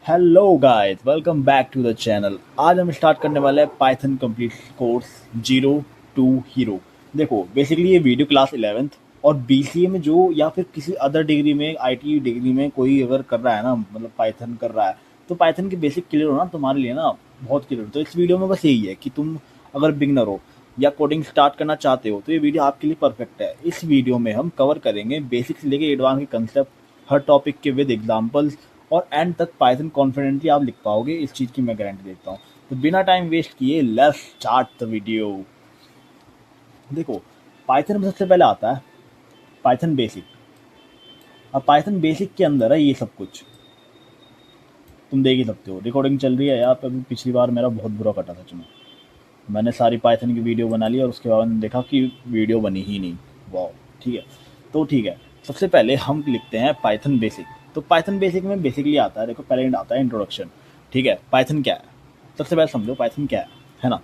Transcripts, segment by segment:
Hello guys, welcome back to the channel. आज हम start करने वाले हैं Python complete course zero to hero. देखो, बेसिकली ये वीडियो क्लास 11th और बीसीए में जो या फिर किसी अदर डिग्री में, आईटी डिग्री में कोई अगर कर रहा है ना, मतलब पाइथन कर रहा है, तो पाइथन की बेसिक क्लियर होना तुम्हारे लिए ना बहुत क्लियर। तो इस वीडियो में बस यही है कि तुम अगर बिगनर हो या कोडिंग स्टार्ट करना चाहते हो तो ये वीडियो आपके लिए परफेक्ट है। इस वीडियो में हम कवर करेंगे बेसिक से लेकर एडवांस के कंसेप्ट, हर टॉपिक के विद एग्जांपल्स, और एंड तक पाइथन कॉन्फिडेंटली आप लिख पाओगे, इस चीज़ की मैं गारंटी देता हूँ। तो बिना टाइम वेस्ट किए लेट्स स्टार्ट द वीडियो। देखो, पाइथन में सबसे पहले आता है पाइथन बेसिक। अब पाइथन बेसिक के अंदर है ये सब कुछ, तुम देख ही सकते हो। रिकॉर्डिंग चल रही है यार, अभी पिछली बार मेरा बहुत बुरा कटा सच में। मैंने सारी पाइथन की वीडियो बना ली और उसके बाद मैंने देखा कि वीडियो बनी ही नहीं। वाह, ठीक है। तो ठीक है, सबसे पहले हम लिखते हैं पाइथन बेसिक। तो पाइथन बेसिक में बेसिकली आता है, देखो पहले आता है इंट्रोडक्शन। ठीक है, पाइथन क्या है, सबसे पहले समझो पाइथन क्या है ना।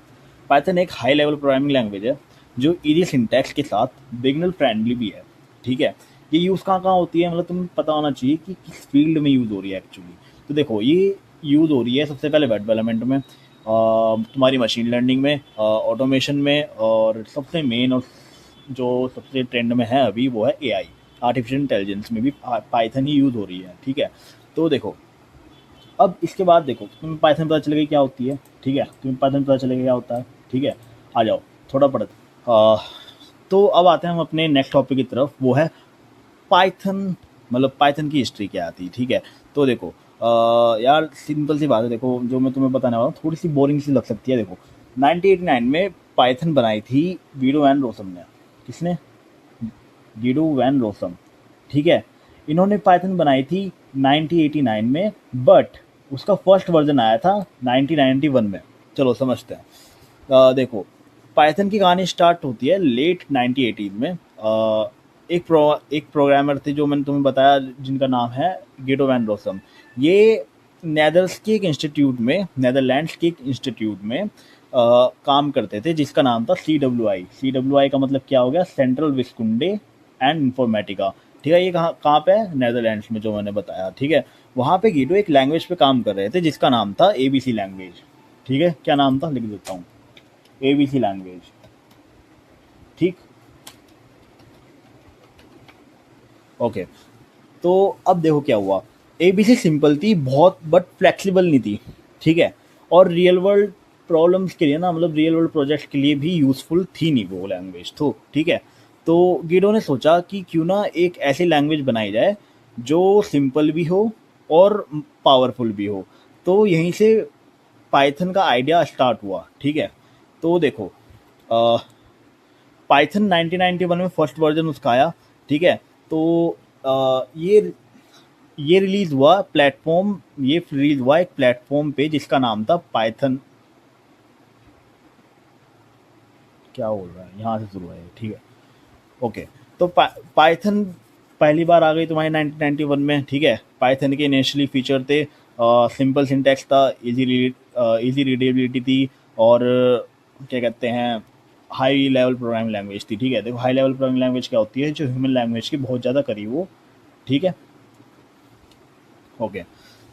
पाइथन एक हाई लेवल प्रोग्रामिंग लैंग्वेज है जो इजी सिंटैक्स के साथ बिगनर फ्रेंडली भी है। ठीक है, ये यूज़ कहाँ कहाँ होती है, मतलब तुम्हें पता होना चाहिए कि किस फील्ड में यूज़ हो रही है एक्चुअली। तो देखो, ये यूज़ हो रही है सबसे पहले वेब डेवलपमेंट में, तुम्हारी मशीन लर्निंग में, ऑटोमेशन में, और सबसे मेन और जो सबसे ट्रेंड में है अभी वो है एआई, आर्टिफिशियल इंटेलिजेंस में भी पाइथन ही यूज़ हो रही है। ठीक है, तो देखो, अब इसके बाद देखो तुम्हें पाइथन पता चलेगा क्या होती है। ठीक है, तुम्हें पाइथन पता चलेगा क्या होता है। ठीक है, आ जाओ थोड़ा पढ़। तो अब आते हैं हम अपने नेक्स्ट टॉपिक की तरफ, वो है पाइथन। मतलब पाइथन की हिस्ट्री क्या आती है। ठीक है, तो देखो, यार सिंपल सी बात है। देखो, जो मैं तुम्हें बताने वाला हूँ थोड़ी सी बोरिंग सी लग सकती है। देखो, 1989 में पाइथन बनाई थी गिडो वैन रोसम ने। किसने? Guido van Rossum. ठीक है, इन्होंने पाइथन बनाई थी 1989 में, बट उसका फर्स्ट वर्जन आया था 1991 में। चलो समझते हैं। देखो, पाइथन की कहानी स्टार्ट होती है लेट 1980 में। एक प्रोग्रामर थे जो मैंने तुम्हें बताया, जिनका नाम है गिडो वैन रोसम। ये नेदरलैंड्स के एक इंस्टीट्यूट में काम करते थे जिसका नाम था CWI। CWI का मतलब क्या हो गया? Central विस्कुंडे and Informatica. ठीक है, ये कहाँ कहाँ पे है? नेदरलैंड्स में, जो मैंने बताया। ठीक है, वहाँ पे गिडो एक लैंग्वेज पे काम कर रहे थे जिसका नाम था ABC लैंग्वेज। ठीक है, क्या नाम था लिख देता हूँ, ABC लैंग्वेज। ठीक, ओके। तो अब देखो क्या हुआ। ABC सिंपल थी बहुत, बट फ्लेक्सिबल नहीं थी। ठीक है, और रियल वर्ल्ड प्रॉब्लम्स के लिए ना, मतलब रियल वर्ल्ड प्रोजेक्ट के लिए भी यूज़फुल थी नहीं वो लैंग्वेज तो। ठीक है, तो गिडो ने सोचा कि क्यों ना एक ऐसी लैंग्वेज बनाई जाए जो सिंपल भी हो और पावरफुल भी हो। तो यहीं से पाइथन का आइडिया स्टार्ट हुआ। ठीक है, तो देखो, पाइथन 1991 में फर्स्ट वर्जन उसका आया। ठीक है, तो ये रिलीज हुआ प्लेटफॉर्म, ये रिलीज हुआ एक प्लेटफॉर्म पे जिसका नाम था पाइथन। क्या बोल रहा है, यहाँ से शुरू है। ठीक है, ओके। तो पाइथन पहली बार आ गई तुम्हारी 1991 में। ठीक है, पाइथन के इनिशियली फीचर थे, सिंपल सिंटैक्स था, इजी रीडेबिलिटी थी, और क्या कहते हैं, हाई लेवल प्रोग्रामिंग लैंग्वेज थी। ठीक है, देखो हाई लेवल प्रोग्रामिंग लैंग्वेज क्या होती है? जो ह्यूमन लैंग्वेज के बहुत ज़्यादा करीब हो। ठीक है, ओके।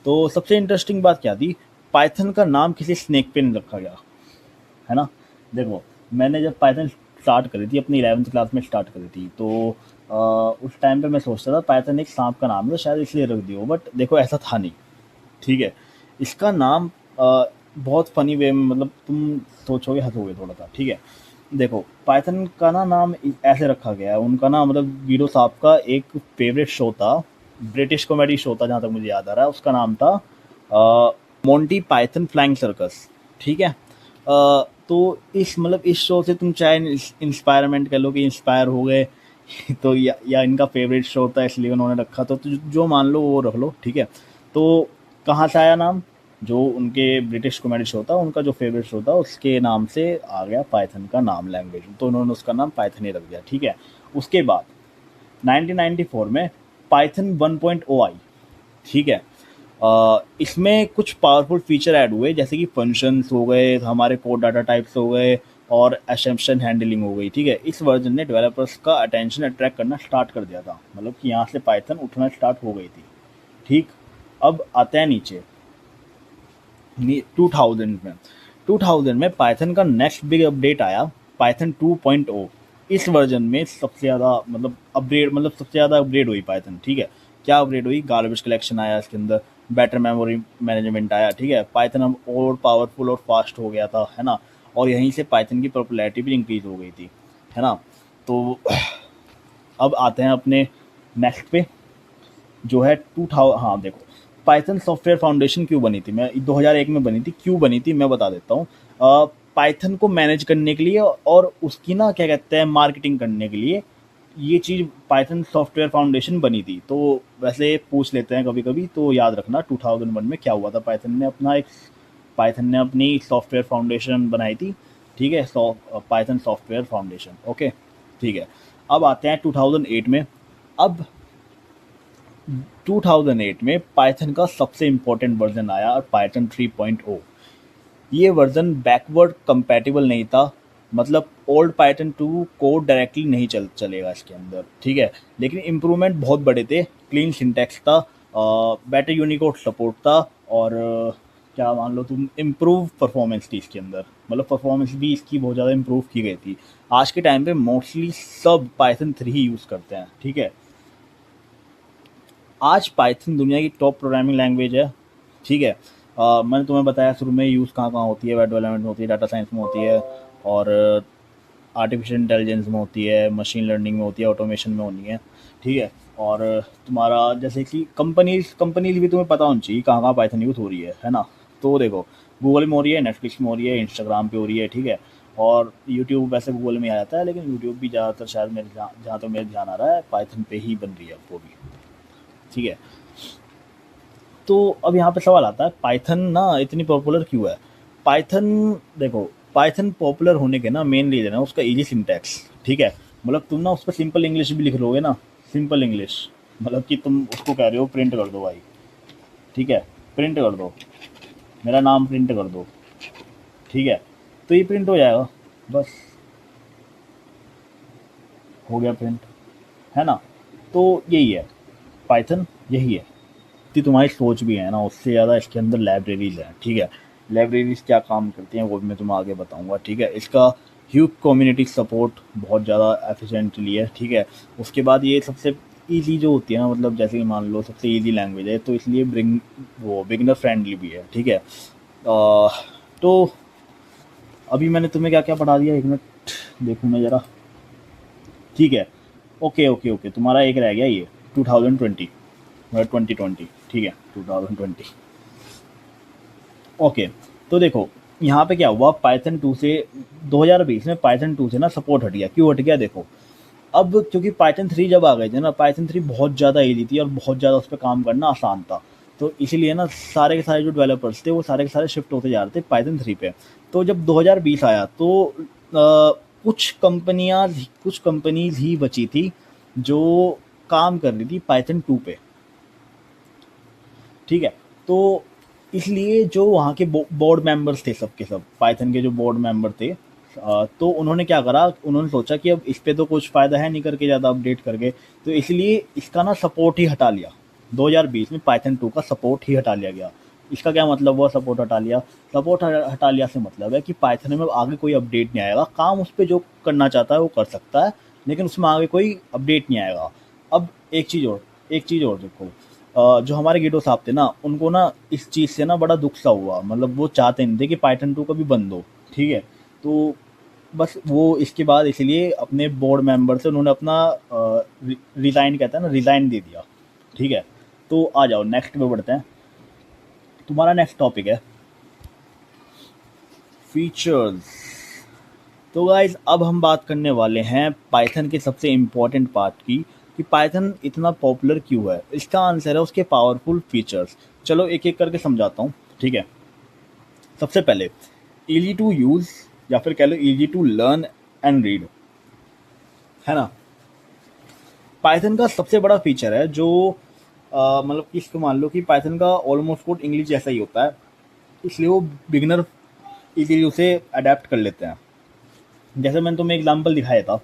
तो सबसे इंटरेस्टिंग बात क्या थी, पाइथन का नाम किसी स्नेक पे नहीं रखा गया, है ना। देखो, मैंने जब पाइथन स्टार्ट करी थी अपनी 11th क्लास में स्टार्ट करी थी, तो उस टाइम पे मैं सोचता था पाइथन एक सांप का नाम है तो शायद इसलिए रख दिया हो, बट देखो ऐसा था नहीं। ठीक है, इसका नाम बहुत फनी वे में, मतलब तुम सोचोगे हंसोगे थोड़ा सा। ठीक है, देखो पाइथन का ना नाम ऐसे रखा गया है, उनका ना मतलब वीडो साहब का एक फेवरेट शो था, ब्रिटिश कॉमेडी शो था जहाँ तक मुझे याद आ रहा है, उसका नाम था मोंटी पाइथन फ्लाइंग सर्कस। ठीक है, तो इस मतलब इस शो से तुम चाहे इंस्पायरमेंट कह लो कि इंस्पायर हो गए तो या इनका फेवरेट शो था इसलिए उन्होंने रखा, तो जो मान लो वो रख लो। ठीक है, तो कहाँ से आया नाम? जो उनके ब्रिटिश कॉमेडी शो था, उनका जो फेवरेट शो था उसके नाम से आ गया पाइथन का नाम लैंग्वेज, तो उन्होंने उसका नाम पाइथन ही रख दिया। ठीक है, उसके बाद 1994 में पाइथन 1.0 आई। ठीक है, इसमें कुछ पावरफुल फीचर ऐड हुए जैसे कि फंक्शंस हो गए, हमारे कोड डाटा टाइप्स हो गए, और असम्पशन हैंडलिंग हो गई। ठीक है, इस वर्जन ने डेवलपर्स का अटेंशन अट्रैक्ट करना स्टार्ट कर दिया था, मतलब कि यहाँ से पाइथन उठना स्टार्ट हो गई थी। ठीक, अब आते हैं नीचे। 2000 में 2000 में पाइथन का नेक्स्ट बिग अपडेट आया, पाइथन 2.0। इस वर्जन में सबसे ज़्यादा सबसे ज़्यादा अपग्रेड हुई पाइथन, ठीक है। क्या अपग्रेड हुई? गार्बेज कलेक्शन आया इसके अंदर, बेटर मेमोरी मैनेजमेंट आया, ठीक है। पाइथन अब और पावरफुल और फास्ट हो गया था, है ना। और यहीं से पाइथन की पॉपुलैरिटी भी इंक्रीज हो गई थी, है ना। तो अब आते हैं अपने नेक्स्ट पे, जो है 2000। हाँ देखो, पाइथन सॉफ्टवेयर फाउंडेशन क्यों बनी थी? मैं 2001 में बनी थी, क्यों बनी थी मैं बता देता हूँ। पाइथन को मैनेज करने के लिए और उसकी ना क्या कहते हैं मार्केटिंग करने के लिए ये चीज़ पाइथन सॉफ्टवेयर फाउंडेशन बनी थी। तो वैसे पूछ लेते हैं कभी कभी, तो याद रखना 2001 में क्या हुआ था। पाइथन ने अपनी सॉफ्टवेयर फाउंडेशन बनाई थी, ठीक है। पाइथन सॉफ्टवेयर फाउंडेशन, ओके, ठीक है। अब आते हैं 2008 में। अब 2008 में पाइथन का सबसे इम्पोर्टेंट वर्जन आया, पाइथन 3.0। ये वर्जन बैकवर्ड कंपैटिबल नहीं था, मतलब ओल्ड पाइथन 2 कोड डायरेक्टली नहीं चलेगा इसके अंदर, ठीक है। लेकिन इम्प्रूवमेंट बहुत बड़े थे, क्लीन सिंटैक्स था, बेटर यूनिकोड सपोर्ट था, और क्या मान लो तुम, इम्प्रूव परफॉर्मेंस थी इसके अंदर, मतलब परफॉर्मेंस भी इसकी बहुत ज़्यादा इम्प्रूव की गई थी। आज के टाइम पे मोस्टली सब पाइथन 3 ही यूज़ करते हैं, ठीक है। आज पाइथन दुनिया की टॉप प्रोग्रामिंग लैंग्वेज है, ठीक है। मैंने तुम्हें बताया शुरू में यूज़ कहाँ कहाँ होती है, वेब डेवलपमेंट में होती है, डाटा साइंस में होती है, और आर्टिफिशियल इंटेलिजेंस में होती है, मशीन लर्निंग में होती है, ऑटोमेशन में होनी है, ठीक है। और तुम्हारा जैसे कि कंपनीज भी तुम्हें पता होनी चाहिए कहाँ कहाँ पाइथन यूज़ हो रही है ना। तो देखो, गूगल में हो रही है, नेटफ्लिक्स में हो रही है, इंस्टाग्राम पे हो रही है, ठीक है। और यूट्यूब वैसे गूगल में आ जाता है, लेकिन यूट्यूब भी ज़्यादातर शायद मेरे जहाँ तक मेरे ध्यान आ रहा है पाइथन पे ही बन रही है वो भी, ठीक है। तो अब यहाँ पे सवाल आता है, पाइथन ना इतनी पॉपुलर क्यों है? पाइथन, देखो, पाइथन पॉपुलर होने के ना मेन रीज़न है उसका इजी सिंटैक्स, ठीक है। मतलब तुम ना उस पर सिंपल इंग्लिश भी लिख लोगे ना, सिंपल इंग्लिश, मतलब कि तुम उसको कह रहे हो प्रिंट कर दो भाई, ठीक है, प्रिंट कर दो, मेरा नाम प्रिंट कर दो, ठीक है, तो ये प्रिंट हो जाएगा, बस हो गया प्रिंट, है ना। तो यही है पाइथन, यही है कि तुम्हारी सोच भी है ना, उससे ज़्यादा इसके अंदर लाइब्रेरीज हैं, ठीक है। लाइब्रेरीज क्या काम करती हैं वो भी मैं तुम्हें आगे बताऊंगा, ठीक है। इसका ह्यूज कम्युनिटी सपोर्ट बहुत ज़्यादा एफिशिएंटली है, ठीक है। उसके बाद ये सबसे ईजी जो होती है ना, मतलब जैसे कि मान लो सबसे ईजी लैंग्वेज है, तो इसलिए बिगनर फ्रेंडली भी है, ठीक है। तो अभी मैंने तुम्हें क्या क्या पढ़ा दिया, एक मिनट देखूँ मैं ज़रा, ठीक है। ओके ओके ओके, तुम्हारा एक रह गया ये 2020, मतलब 2020, ठीक है, 2020, ओके। तो देखो यहाँ पे क्या हुआ, पाइथन 2 से 2020 में पाइथन 2 से ना सपोर्ट हट गया। क्यों हट गया? देखो, अब क्योंकि पाइथन 3 जब आ गए थे ना, पाइथन 3 बहुत ज़्यादा ईजी थी और बहुत ज़्यादा उस पर काम करना आसान था। तो इसीलिए ना सारे के सारे जो डेवलपर्स थे वो सारे के सारे शिफ्ट होते जा रहे थे पाइथन 3 पे। तो जब 2020 आया तो कुछ कंपनीज ही बची थी जो काम कर रही थी पाइथन 2 पे, ठीक है। तो इसलिए जो वहाँ के बोर्ड मेंबर्स थे, सबके सब पाइथन के जो बोर्ड मेंबर थे, तो उन्होंने क्या करा, उन्होंने सोचा कि अब इस पे तो कुछ फ़ायदा है नहीं करके ज़्यादा अपडेट करके, तो इसलिए इसका ना सपोर्ट ही हटा लिया। 2020 में पाइथन 2 का सपोर्ट ही हटा लिया गया। इसका क्या मतलब हुआ सपोर्ट हटा लिया? सपोर्ट हटा लिया से मतलब है कि पाइथन में आगे कोई अपडेट नहीं आएगा, काम उस पर जो करना चाहता है वो कर सकता है, लेकिन उसमें आगे कोई अपडेट नहीं आएगा। अब एक चीज़ और देखो, जो हमारे गिडो साहब थे ना, उनको ना इस चीज़ से ना बड़ा दुख सा हुआ, मतलब वो चाहते नहीं थे कि पाइथन 2 कभी बंद हो, ठीक है। तो बस वो इसके बाद इसलिए अपने बोर्ड मेंबर से उन्होंने अपना रिज़ाइन, कहता है ना, रिज़ाइन दे दिया, ठीक है। तो आ जाओ नेक्स्ट पे बढ़ते हैं। तुम्हारा नेक्स्ट टॉपिक है फीचर्स। तो गाइज अब हम बात करने वाले हैं पाइथन के सबसे इम्पोर्टेंट पार्ट की, कि पाइथन इतना पॉपुलर क्यों है। इसका आंसर है उसके पावरफुल फीचर्स। चलो एक एक करके समझाता हूँ, ठीक है। सबसे पहले इजी टू यूज़, या फिर कह लो easy to learn and read, है ना। पाइथन का सबसे बड़ा फीचर है जो मतलब कि इसको मान लो कि पाइथन का ऑलमोस्ट कोड इंग्लिश जैसा ही होता है, इसलिए वो बिगनर इजीली उसे अडेप्ट कर लेते हैं। जैसे मैंने तुम्हें एग्जांपल दिखाया था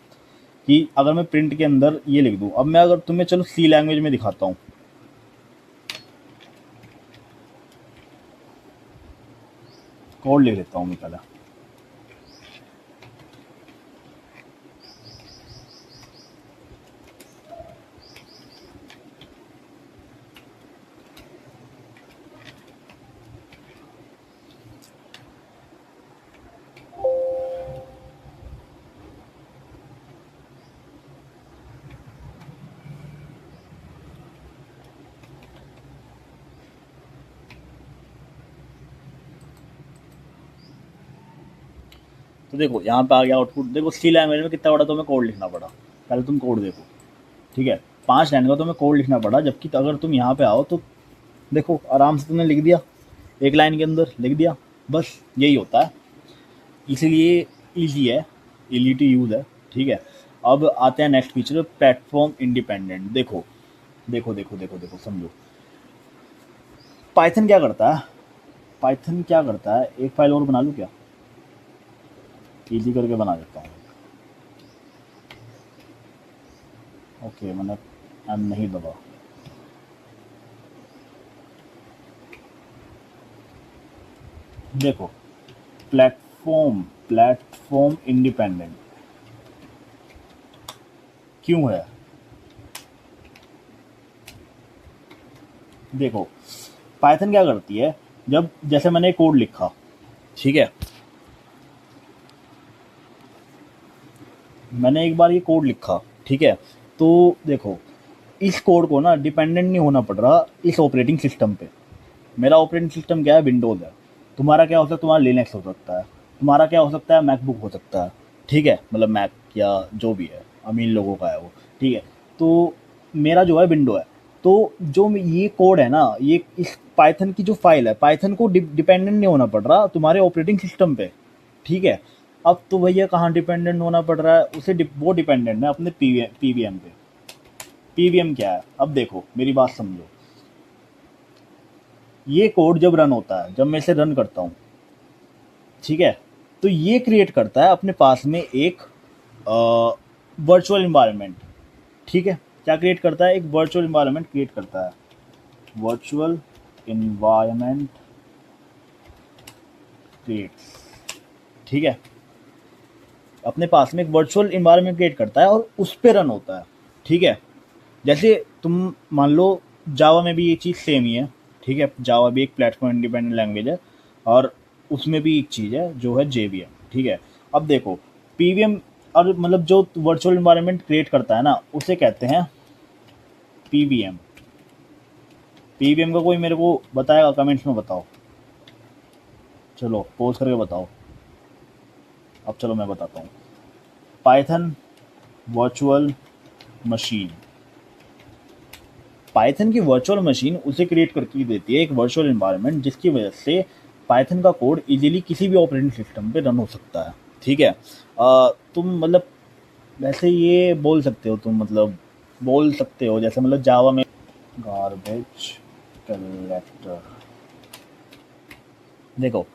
कि अगर मैं प्रिंट के अंदर ये लिख दूं, अब मैं अगर तुम्हें चलो सी लैंग्वेज में दिखाता हूँ, कोड लिख लेता हूँ मैं पहले। तो देखो यहाँ पे आ गया आउटपुट। देखो सी लैंग्वेज में कितना बड़ा तुम्हें कोड लिखना पड़ा, पहले तुम कोड देखो, ठीक है। 5 लाइन का तुम्हें कोड लिखना पड़ा, जबकि अगर तुम यहाँ पे आओ तो देखो आराम से तुमने लिख दिया, एक लाइन के अंदर लिख दिया, बस यही होता है। इसीलिए ईजी है, इजी टू यूज़ है, ठीक है। अब आते हैं नेक्स्ट फीचर, प्लेटफॉर्म इंडिपेंडेंट। देखो देखो देखो देखो देखो समझो, पाइथन क्या करता है, पाइथन क्या करता है, एक फाइल और बना लूँ क्या, इजी करके बना देता हूँ। ओके मैंने एम नहीं दबा। देखो प्लेटफॉर्म इंडिपेंडेंट क्यों है, देखो पाइथन क्या करती है, जब जैसे मैंने कोड लिखा, ठीक है, मैंने एक बार ये कोड लिखा, ठीक है, तो देखो इस कोड को ना डिपेंडेंट नहीं होना पड़ रहा इस ऑपरेटिंग सिस्टम पे। मेरा ऑपरेटिंग सिस्टम क्या है, विंडोज़ है। तुम्हारा क्या हो सकता है, तुम्हारा लिनक्स हो सकता है, तुम्हारा क्या हो सकता है, मैकबुक हो सकता है, ठीक है, मतलब मैक या जो भी है, अमीर लोगों का है वो, ठीक है। तो मेरा जो है विंडो है, तो जो ये कोड है ना, ये इस पाइथन की जो फाइल है, पाइथन को डिपेंडेंट नहीं होना पड़ रहा तुम्हारे ऑपरेटिंग सिस्टम पे, ठीक है। अब तो भैया कहाँ डिपेंडेंट होना पड़ रहा है, उसे वो डिपेंडेंट है अपने पीवीएम पे। पीवीएम क्या है, अब देखो मेरी बात समझो, ये कोड जब रन होता है, जब मैं इसे रन करता हूँ, ठीक है, तो ये क्रिएट करता है अपने पास में एक वर्चुअल इन्वायरमेंट, ठीक है। क्या क्रिएट करता है, एक वर्चुअल इन्वायरमेंट क्रिएट करता है, वर्चुअल इन्वायरमेंट क्रिएट्स, ठीक है, अपने पास में एक वर्चुअल इन्वायरमेंट क्रिएट करता है और उस पर रन होता है, ठीक है। जैसे तुम मान लो जावा में भी ये चीज़ सेम ही है, ठीक है, जावा भी एक प्लेटफॉर्म इंडिपेंडेंट लैंग्वेज है और उसमें भी एक चीज़ है जो है जेवीएम, ठीक है। अब देखो पीवीएम और मतलब जो वर्चुअल इन्वायरमेंट क्रिएट करता है ना, उसे कहते हैं पीवीएम। पीवीएम का कोई मेरे को बताएगा, कमेंट्स में बताओ, चलो पोज करके बताओ। अब चलो मैं बताता हूँ, पाइथन वर्चुअल मशीन, पाइथन की वर्चुअल मशीन उसे क्रिएट करके देती है एक वर्चुअल इन्वायरमेंट, जिसकी वजह से पाइथन का कोड इजीली किसी भी ऑपरेटिंग सिस्टम पे रन हो सकता है, ठीक है। तुम मतलब वैसे ये बोल सकते हो, तुम मतलब बोल सकते हो जैसे मतलब जावा में गार्बेज कलेक्टर, देखो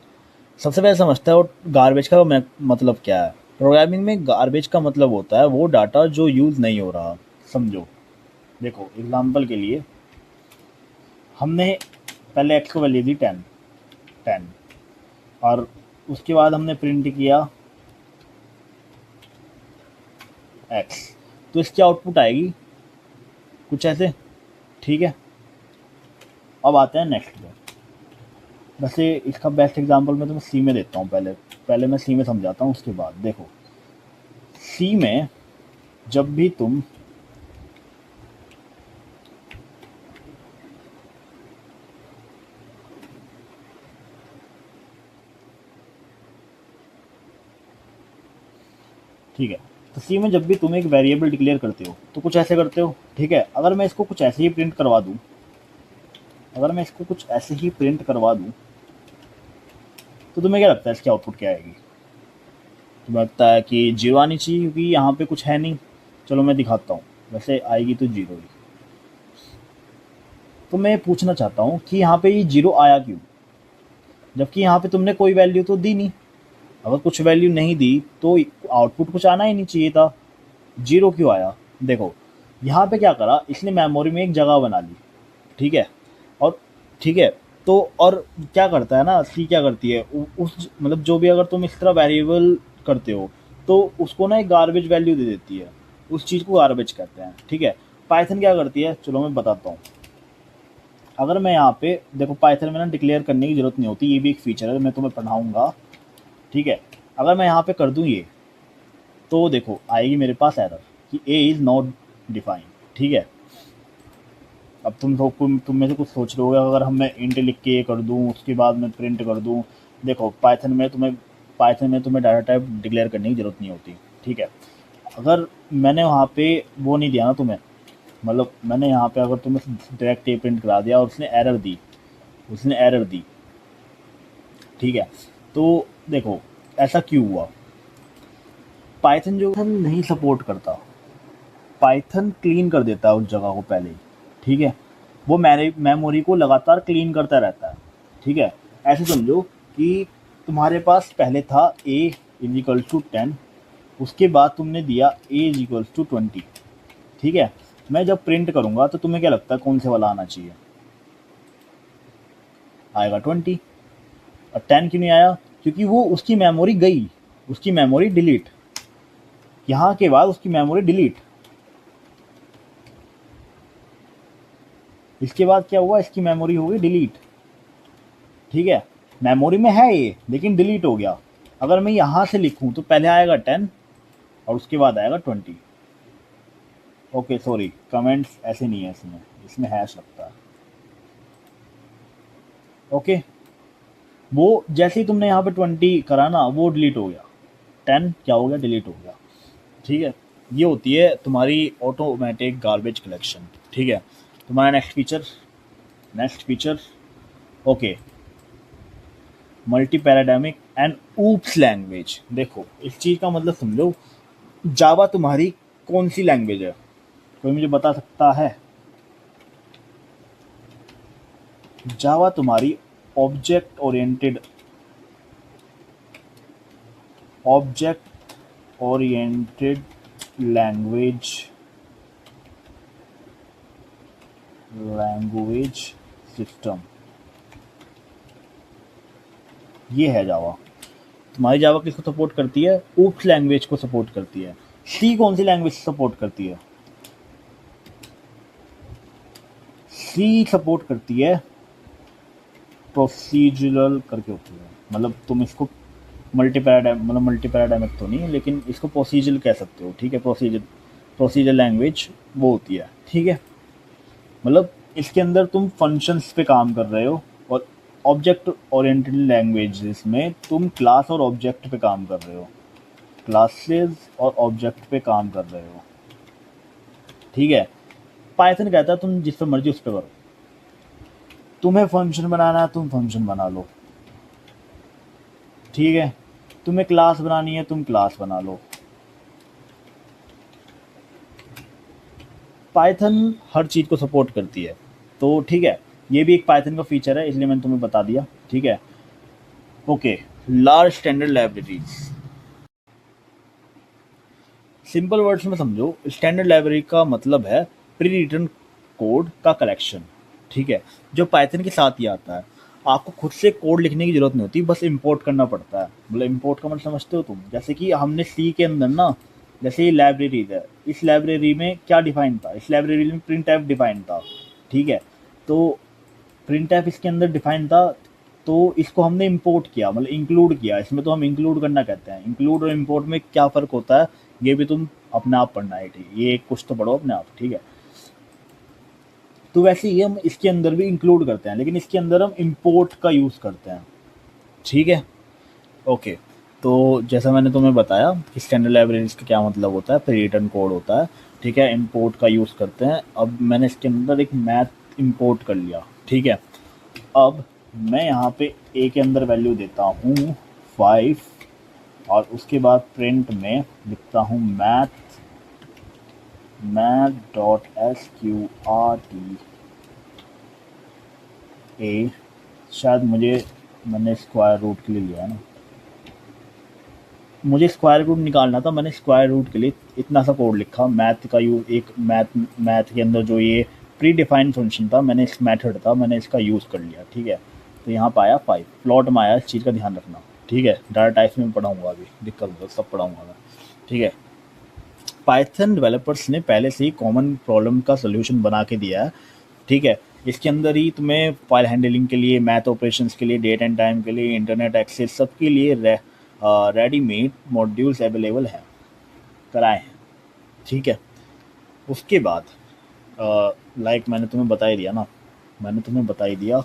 सबसे पहले समझता है वो गार्बेज का मतलब क्या है। प्रोग्रामिंग में गार्बेज का मतलब होता है वो डाटा जो यूज़ नहीं हो रहा, समझो। देखो एग्जांपल के लिए हमने पहले एक्स को वैल्यू दी 10 और उसके बाद हमने प्रिंट किया एक्स, तो इसकी आउटपुट आएगी कुछ ऐसे, ठीक है। अब आते हैं नेक्स्ट पे, वैसे इसका बेस्ट एग्जांपल मैं तुम्हें सी में देता हूँ, पहले मैं सी में समझाता हूँ, उसके बाद देखो सी में जब भी तुम ठीक है, तो सी में जब भी तुम एक वेरिएबल डिक्लेयर करते हो तो कुछ ऐसे करते हो, ठीक है। अगर मैं इसको कुछ ऐसे ही प्रिंट करवा दूँ, अगर मैं इसको कुछ ऐसे ही प्रिंट करवा दूँ तो तुम्हें क्या लगता है इसकी आउटपुट क्या आएगी, तुम्हें लगता है कि जीरो आनी चाहिए क्योंकि यहाँ पे कुछ है नहीं। चलो मैं दिखाता हूँ, वैसे आएगी तो जीरो ही। तो मैं पूछना चाहता हूँ कि यहाँ पे ये जीरो आया क्यों, जबकि यहाँ पे तुमने कोई वैल्यू तो दी नहीं। अगर कुछ वैल्यू नहीं दी तो आउटपुट कुछ आना ही नहीं चाहिए था, जीरो क्यों आया। देखो यहाँ पे क्या करा, इसने मेमोरी में एक जगह बना ली, ठीक है, और ठीक है, तो और क्या करता है ना, सी क्या करती है, उस मतलब जो भी अगर तुम इस तरह वेरिएबल करते हो तो उसको ना एक गार्बेज वैल्यू दे देती है, उस चीज़ को गार्बेज कहते हैं, ठीक है। पाइथन क्या करती है, चलो मैं बताता हूँ। अगर मैं यहाँ पे देखो, पाइथन में ना डिक्लेयर करने की जरूरत नहीं होती, ये भी एक फीचर है, मैं तुम्हें पढ़ाऊंगा, ठीक है। अगर मैं यहाँ पे कर दूँ ये, तो देखो आएगी मेरे पास एरर कि ए इज़ नॉट डिफाइंड, ठीक है। अब तुम में से कुछ सोच रहे हो, अगर हम मैं इंट लिख के ये कर दूं उसके बाद मैं प्रिंट कर दूं। देखो पाइथन में तुम्हें डाटा टाइप डिक्लेयर करने की ज़रूरत नहीं होती, ठीक है। अगर मैंने वहाँ पे वो नहीं दिया ना तुम्हें, मतलब मैंने यहाँ पे अगर तुम्हें डायरेक्ट ये प्रिंट करा दिया और उसने एरर दी, ठीक है। तो देखो ऐसा क्यों हुआ, पाइथन जो हम नहीं सपोर्ट करता, पाइथन क्लीन कर देता है उस जगह को पहले ही, ठीक है। वो मेमोरी को लगातार क्लीन करता रहता है, ठीक है। ऐसे समझो कि तुम्हारे पास पहले था a इज इक्वल टू 10, उसके बाद तुमने दिया a इज इक्वल टू 20, ठीक है। मैं जब प्रिंट करूंगा तो तुम्हें क्या लगता है कौन से वाला आना चाहिए, आएगा 20। और 10 क्यों नहीं आया, क्योंकि वो उसकी मेमोरी गई, उसकी मेमोरी डिलीट, यहाँ के बाद उसकी मेमोरी डिलीट, इसके बाद क्या हुआ, इसकी मेमोरी हो गई डिलीट, ठीक है। मेमोरी में है ये लेकिन डिलीट हो गया। अगर मैं यहाँ से लिखूँ तो पहले आएगा 10 और उसके बाद आएगा 20। ओके सॉरी, कमेंट्स ऐसे नहीं है, इसमें इसमें हैश लगता है। ओके, वो जैसे ही तुमने यहाँ पे 20 करा ना, वो डिलीट हो गया, 10 क्या हो गया, डिलीट हो गया, ठीक है। ये होती है तुम्हारी ऑटोमेटिक गार्बेज कलेक्शन, ठीक है। तुम्हारा next feature okay, multi paradigmic and OOPs language. देखो इस चीज़ का मतलब समझो, जावा तुम्हारी कौन सी लैंग्वेज है, कोई मुझे बता सकता है। जावा तुम्हारी ऑब्जेक्ट ओरिएंटेड लैंग्वेज सिस्टम, ये है जावा। तुम्हारी जावा किसको सपोर्ट करती है, ऊप्स लैंग्वेज को सपोर्ट करती है। सी कौन सी लैंग्वेज सपोर्ट करती है, सी सपोर्ट करती है प्रोसीजरल करके होती है, मतलब तुम इसको मल्टी पैराडाइमिक तो नहीं, लेकिन इसको प्रोसीजरल कह सकते हो, ठीक है। प्रोसीजर लैंग्वेज वो होती है, ठीक है। मतलब इसके अंदर तुम फंक्शंस पे काम कर रहे हो, और ऑब्जेक्ट ओरिएंटेड लैंग्वेजेस में तुम क्लास और ऑब्जेक्ट पे काम कर रहे हो, क्लासेस और ऑब्जेक्ट पे काम कर रहे हो, ठीक है। पाइथन कहता है तुम जिस पे मर्जी उस पे करो, तुम्हें फंक्शन बनाना है तुम फंक्शन बना लो, ठीक है। तुम्हें क्लास बनानी है तुम क्लास बना लो। पाइथन हर चीज़ को सपोर्ट करती है, तो ठीक है, ये भी एक पाइथन का फीचर है, इसलिए मैंने तुम्हें बता दिया, ठीक है। Okay, large standard libraries, simple words में समझो, स्टैंडर्ड लाइब्रेरी का मतलब है प्री रिटन कोड का कलेक्शन, ठीक है, जो पाइथन के साथ ही आता है। आपको खुद से कोड लिखने की जरूरत नहीं होती, बस इंपोर्ट करना पड़ता है। मतलब इंपोर्ट का मतलब समझते हो तुम, जैसे कि हमने सी के अंदर ना, जैसे ये लाइब्रेरीज है, इस लाइब्रेरी में क्या डिफाइन था, इस लाइब्रेरी में प्रिंट टाइप डिफाइन था, ठीक है। तो प्रिंट टाइप इसके अंदर डिफाइन था, तो इसको हमने इंपोर्ट किया, मतलब इंक्लूड किया इसमें, तो हम इंक्लूड करना कहते हैं। इंक्लूड और इंपोर्ट में क्या फ़र्क होता है, ये भी तुम अपने आप पढ़ना है, ठीक है, ये कुछ तो पढ़ो अपने आप, ठीक है। तो वैसे ही हम इसके अंदर भी इंक्लूड करते हैं, लेकिन इसके अंदर हम इंपोर्ट का यूज़ करते हैं, ठीक है। ओके, तो जैसा मैंने तुम्हें बताया कि स्टैंडर्ड लाइब्रेरीज का क्या मतलब होता है, प्री रिटन कोड होता है, ठीक है, इंपोर्ट का यूज़ करते हैं। अब मैंने इसके अंदर एक मैथ इंपोर्ट कर लिया, ठीक है। अब मैं यहाँ पे ए के अंदर वैल्यू देता हूँ 5, और उसके बाद प्रिंट में लिखता हूँ math.sqrt, शायद मैंने स्क्वायर रूट के लिए लिया है ना, मुझे स्क्वायर रूट निकालना था, मैंने स्क्वायर रूट के लिए इतना सा कोड लिखा, मैथ का यूज एक मैथ के अंदर जो ये प्री डिफाइंड फंक्शन था, मैंने इस मेथड था, मैंने इसका यूज़ कर लिया, ठीक है। तो यहाँ पर आया 5, प्लॉट में आया, इस चीज़ का ध्यान रखना, ठीक है। डाटा टाइप्स में पढ़ाऊँगा, अभी दिक्कत होगा, सब पढ़ाऊँगा मैं, ठीक है। पाइथन डेवलपर्स ने पहले से ही कॉमन प्रॉब्लम का सोल्यूशन बना के दिया है, ठीक है। इसके अंदर ही तुम्हें फाइल हैंडलिंग के लिए, मैथ ऑपरेशंस के लिए, डेट एंड टाइम के लिए, इंटरनेट एक्सेस, सबके लिए रेडीमेड मॉड्यूल्स अवेलेबल हैं, कराए हैं, ठीक है। उसके बाद लाइक मैंने तुम्हें बता ही दिया ना, मैंने तुम्हें बता ही दिया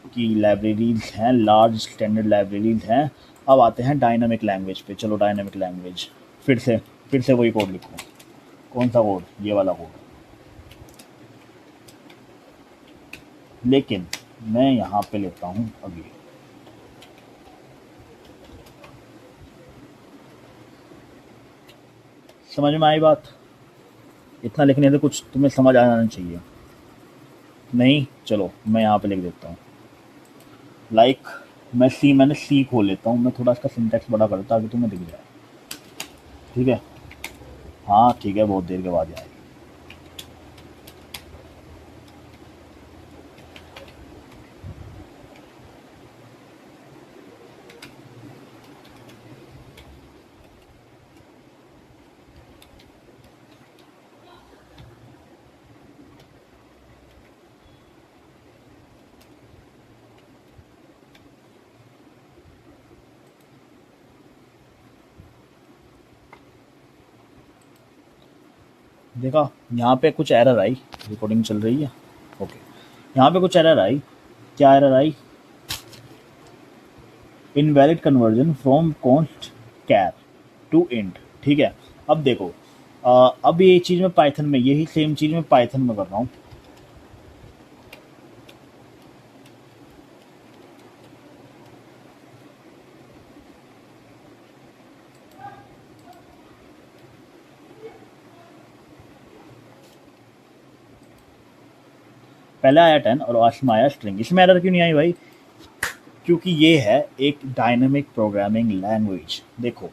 कि लाइब्रेरीज हैं, लार्ज स्टैंडर्ड लाइब्रेरीज हैं। अब आते हैं डायनामिक लैंग्वेज पे। चलो डायनामिक लैंग्वेज, फिर से वही कोड लिखो। कौन सा कोड? ये वाला कोड। लेकिन मैं यहाँ पे लेता हूँ अभी, समझ में आई बात? इतना लिखने से कुछ तुम्हें समझ आ जाना चाहिए। नहीं, चलो मैं यहाँ पे लिख देता हूँ। लाइक मैंने सी खोल लेता हूँ, मैं थोड़ा इसका सिंटैक्स बड़ा करता ताकि तुम्हें दिख जाए, ठीक है। हाँ ठीक है, बहुत देर के बाद आएगी। देखा, यहाँ पे कुछ एरर आई, रिकॉर्डिंग चल रही है, ओके। यहाँ पे कुछ एरर आई। क्या एरर आई? Invalid conversion from const char to int, ठीक है। अब देखो, अब ये चीज़ मैं पाइथन में, यही सेम चीज़ मैं पाइथन में कर रहा हूँ। पहले आया 10 और लास्ट में आया स्ट्रिंग। इसमें एरर क्यों नहीं आई भाई? क्योंकि ये है एक डायनेमिक प्रोग्रामिंग लैंग्वेज। देखो,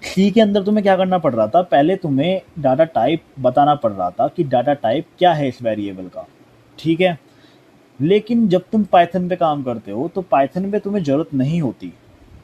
सी के अंदर तुम्हें क्या करना पड़ रहा था? पहले तुम्हें डाटा टाइप बताना पड़ रहा था कि डाटा टाइप क्या है इस वेरिएबल का, ठीक है। लेकिन जब तुम पाइथन पे काम करते हो तो पाइथन में तुम्हें ज़रूरत नहीं होती,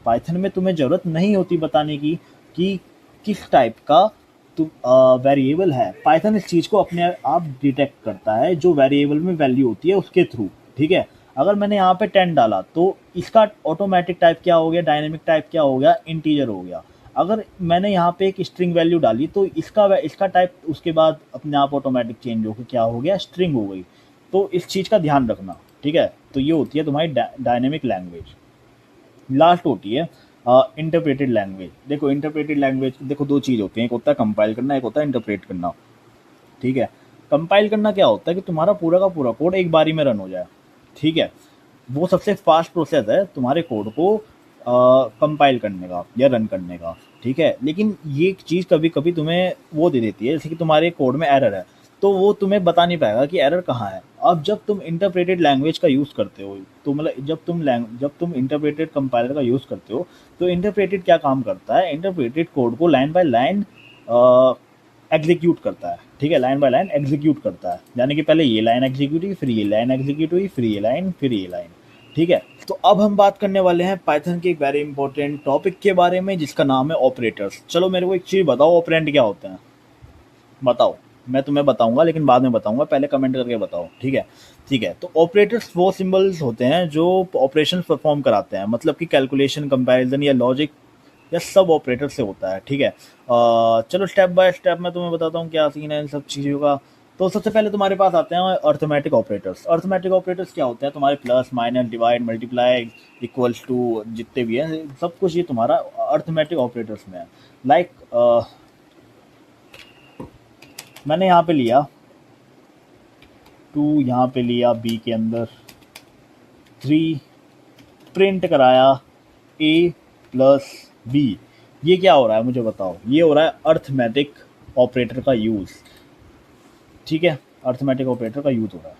पाइथन में तुम्हें ज़रूरत नहीं होती बताने की कि किस टाइप का वेरिएबल है। पाइथन इस चीज़ को अपने आप डिटेक्ट करता है, जो वेरिएबल में वैल्यू होती है उसके थ्रू, ठीक है। अगर मैंने यहाँ पे 10 डाला तो इसका ऑटोमेटिक टाइप क्या हो गया? डायनेमिक टाइप क्या हो गया? इंटीजर हो गया। अगर मैंने यहाँ पे एक स्ट्रिंग वैल्यू डाली तो इसका टाइप उसके बाद अपने आप ऑटोमेटिक चेंज होकर क्या हो गया? स्ट्रिंग हो गई। तो इस चीज़ का ध्यान रखना, ठीक है। तो ये होती है तुम्हारी डायनेमिक लैंग्वेज। लास्ट होती है इंटरप्रेटेड लैंग्वेज। देखो इंटरप्रेटेड लैंग्वेज, देखो दो चीज़ होती हैं, एक होता है कंपाइल करना, एक होता है इंटरप्रेट करना, ठीक है। कंपाइल करना क्या होता है कि तुम्हारा पूरा का पूरा कोड एक बारी में रन हो जाए, ठीक है। वो सबसे फास्ट प्रोसेस है तुम्हारे कोड को कंपाइल करने का या रन करने का, ठीक है। लेकिन ये चीज़ कभी कभी तुम्हें वो दे देती है, जैसे कि तुम्हारे कोड में एरर है तो वो तुम्हें बता नहीं पाएगा कि एरर कहाँ है। अब जब तुम इंटरप्रेटेड लैंग्वेज का यूज़ करते हो, तो मतलब जब तुम इंटरप्रेटेड कंपाइलर का यूज़ करते हो तो इंटरप्रेटेड क्या काम करता है? इंटरप्रेटेड कोड को लाइन बाय लाइन एग्जीक्यूट करता है, ठीक है। लाइन बाय लाइन एग्जीक्यूट करता है, यानी कि पहले ये लाइन एग्जीक्यूट हुई, फिर ये लाइन एग्जीक्यूट हुई, फिर ये लाइन, फिर ये लाइन, ठीक है। तो अब हम बात करने वाले हैं पाइथन के एक वेरी इंपॉर्टेंट टॉपिक के बारे में, जिसका नाम है ऑपरेटर्स। चलो मेरे को एक चीज़ बताओ, ऑपरेंड क्या होते हैं? बताओ। मैं तुम्हें बताऊंगा लेकिन बाद में बताऊंगा, पहले कमेंट करके बताओ, ठीक है। ठीक है, तो ऑपरेटर्स वो सिंबल्स होते हैं जो ऑपरेशन परफॉर्म कराते हैं, मतलब कि कैलकुलेशन, कंपैरिजन या लॉजिक या सब ऑपरेटर से होता है, ठीक है। चलो स्टेप बाय स्टेप मैं तुम्हें बताता हूँ क्या सीन है इन सब चीज़ों का। तो सबसे पहले तुम्हारे पास आते हैं अर्थमेटिक ऑपरेटर्स। अर्थमेटिक ऑपरेटर्स क्या होते हैं? तुम्हारे plus, minus, divide, multiply, equals to, जितने भी हैं सब कुछ ये तुम्हारा अर्थमेटिक ऑपरेटर्स में है। लाइक मैंने यहाँ पे लिया 2, यहाँ पे लिया बी के अंदर 3, प्रिंट कराया a प्लस बी। ये क्या हो रहा है मुझे बताओ? ये हो रहा है अर्थमेटिक ऑपरेटर का यूज़, ठीक है। अर्थमेटिक ऑपरेटर का यूज़ हो रहा है।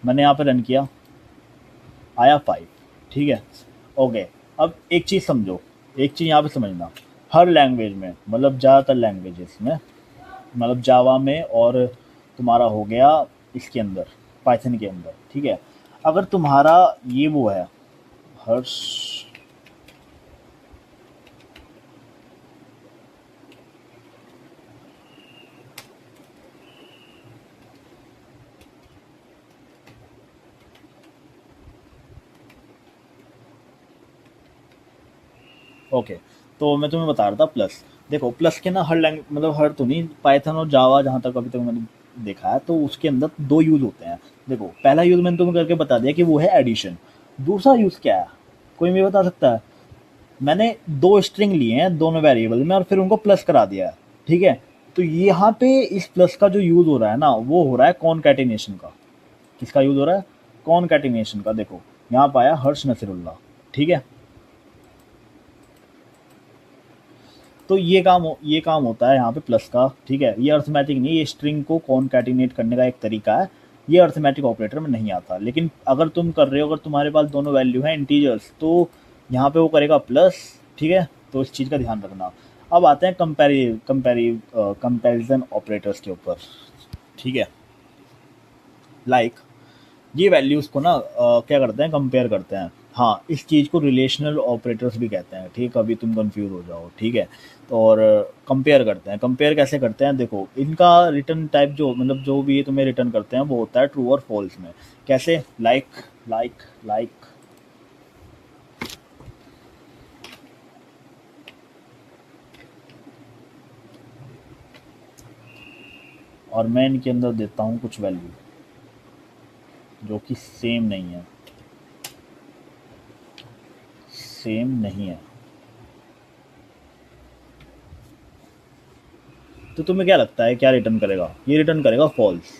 मैंने यहाँ पे रन किया, आया 5, ठीक है, ओके। अब एक चीज़ समझो, एक चीज़ यहाँ पे समझना, हर लैंग्वेज में, मतलब ज़्यादातर लैंग्वेजेस में, मतलब जावा में और तुम्हारा हो गया इसके अंदर, पाइथन के अंदर, ठीक है। अगर तुम्हारा ये वो है हर्ष, ओके, तो मैं तुम्हें बता रहा था प्लस। देखो प्लस के ना हर लैंग्वेज, मतलब हर तो नहीं, पाइथन और जावा जहाँ तक अभी तक मैंने देखा है तो उसके अंदर दो यूज होते हैं। देखो पहला यूज मैंने तुम्हें करके बता दिया कि वो है एडिशन। दूसरा यूज क्या है, कोई मुझे बता सकता है? मैंने दो स्ट्रिंग लिए हैं दोनों वेरिएबल में और फिर उनको प्लस करा दिया है, ठीक है। तो यहाँ पे इस प्लस का जो यूज हो रहा है ना वो हो रहा है कॉनकैटिनेशन का। किसका यूज हो रहा है? कॉनकैटिनेशन का। देखो यहाँ पे आया हर्ष नसीरुल्लाह, ठीक है। तो ये काम होता है यहाँ पे प्लस का, ठीक है। ये अर्थमेटिक नहीं, ये स्ट्रिंग को कॉनकैटिनेट करने का एक तरीका है। ये अर्थमेटिक ऑपरेटर में नहीं आता, लेकिन अगर तुम कर रहे हो, अगर तुम्हारे पास दोनों वैल्यू हैं इंटीजर्स, तो यहाँ पे वो करेगा प्लस, ठीक है। तो इस चीज़ का ध्यान रखना। अब आते हैं कंपैरिजन ऑपरेटर्स के ऊपर, ठीक है। लाइक ये वैल्यूज़ को ना क्या करते हैं, कंपेयर करते हैं। हाँ, इस चीज़ को रिलेशनल ऑपरेटर्स भी कहते हैं, ठीक है, कभी तुम कंफ्यूज हो जाओ, ठीक है। तो और कंपेयर करते हैं। कंपेयर कैसे करते हैं? देखो इनका रिटर्न टाइप जो, मतलब जो भी ये तुम्हें रिटर्न करते हैं वो होता है ट्रू और फॉल्स में। कैसे? लाइक लाइक लाइक, और मैं इनके अंदर देता हूँ कुछ वैल्यू जो कि सेम नहीं है, सेम नहीं है। तो तुम्हें क्या लगता है क्या रिटर्न करेगा? ये रिटर्न करेगा फॉल्स।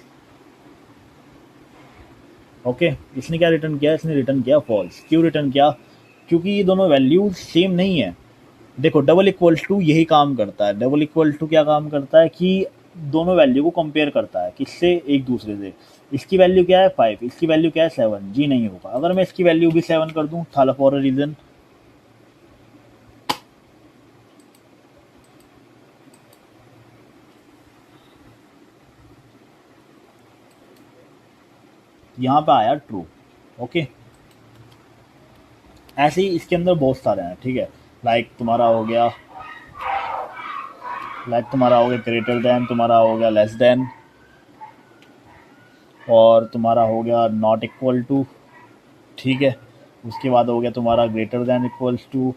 ओके, इसने क्या रिटर्न किया? इसने रिटर्न किया फॉल्स। क्यों रिटर्न किया? क्योंकि ये दोनों वैल्यूज सेम नहीं है। देखो डबल इक्वल्स टू यही काम करता है। डबल इक्वल टू क्या काम करता है कि दोनों वैल्यू को कंपेयर करता है, किससे? एक दूसरे से। इसकी वैल्यू क्या है 5, इसकी वैल्यू क्या है 7, जी नहीं होगा। अगर मैं इसकी वैल्यू भी 7 कर दूं, था फॉर अ रीजन। यहाँ पे आया ट्रू, ओके। ऐसे ही इसके अंदर बहुत सारे हैं, ठीक है। लाइक तुम्हारा हो गया, ग्रेटर देन, तुम्हारा हो गया लेस देन, और तुम्हारा हो गया नॉट इक्वल टू, ठीक है। उसके बाद हो गया तुम्हारा greater than equals to,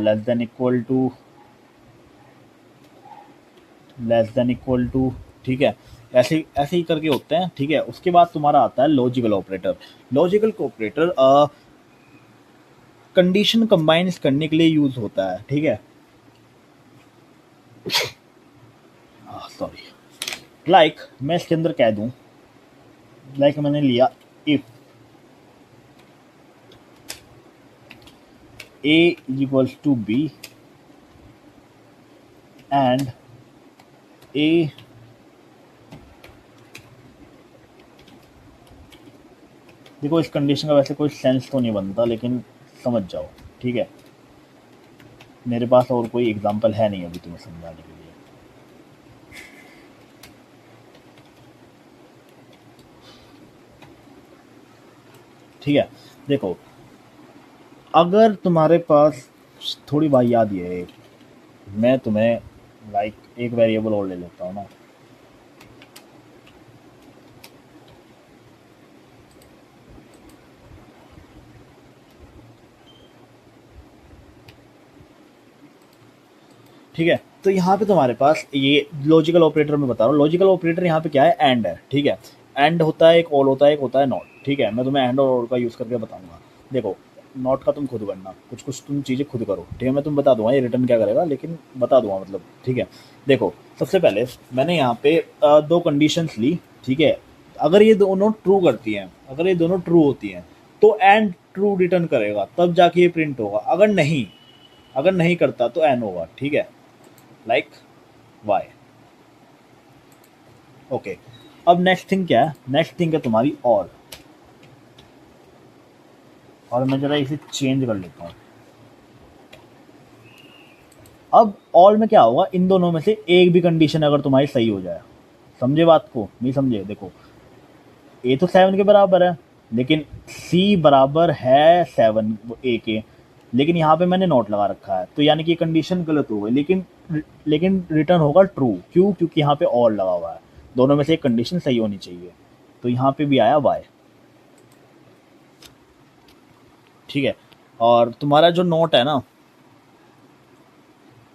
less than equal to, less than equal to, ठीक है। ऐसे ऐसे ही करके होते हैं, ठीक है। उसके बाद तुम्हारा आता है logical operator. Logical operator condition combines करने के लिए यूज होता है, ठीक है। सॉरी। लाइक मैं इसके अंदर कह दूं, लाइक मैंने लिया if a is equals to b and a, देखो इस कंडीशन का वैसे कोई सेंस तो नहीं बनता, लेकिन समझ जाओ, ठीक है। मेरे पास और कोई एग्जांपल है नहीं अभी तुम्हें समझाने के लिए। ठीक है, देखो अगर तुम्हारे पास थोड़ी बात याद ये है, मैं तुम्हें लाइक एक वेरिएबल और ले लेता हूँ ना। ठीक है, तो यहाँ पे तुम्हारे पास ये लॉजिकल ऑपरेटर में बता रहा हूँ। लॉजिकल ऑपरेटर यहाँ पे क्या है? एंड है, ठीक है। एंड होता है, एक ऑल होता है, एक होता है नॉट, ठीक है। मैं तुम्हें एंड और ऑल का यूज़ करके बताऊंगा। देखो नॉट का तुम खुद करना, कुछ कुछ तुम चीज़ें खुद करो, ठीक है। मैं तुम बता दूंगा ये रिटर्न क्या करेगा, लेकिन बता दूंगा मतलब, ठीक है। देखो सबसे पहले मैंने यहाँ पे दो कंडीशंस ली, ठीक है। अगर ये दोनों ट्रू करती हैं, अगर ये दोनों ट्रू होती हैं तो एंड ट्रू रिटर्न करेगा, तब जाके ये प्रिंट होगा। अगर नहीं करता तो एन होगा, ठीक है। Like why, okay. अब नेक्स्ट थिंग क्या है? नेक्स्ट थिंग है तुम्हारी और मैं जरा इसे चेंज कर लेता हूँ। अब ऑल में क्या होगा? इन दोनों में से एक भी कंडीशन अगर तुम्हारी सही हो जाए, समझे बात को, नहीं समझे? देखो ए तो 7 के बराबर है, लेकिन सी बराबर है 7 ए के, लेकिन यहाँ पे मैंने नॉट लगा रखा है, तो यानी कि कंडीशन गलत हो गई। लेकिन रिटर्न होगा ट्रू, क्यों? क्योंकि यहाँ पे और लगा हुआ है, दोनों में से एक कंडीशन सही होनी चाहिए। तो यहाँ पे भी आया वाई, ठीक है। और तुम्हारा जो नोट है ना,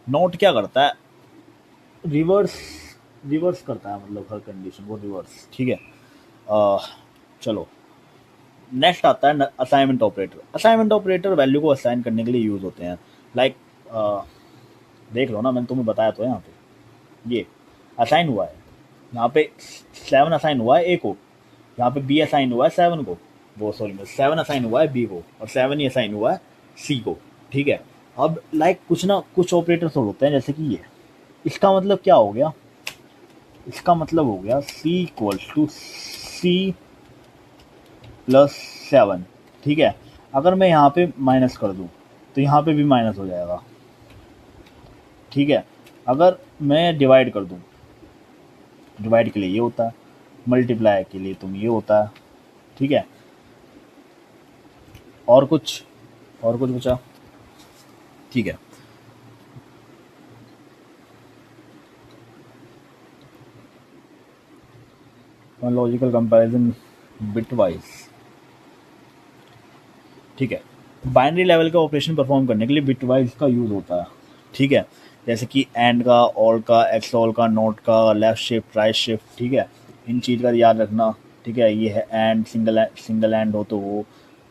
नोट क्या करता है? रिवर्स रिवर्स करता है, मतलब हर कंडीशन को रिवर्स, ठीक है। चलो नेक्स्ट आता है assignment operator. Assignment operator value को असाइन करने के लिए यूज होते हैं। लाइक देख लो ना, मैंने तुम्हें बताया तो है, यहाँ पे ये असाइन हुआ है, यहाँ पे 7 असाइन हुआ है ए को, यहाँ पे बी असाइन हुआ है 7 को, वो सॉरी 7 असाइन हुआ है बी को, और 7 ही असाइन हुआ है सी को, ठीक है। अब लाइक कुछ ना कुछ ऑपरेटर्स और होते हैं, जैसे कि ये, इसका मतलब क्या हो गया? इसका मतलब हो गया सी इक्वल्स टू सी प्लस 7, ठीक है। अगर मैं यहाँ पे माइनस कर दूँ तो यहाँ पे भी माइनस हो जाएगा, ठीक है। अगर मैं डिवाइड कर दूँ, डिवाइड के लिए ये होता है, मल्टीप्लाई के लिए तुम ये होता है, ठीक है। और कुछ बचा, ठीक है। लॉजिकल कंपैरिजन बिटवाइज, ठीक है। बाइनरी लेवल का ऑपरेशन परफॉर्म करने के लिए बिटवाइज का यूज़ होता है, ठीक है। जैसे कि एंड का, ऑल का, एक्स ऑल का, नोट का, लेफ्ट शिफ्ट, राइट शिफ्ट, ठीक है। इन चीज़ का याद रखना, ठीक है। ये है एंड, सिंगल एंड हो तो वो,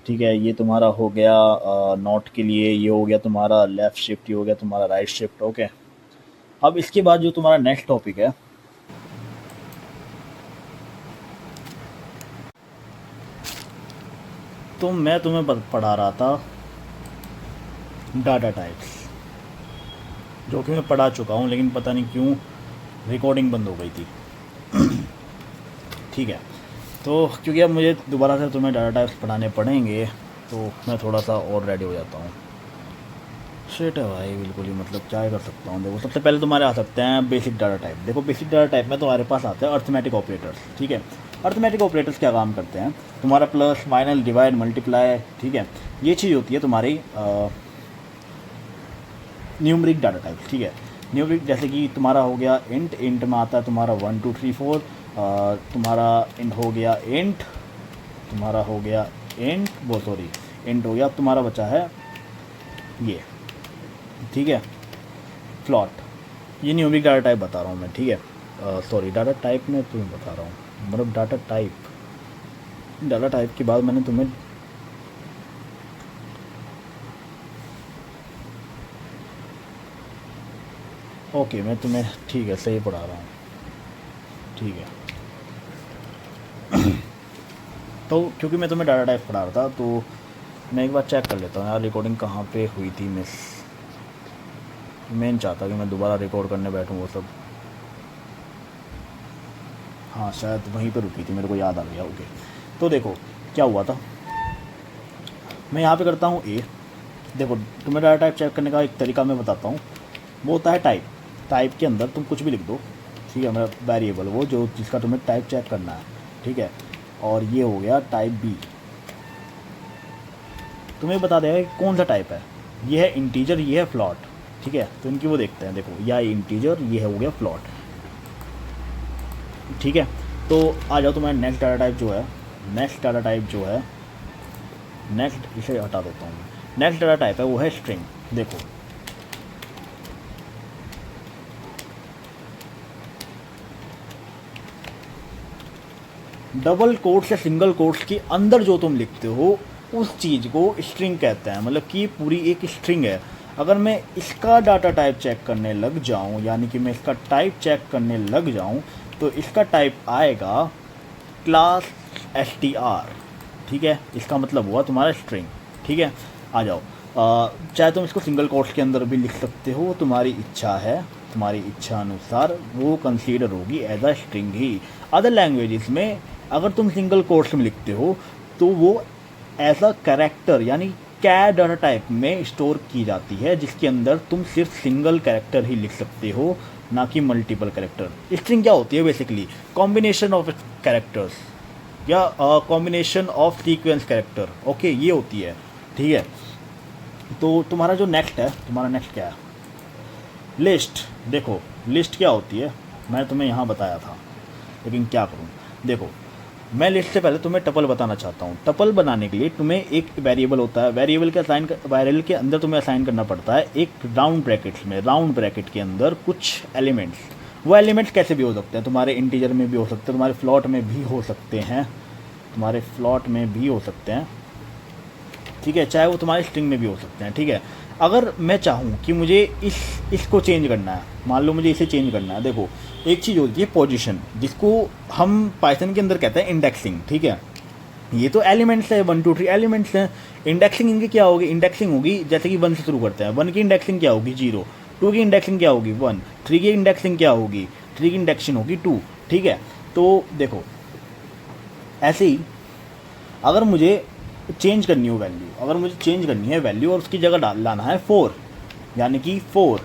ठीक है। ये तुम्हारा हो गया नोट के लिए, ये हो गया तुम्हारा लेफ़्ट शिफ्ट, ये हो गया तुम्हारा राइट शिफ्ट, ओके। अब इसके बाद जो तुम्हारा नेक्स्ट टॉपिक है, तो मैं तुम्हें पढ़ा रहा था डाटा टाइप्स, जो कि मैं पढ़ा चुका हूँ, लेकिन पता नहीं क्यों रिकॉर्डिंग बंद हो गई थी, ठीक है। तो क्योंकि अब मुझे दोबारा से तुम्हें डाटा टाइप्स पढ़ाने पड़ेंगे, तो मैं थोड़ा सा और रेडी हो जाता हूँ। शेट है भाई, बिल्कुल ही, मतलब क्या कर सकता हूँ। देखो सबसे पहले तुम्हारे आ सकते हैं बेसिक डाटा टाइप। देखो बेसिक डाटा टाइप में तुम्हारे पास आते हैं अर्थमेटिक ऑपरेटर्स, ठीक है। अर्थमेटिक ऑपरेटर्स क्या काम करते हैं? तुम्हारा प्लस, माइनस, डिवाइड, मल्टीप्लाई, ठीक है, ये चीज़ होती है तुम्हारी न्यूमरिक डाटा टाइप, ठीक है। न्यूमरिक जैसे कि तुम्हारा हो गया इंट में आता है तुम्हारा 1 2 3 4, तुम्हारा इंट हो गया इंट, तुम्हारा हो गया इंट, वो सॉरी इंट हो गया, तुम्हारा बचा है ये, ठीक है, फ्लॉट। ये न्यूमरिक डाटा टाइप बता रहा हूँ मैं, ठीक है। सॉरी डाटा टाइप में तुम्हें बता रहा हूँ, मतलब डाटा टाइप के बाद मैंने तुम्हें ओके, मैं तुम्हें ठीक है सही पढ़ा रहा हूँ, ठीक है। तो क्योंकि मैं तुम्हें डाटा टाइप पढ़ा रहा था, तो मैं एक बार चेक कर लेता हूँ यार रिकॉर्डिंग कहाँ पे हुई थी मिस। मैं नहीं चाहता कि मैं दोबारा रिकॉर्ड करने बैठूँ वो सब। हाँ शायद वहीं पर रुकी थी, मेरे को याद आ गया, ओके। तो देखो क्या हुआ था, मैं यहाँ पे करता हूँ ए। देखो तुम्हें डाटा टाइप चेक करने का एक तरीका मैं बताता हूँ, वो होता है टाइप। टाइप के अंदर तुम कुछ भी लिख दो, ठीक है, मतलब वेरिएबल वो जो जिसका तुम्हें टाइप चेक करना है, ठीक है। और ये हो गया टाइप बी, तुम्हें बता देगा कि कौन सा टाइप है। ये है इंटीजर, ये है फ्लॉट, ठीक है। तो इनकी वो देखते हैं, देखो या इंटीजर, ये है हो गया फ्लॉट, ठीक है। तो आ जाओ तुम्हारा नेक्स्ट डाटा टाइप जो है, नेक्स्ट डाटा टाइप जो है, नेक्स्ट इसे हटा देता हूँ। नेक्स्ट डाटा टाइप है वो है स्ट्रिंग। देखो डबल कोट्स या सिंगल कोट्स के अंदर जो तुम लिखते हो उस चीज़ को स्ट्रिंग कहते हैं, मतलब कि पूरी एक स्ट्रिंग है। अगर मैं इसका डाटा टाइप चेक करने लग जाऊं, यानी कि मैं इसका टाइप चेक करने लग जाऊं, तो इसका टाइप आएगा क्लास str, ठीक है। इसका मतलब हुआ तुम्हारा स्ट्रिंग, ठीक है। आ जाओ, चाहे तुम इसको सिंगल कोट्स के अंदर भी लिख सकते हो, तुम्हारी इच्छा है, तुम्हारी इच्छा अनुसार वो कंसीडर होगी एज अ स्ट्रिंग ही। अदर लैंग्वेजेस में अगर तुम सिंगल कोट्स में लिखते हो तो वो एज अ कैरेक्टर यानी कैर डाटा टाइप में स्टोर की जाती है, जिसके अंदर तुम सिर्फ सिंगल कैरेक्टर ही लिख सकते हो, ना कि मल्टीपल कैरेक्टर। स्ट्रिंग क्या होती है बेसिकली? कॉम्बिनेशन ऑफ कैरेक्टर्स या combination of sequence character, okay, ये होती है, ठीक है। तो तुम्हारा जो नेक्स्ट है, तुम्हारा नेक्स्ट क्या है? लिस्ट। देखो लिस्ट क्या होती है, मैं तुम्हें यहाँ बताया था, लेकिन क्या करूँ। देखो मैं लिस्ट से पहले तुम्हें टपल बताना चाहता हूँ। टपल बनाने के लिए तुम्हें एक वेरिएबल होता है, वेरिएबल के अंदर तुम्हें असाइन करना पड़ता है एक राउंड ब्रैकेट्स में, राउंड ब्रैकेट के अंदर कुछ एलिमेंट्स। वो एलिमेंट्स कैसे भी हो सकते हैं, तुम्हारे इंटीजर में भी हो सकते हैं, तुम्हारे फ्लॉट में भी हो सकते हैं, तुम्हारे फ्लॉट में भी हो सकते हैं, ठीक है, चाहे वो तुम्हारे स्ट्रिंग में भी हो सकते हैं, ठीक है। अगर मैं चाहूँ कि मुझे इसको चेंज करना है, मान लो मुझे इसे चेंज करना है, देखो एक चीज़ होती है पोजीशन, जिसको हम पाइथन के अंदर कहते हैं इंडेक्सिंग, ठीक है। ये तो एलिमेंट्स है, 1 2 3 एलिमेंट्स हैं। इंडेक्सिंग इनकी क्या होगी? इंडेक्सिंग होगी जैसे कि 1 से शुरू करते हैं, 1 की इंडेक्सिंग क्या होगी? 0, 2 की इंडेक्सिंग क्या होगी? 1, 3 की इंडेक्सिंग क्या होगी? 3 की इंडेक्सिंग होगी 2, ठीक है। तो देखो ऐसे ही अगर मुझे चेंज करनी हो वैल्यू, अगर मुझे चेंज करनी है वैल्यू और उसकी जगह लाना है 4, यानी कि 4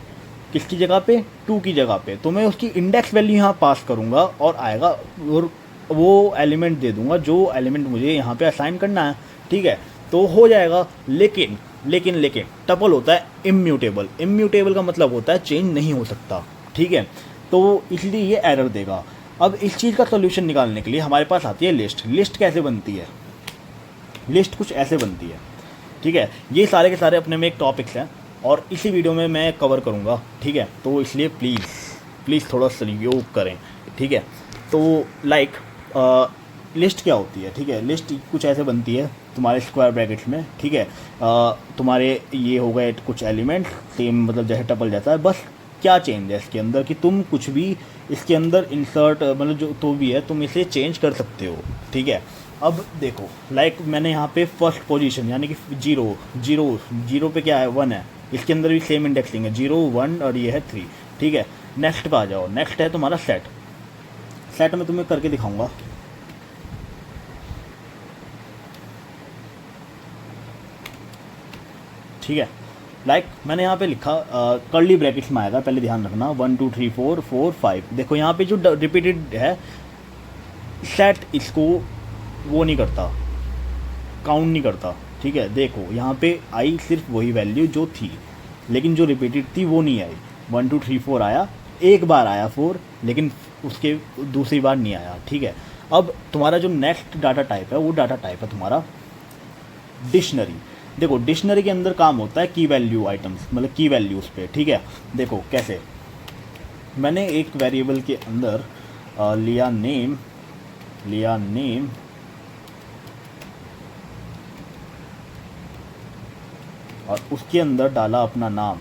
किसकी जगह पे? 2 की जगह पे, तो मैं उसकी इंडेक्स वैल्यू यहाँ पास करूँगा और आएगा, और वो एलिमेंट दे दूँगा जो एलिमेंट मुझे यहाँ पे असाइन करना है, ठीक है, तो हो जाएगा। लेकिन लेकिन लेकिन टपल होता है इम्यूटेबल। इम्यूटेबल का मतलब होता है चेंज नहीं हो सकता, ठीक है, तो इसलिए ये एरर देगा। अब इस चीज़ का सोल्यूशन निकालने के लिए हमारे पास आती है लिस्ट। लिस्ट कैसे बनती है? लिस्ट कुछ ऐसे बनती है, ठीक है। ये सारे के सारे अपने में एक टॉपिक्स हैं और इसी वीडियो में मैं कवर करूँगा, ठीक है, तो इसलिए प्लीज़ थोड़ा सहयोग करें, ठीक है। तो लिस्ट क्या होती है, ठीक है, लिस्ट कुछ ऐसे बनती है तुम्हारे स्क्वायर ब्रैकेट्स में, ठीक है। तुम्हारे ये हो गए कुछ एलिमेंट्स, सेम मतलब जैसे टपल जैसा है, बस क्या चेंज है इसके अंदर कि तुम कुछ भी इसके अंदर इंसर्ट मतलब जो तो भी है तुम इसे चेंज कर सकते हो, ठीक है। अब देखो मैंने यहाँ पे फर्स्ट पोजीशन यानी कि 0 पे क्या है? 1 है, इसके अंदर भी सेम इंडेक्सिंग है, 0 1 और ये है 3, ठीक है। नेक्स्ट पे आ जाओ। नेक्स्ट है तुम्हारा सेट में तुम्हें करके दिखाऊंगा, ठीक है। मैंने यहाँ पे लिखा कर्ली ब्रैकेट्स में आएगा, पहले ध्यान रखना, 1 2 3 4 4 5। देखो यहाँ पे जो रिपीटेड है सेट इसको वो नहीं करता, काउंट नहीं करता, ठीक है। देखो यहाँ पे आई सिर्फ वही वैल्यू जो थी, लेकिन जो रिपीटेड थी वो नहीं आई। 1 2 3 4 आया, एक बार आया 4, लेकिन उसके दूसरी बार नहीं आया, ठीक है। अब तुम्हारा जो नेक्स्ट डाटा टाइप है वो डाटा टाइप है तुम्हारा डिक्शनरी। देखो डिक्शनरी के अंदर काम होता है की वैल्यू आइटम्स, मतलब की वैल्यूज़ पे, ठीक है। देखो कैसे, मैंने एक वेरिएबल के अंदर लिया नेम और उसके अंदर डाला अपना नाम,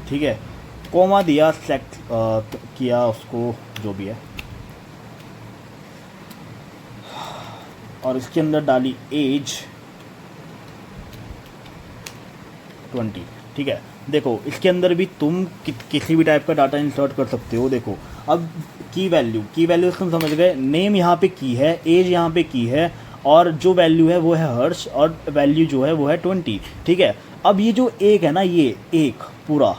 ठीक है, कॉमा दिया, सेलेक्ट किया उसको जो भी है, और इसके अंदर डाली एज 20, ठीक है। देखो इसके अंदर भी तुम किसी भी टाइप का डाटा इंसर्ट कर सकते हो। देखो अब की वैल्यू तुम समझ गए, नेम यहाँ पे की है, एज यहाँ पे की है, और जो वैल्यू है वो है हर्ष, और वैल्यू जो है वो है 20, ठीक है। अब ये जो एक है ना, ये एक पूरा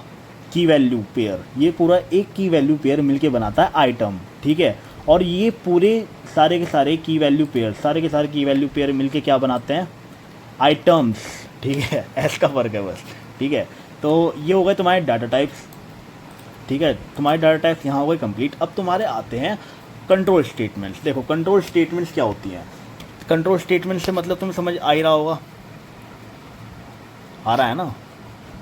की वैल्यू पेयर, ये पूरा एक की वैल्यू पेयर मिलके बनाता है आइटम, ठीक है। और ये पूरे सारे के सारे की वैल्यू पेयर मिलके क्या बनाते हैं? आइटम्स, ठीक है। एस का फर्क है बस, ठीक है। तो ये हो गए तुम्हारे डाटा टाइप्स, ठीक है, तुम्हारे डाटा टाइप्स यहाँ हो गए कंप्लीट। अब तुम्हारे आते हैं कंट्रोल स्टेटमेंट्स। देखो कंट्रोल स्टेटमेंट्स क्या होती हैं? कंट्रोल स्टेटमेंट से मतलब तुम्हें समझ आ ही रहा होगा, आ रहा है ना।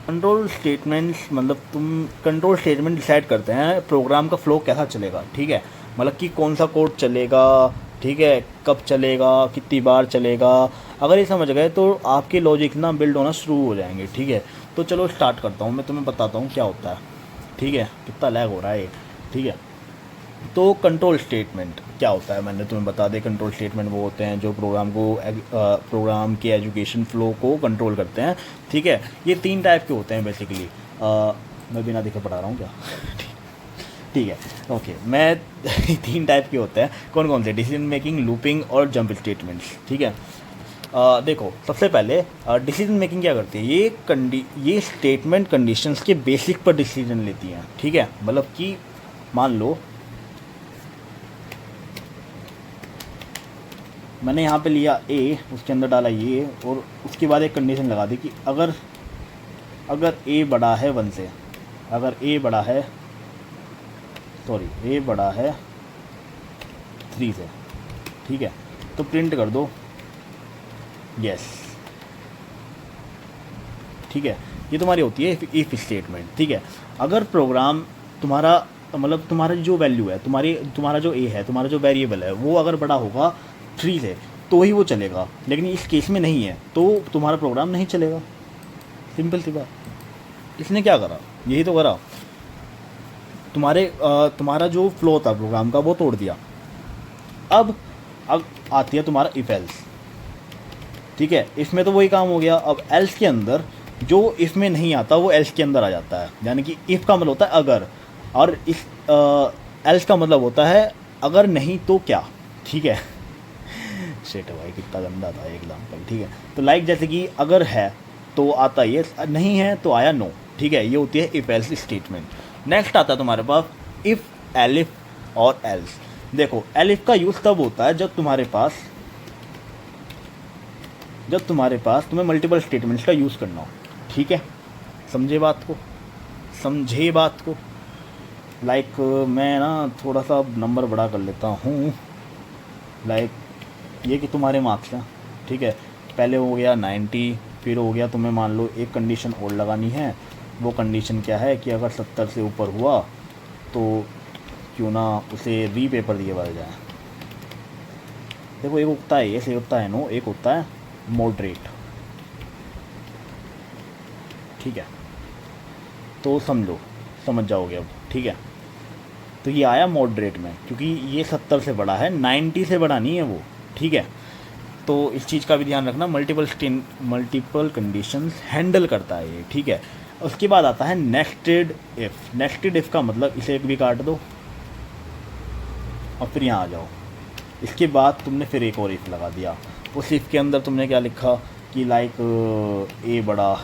कंट्रोल स्टेटमेंट्स मतलब तुम कंट्रोल स्टेटमेंट डिसाइड करते हैं प्रोग्राम का फ्लो कैसा चलेगा, ठीक है, मतलब कि कौन सा कोड चलेगा, ठीक है, कब चलेगा, कितनी बार चलेगा। अगर ये समझ गए तो आपके लॉजिक ना बिल्ड होना शुरू हो जाएंगे, ठीक है। तो चलो स्टार्ट करता हूँ, मैं तुम्हें बताता हूँ क्या होता है, ठीक है, कितना लैग हो रहा है, ठीक है। तो कंट्रोल स्टेटमेंट क्या होता है मैंने तुम्हें बता दें। कंट्रोल स्टेटमेंट वो होते हैं जो प्रोग्राम के एजुकेशन फ़्लो को कंट्रोल करते हैं, ठीक है। ये 3 टाइप के होते हैं बेसिकली। मैं बिना देखे पढ़ा रहा हूँ क्या? ठीक है, ओके। मैं 3 टाइप के होते हैं, कौन कौन से? डिसीजन मेकिंग, लूपिंग और जंप स्टेटमेंट्स, ठीक है। देखो सबसे पहले डिसीजन मेकिंग क्या करती है, ये स्टेटमेंट कंडीशंस के बेसिक पर डिसीजन लेती हैं, ठीक है। मतलब कि मान लो मैंने यहाँ पे लिया ए, उसके अंदर डाला ये, और उसके बाद एक कंडीशन लगा दी कि अगर ए बड़ा है 1 से, अगर ए बड़ा है 3 से, ठीक है, तो प्रिंट कर दो यस, ठीक है। ये तुम्हारी होती है इफ स्टेटमेंट, ठीक है। अगर प्रोग्राम तुम्हारा मतलब तुम्हारा जो वैल्यू है, तुम्हारा जो ए है, तुम्हारा जो वेरिएबल है, वो अगर बड़ा होगा 3 से तो ही वो चलेगा, लेकिन इस केस में नहीं है तो तुम्हारा प्रोग्राम नहीं चलेगा। सिंपल सी बात। इसने क्या करा, यही तो करा, तुम्हारा जो फ्लो था प्रोग्राम का वो तोड़ दिया। अब आती है तुम्हारा इफ एल्स, ठीक है। इसमें तो वही काम हो गया। अब एल्स के अंदर जो इफ में नहीं आता वो एल्स के अंदर आ जाता है, यानी कि इफ का मतलब होता है अगर, और इस एल्स का मतलब होता है अगर नहीं तो क्या, ठीक है। शेट भाई कितना गंदा था एग्जाम्पल, ठीक है। तो लाइक जैसे कि अगर है तो आता ये, नहीं है तो आया नो, ठीक है। ये होती है इफ एल्स स्टेटमेंट। नेक्स्ट आता है तुम्हारे पास इफ, एलिफ और एल्स। देखो एलिफ का यूज़ तब होता है जब तुम्हारे पास तुम्हें मल्टीपल स्टेटमेंट्स का यूज़ करना हो, ठीक है। समझे बात को। लाइक मैं ना थोड़ा सा नंबर बड़ा कर लेता हूँ, लाइक ये कि तुम्हारे मार्क्स हैं, ठीक है। पहले हो गया 90, फिर हो गया तुम्हें मान लो एक कंडीशन और लगानी है। वो कंडीशन क्या है कि अगर 70 से ऊपर हुआ तो क्यों ना उसे रीपेपर दिए बढ़ जाए। देखो एक होता है ये, होता है नो, एक होता है मॉडरेट, ठीक है। तो समझ जाओगे अब, ठीक है। तो ये आया मॉडरेट में क्योंकि ये 70 से बड़ा है, 90 से बड़ा नहीं है वो, ठीक है। तो इस चीज़ का भी ध्यान रखना, मल्टीपल कंडीशंस हैंडल करता है ये, ठीक है। उसके बाद आता है नेस्टेड इफ़। नेस्टेड इफ़ का मतलब इसे एक भी काट दो और फिर यहाँ आ जाओ। इसके बाद तुमने फिर एक और इफ़ लगा दिया। उस इफ़ के अंदर तुमने क्या लिखा कि लाइक ए बड़ा,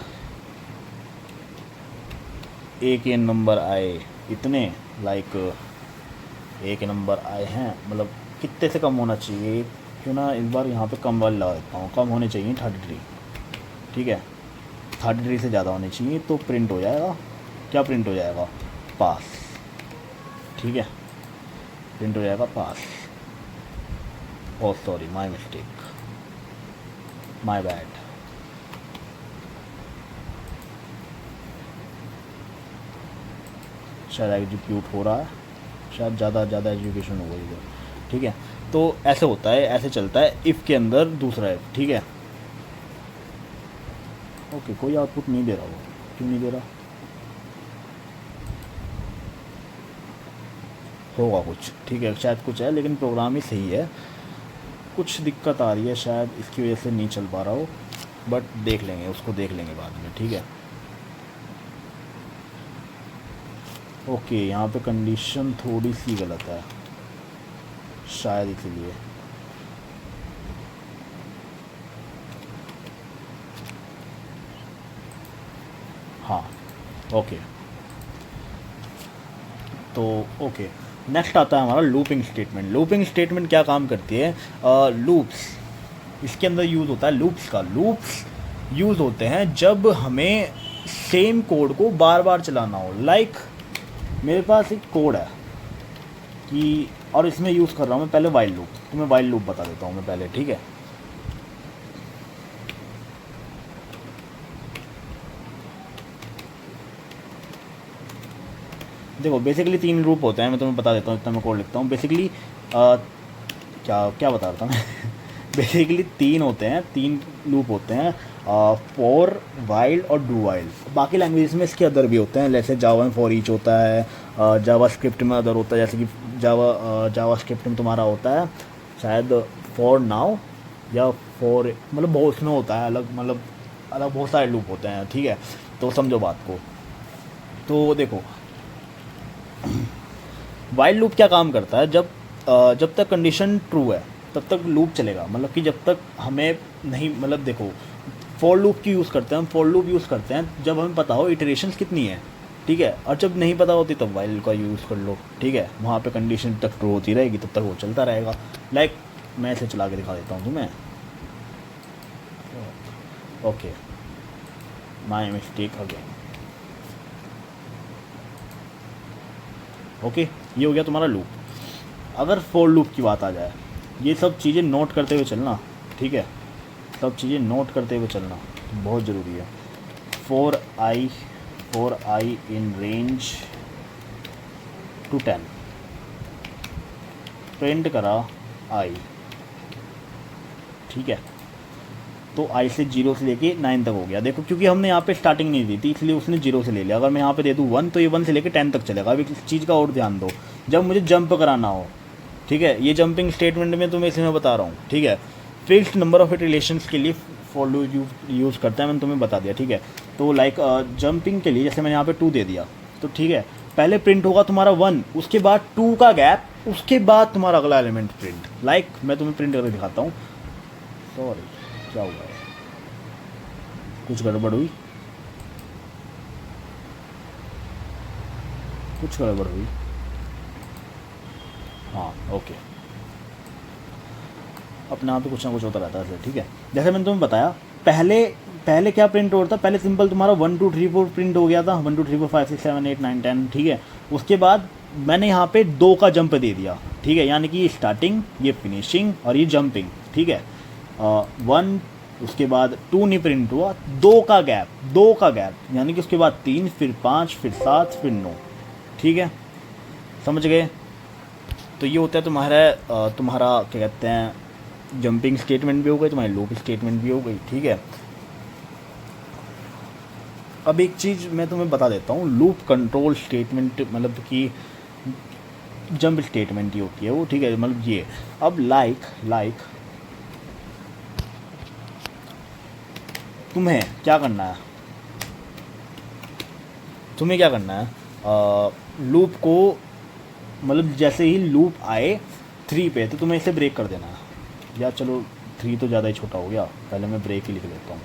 ए के नंबर आए इतने, लाइक ए के नंबर आए हैं, मतलब कितने से कम होना चाहिए, क्यों ना इस बार यहाँ पे कम वाला लगा देता हूँ, कम होने चाहिए 33, ठीक है। 33 से ज़्यादा होने चाहिए तो प्रिंट हो जाएगा, क्या प्रिंट हो जाएगा, पास, ठीक है। प्रिंट हो जाएगा पास। Oh sorry, my mistake, my bad. शायद एग्जीक्यूट हो रहा है, शायद ज़्यादा एजुकेशन हो गई है, ठीक है। तो ऐसे होता है, ऐसे चलता है इफ़ के अंदर दूसरा इफ़, ठीक है। ओके, कोई आउटपुट नहीं दे रहा, वो क्यों नहीं दे रहा, होगा कुछ, ठीक है, शायद कुछ है, लेकिन प्रोग्राम ही सही है। कुछ दिक्कत आ रही है शायद, इसकी वजह से नहीं चल पा रहा हो, बट देख लेंगे, उसको देख लेंगे बाद में, ठीक है। ओके, यहाँ पे कंडीशन थोड़ी सी गलत है शायद, इसीलिए। हाँ ओके, तो ओके। नेक्स्ट आता है हमारा लूपिंग स्टेटमेंट। लूपिंग स्टेटमेंट क्या काम करती है, लूप्स, इसके अंदर यूज़ होता है लूप्स का। लूप्स यूज़ होते हैं जब हमें सेम कोड को बार बार चलाना हो। लाइक मेरे पास एक कोड है कि, और इसमें यूज़ कर रहा हूँ मैं पहले वाइल लूप। तुम्हें वाइल लूप बता देता हूँ मैं पहले, ठीक है। देखो बेसिकली 3 लूप होते हैं, मैं तुम्हें बता देता हूँ, इतना मैं कोड लिखता हूँ। बेसिकली क्या बता रहा था मैं बेसिकली 3 होते हैं, 3 लूप होते हैं, फॉर, वाइल और डू वाइल। बाकी लैंग्वेज में इसके अदर भी होते हैं, जैसे जावा में फॉर ईच होता है, जावा स्क्रिप्ट में अदर होता है, जैसे कि जावा स्क्रिप्ट में तुम्हारा होता है शायद फॉर नाउ या फॉर, मतलब बहुत उसमें होता है अलग, मतलब अलग बहुत सारे लूप होते हैं, ठीक है। तो समझो बात को। तो देखो वाइल लूप क्या काम करता है, जब तक कंडीशन ट्रू है तब तक लूप चलेगा, मतलब कि जब तक हमें नहीं, मतलब देखो फॉर लूप की यूज़ करते हैं हम, फॉर लूप यूज़ करते हैं जब हमें पता हो इटरेशंस कितनी है, ठीक है, और जब नहीं पता होती तब वाइल का यूज़ कर लो, ठीक है, वहाँ पे कंडीशन तक ट्रू होती रहेगी, तब तक वो चलता रहेगा। लाइक मैं इसे चला के दिखा देता हूँ तुम्हें। Okay, my mistake again. Okay, ये हो गया तुम्हारा लूप। अगर फॉर लूप की बात आ जाए, ये सब चीज़ें नोट करते हुए चलना, ठीक है, सब चीज़ें नोट करते हुए चलना बहुत ज़रूरी है। For I in range to 10 print करा आई, ठीक है, तो आई से 0 से लेके 9 तक हो गया। देखो क्योंकि हमने यहाँ पे स्टार्टिंग नहीं दी थी इसलिए उसने 0 से ले लिया। अगर मैं यहाँ पे दे दूँ 1 तो ये 1 से लेके 10 तक चलेगा। अब इस चीज़ का और ध्यान दो, जब मुझे जंप कराना हो, ठीक है, ये जंपिंग स्टेटमेंट में तुम्हें इसलिए मैं बता रहा हूँ, ठीक है, फिक्स्ड नंबर ऑफ इटरेशंस के लिए फॉर लूप यूज़ करता है, मैंने तुम्हें बता दिया, ठीक है। तो लाइक जंपिंग के लिए जैसे मैंने यहाँ पे 2 दे दिया, तो ठीक है, पहले प्रिंट होगा तुम्हारा 1, उसके बाद 2 का गैप, उसके बाद तुम्हारा अगला एलिमेंट प्रिंट। लाइक मैं तुम्हें प्रिंट करके दिखाता हूँ। सॉरी, क्या हुआ है, कुछ गड़बड़ हुई, कुछ गड़बड़ हुई, हाँ ओके, अपने आप पे कुछ ना कुछ होता रहता है, ठीक है। जैसे मैंने तुम्हें बताया, पहले क्या प्रिंट हो रहा था, पहले सिंपल तुम्हारा 1 2 3 4 प्रिंट हो गया था, 1 2 3 4 5 6 7 8 9 10, ठीक है। उसके बाद मैंने यहाँ पे 2 का जंप दे दिया, ठीक है, यानी कि ये स्टार्टिंग, ये फिनिशिंग और ये जंपिंग, ठीक है। 1, उसके बाद 2 नहीं प्रिंट हुआ, 2 का गैप, यानी कि उसके बाद 3, फिर 5, फिर 7, फिर 9, ठीक है, समझ गए। तो ये होता है तुम्हारा क्या कहते हैं, जंपिंग स्टेटमेंट भी हो गई, तुम्हारी लूप स्टेटमेंट भी हो गई, ठीक है। अब एक चीज़ मैं तुम्हें बता देता हूँ, लूप कंट्रोल स्टेटमेंट मतलब कि जंप स्टेटमेंट ही होती है वो, ठीक है, मतलब ये। अब लाइक तुम्हें क्या करना है, लूप को, मतलब जैसे ही लूप आए 3 पे तो तुम्हें इसे ब्रेक कर देना है। या चलो 3 तो ज़्यादा ही छोटा हो गया, पहले मैं ब्रेक ही लिख देता हूँ।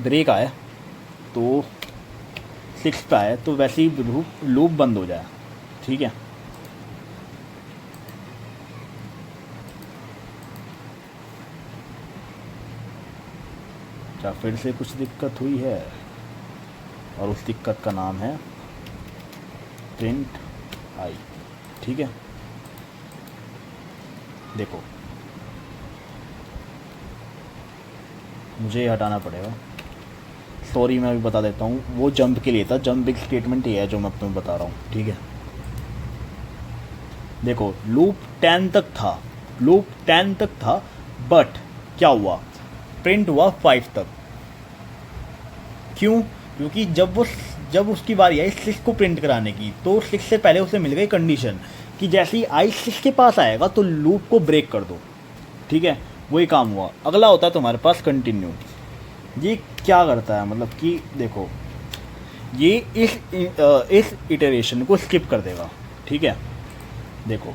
ब्रेक आए तो 6 पे आए तो वैसे ही लूप बंद हो जाए, ठीक है। क्या फिर से कुछ दिक्कत हुई है, और उस दिक्कत का नाम है प्रिंट आई, ठीक है। देखो मुझे ये हटाना पड़ेगा, सॉरी, मैं अभी बता देता हूँ, वो जंप के लिए था, जंप एक स्टेटमेंट ही है जो मैं तुम्हें बता रहा हूँ, ठीक है। देखो लूप 10 तक था, बट क्या हुआ, प्रिंट हुआ 5 तक। क्यों? क्योंकि जब उसकी बारी आई 6 को प्रिंट कराने की, तो 6 से पहले उसे मिल गई कंडीशन कि जैसे ही आई 6 के पास आएगा तो लूप को ब्रेक कर दो, ठीक है, वही काम हुआ। अगला होता है तुम्हारे पास कंटिन्यू। ये क्या करता है, मतलब कि देखो ये इस इटरेशन को स्किप कर देगा, ठीक है। देखो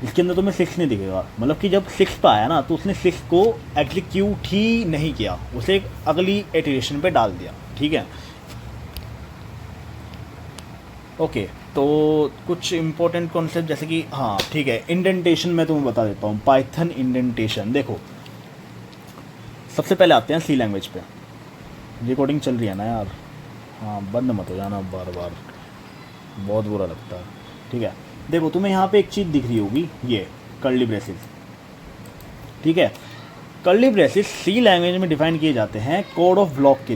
इसके अंदर तुम्हें 6 नहीं दिखेगा, मतलब कि जब 6 पे आया ना तो उसने 6 को एग्जीक्यूट ही नहीं किया, उसे एक अगली इटरेशन पे डाल दिया, ठीक है। ओके, तो कुछ इंपॉर्टेंट कॉन्सेप्ट जैसे कि, हाँ ठीक है, इंडेंटेशन मैं तुम्हें बता देता हूँ, पाइथन इंडेंटेशन। देखो सबसे पहले आते हैं सी लैंग्वेज पे। रिकॉर्डिंग चल रही है ना यार, हाँ बंद मत हो जाना बार बार, बहुत बुरा लगता है, ठीक है। देखो तुम्हें यहाँ पे एक चीज़ दिख रही होगी, ये कर्ली ब्रेसेस, ठीक है। कर्ली ब्रेसेस सी लैंग्वेज में डिफाइन किए जाते हैं कोड ऑफ ब्लॉक के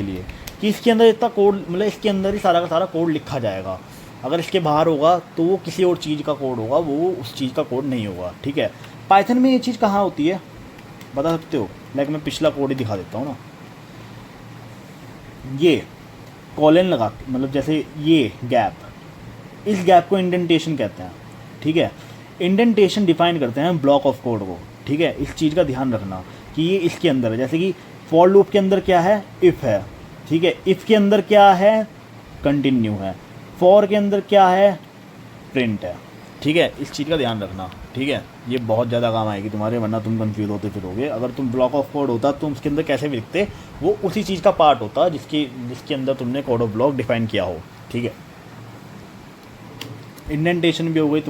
लिए, कि इसके अंदर इतना कोड, मतलब इसके अंदर ही सारा का सारा कोड लिखा जाएगा। अगर इसके बाहर होगा तो वो किसी और चीज़ का कोड होगा, वो उस चीज़ का कोड नहीं होगा, ठीक है। पाइथन में ये चीज़ कहाँ होती है बता सकते हो? लाइक मैं पिछला कोड ही दिखा देता हूँ ना, ये कॉलन लगा, मतलब जैसे ये गैप, इस गैप को इंडेंटेशन कहते हैं, ठीक है। इंडेंटेशन डिफाइन करते हैं ब्लॉक ऑफ कोड को, ठीक है। इस चीज़ का ध्यान रखना कि ये इसके अंदर है, जैसे कि फॉर लूप के अंदर क्या है, इफ़ है, ठीक है। इफ़ के अंदर क्या है, कंटिन्यू है। फॉर के अंदर क्या है, प्रिंट है, ठीक है, इस चीज़ का ध्यान रखना। ठीक है, ये बहुत ज़्यादा काम आएगी तुम्हारे, वरना तुम कंफ्यूज होते फिरोगे। अगर तुम ब्लॉक ऑफ कोड होता तो उसके अंदर कैसे भी लिखते, वो उसी चीज़ का पार्ट होता जिसके अंदर तुमने कोड ऑफ ब्लॉक डिफाइन किया हो। ठीक है, इंडेंटेशन भी हो गई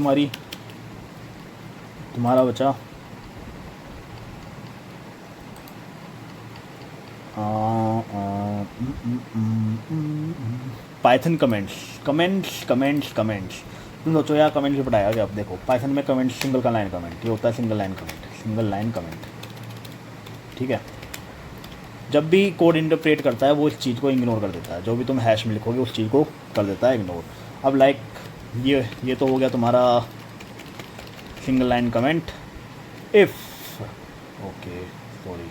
तुम्हारा बचा। पाइथन कमेंट्स तुम सोचो यार कमेंट भी पढ़ाया गया। अब देखो पाइथन में कमेंट सिंगल का लाइन कमेंट, ये होता है सिंगल लाइन कमेंट। ठीक है, जब भी कोड इंटरप्रेट करता है वो इस चीज़ को इग्नोर कर देता है, जो भी तुम हैश में लिखोगे उस चीज़ को कर देता है इग्नोर। अब लाइक ये तो हो गया तुम्हारा single line comment. If okay sorry,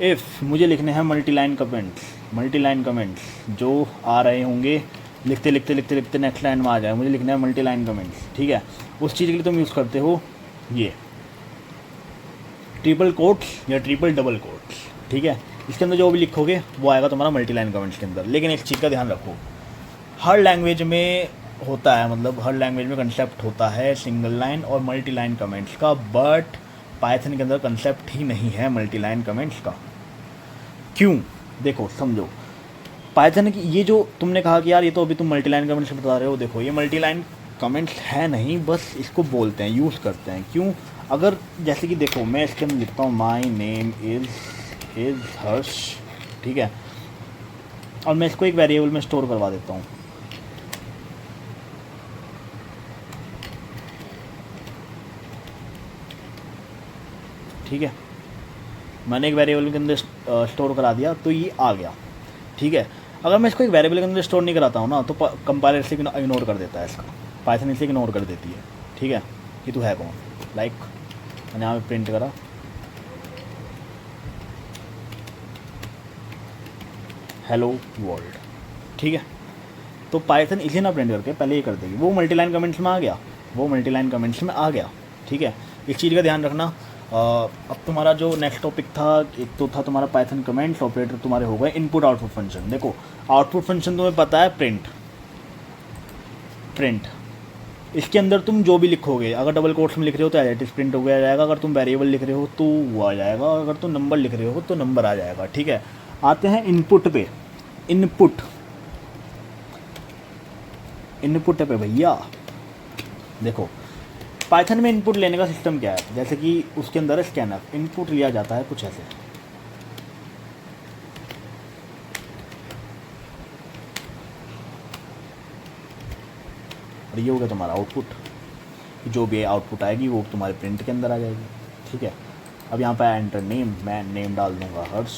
if मुझे लिखने हैं मल्टी लाइन कमेंट्स जो आ रहे होंगे, लिखते नेक्स्ट लाइन में आ जाए, मुझे लिखना है मल्टी लाइन कमेंट्स। ठीक है, उस चीज़ के लिए तुम यूज़ करते हो ये ट्रिपल कोट्स या ट्रिपल डबल कोट्स। ठीक है, इसके अंदर जो भी लिखोगे वो आएगा तुम्हारा मल्टी लाइन कमेंट्स के अंदर। लेकिन एक चीज़ का ध्यान रखो, हर लैंग्वेज में होता है, मतलब हर लैंग्वेज में कंसेप्ट होता है सिंगल लाइन और मल्टी लाइन कमेंट्स का, बट पाइथन के अंदर कंसेप्ट ही नहीं है मल्टी लाइन कमेंट्स का। क्यों? देखो समझो, पाइथन की ये जो तुमने कहा कि यार ये तो अभी तुम मल्टी लाइन कमेंट्स बता रहे हो, देखो ये मल्टी लाइन कमेंट्स है नहीं, बस इसको बोलते हैं, यूज़ करते हैं। क्यों? अगर जैसे कि देखो मैं इसके अंदर लिखता हूँ माई नेम इज़ हर्ष। ठीक है, और मैं इसको एक वेरिएबल में स्टोर करवा देता हूँ। ठीक है, मैंने एक वेरिएबल के अंदर स्टोर करा दिया तो ये आ गया। ठीक है, अगर मैं इसको एक वेरिएबल के अंदर स्टोर नहीं कराता हूँ ना तो कंपाइलर इसे इग्नोर कर देता है, इसका पाइथन इसे इग्नोर कर देती है। ठीक है, कि तू है कौन, लाइक मैंने यहाँ पे प्रिंट करा हेलो वर्ल्ड। ठीक है, तो पाइथन इसे ना प्रिंट करके पहले ये कर देगी, वो मल्टी लाइन कमेंट्स में आ गया। ठीक है, इस चीज़ का ध्यान रखना। अब तुम्हारा जो नेक्स्ट टॉपिक था, एक तो था तुम्हारा पाइथन कमेंट्स, ऑपरेटर तुम्हारे हो गए इनपुट आउटपुट फंक्शन। देखो आउटपुट फंक्शन तुम्हें पता है प्रिंट, इसके अंदर तुम जो भी लिखोगे, अगर डबल कोट्स में लिख रहे हो तो एज प्रिंट हो गया जाएगा, अगर तुम वेरिएबल लिख रहे हो तो वो आ जाएगा, और अगर तुम नंबर लिख रहे हो तो नंबर आ जाएगा। ठीक है, आते हैं इनपुट पे। इनपुट पे भैया देखो पाइथन में इनपुट लेने का सिस्टम क्या है, जैसे कि उसके अंदर है स्कैनर, इनपुट लिया जाता है कुछ ऐसे। और ये हो गया तुम्हारा आउटपुट, जो भी आउटपुट आएगी वो तुम्हारे प्रिंट के अंदर आ जाएगी। ठीक है, अब यहाँ पे एंटर नेम, मैं नेम डाल दूँगा हर्ष।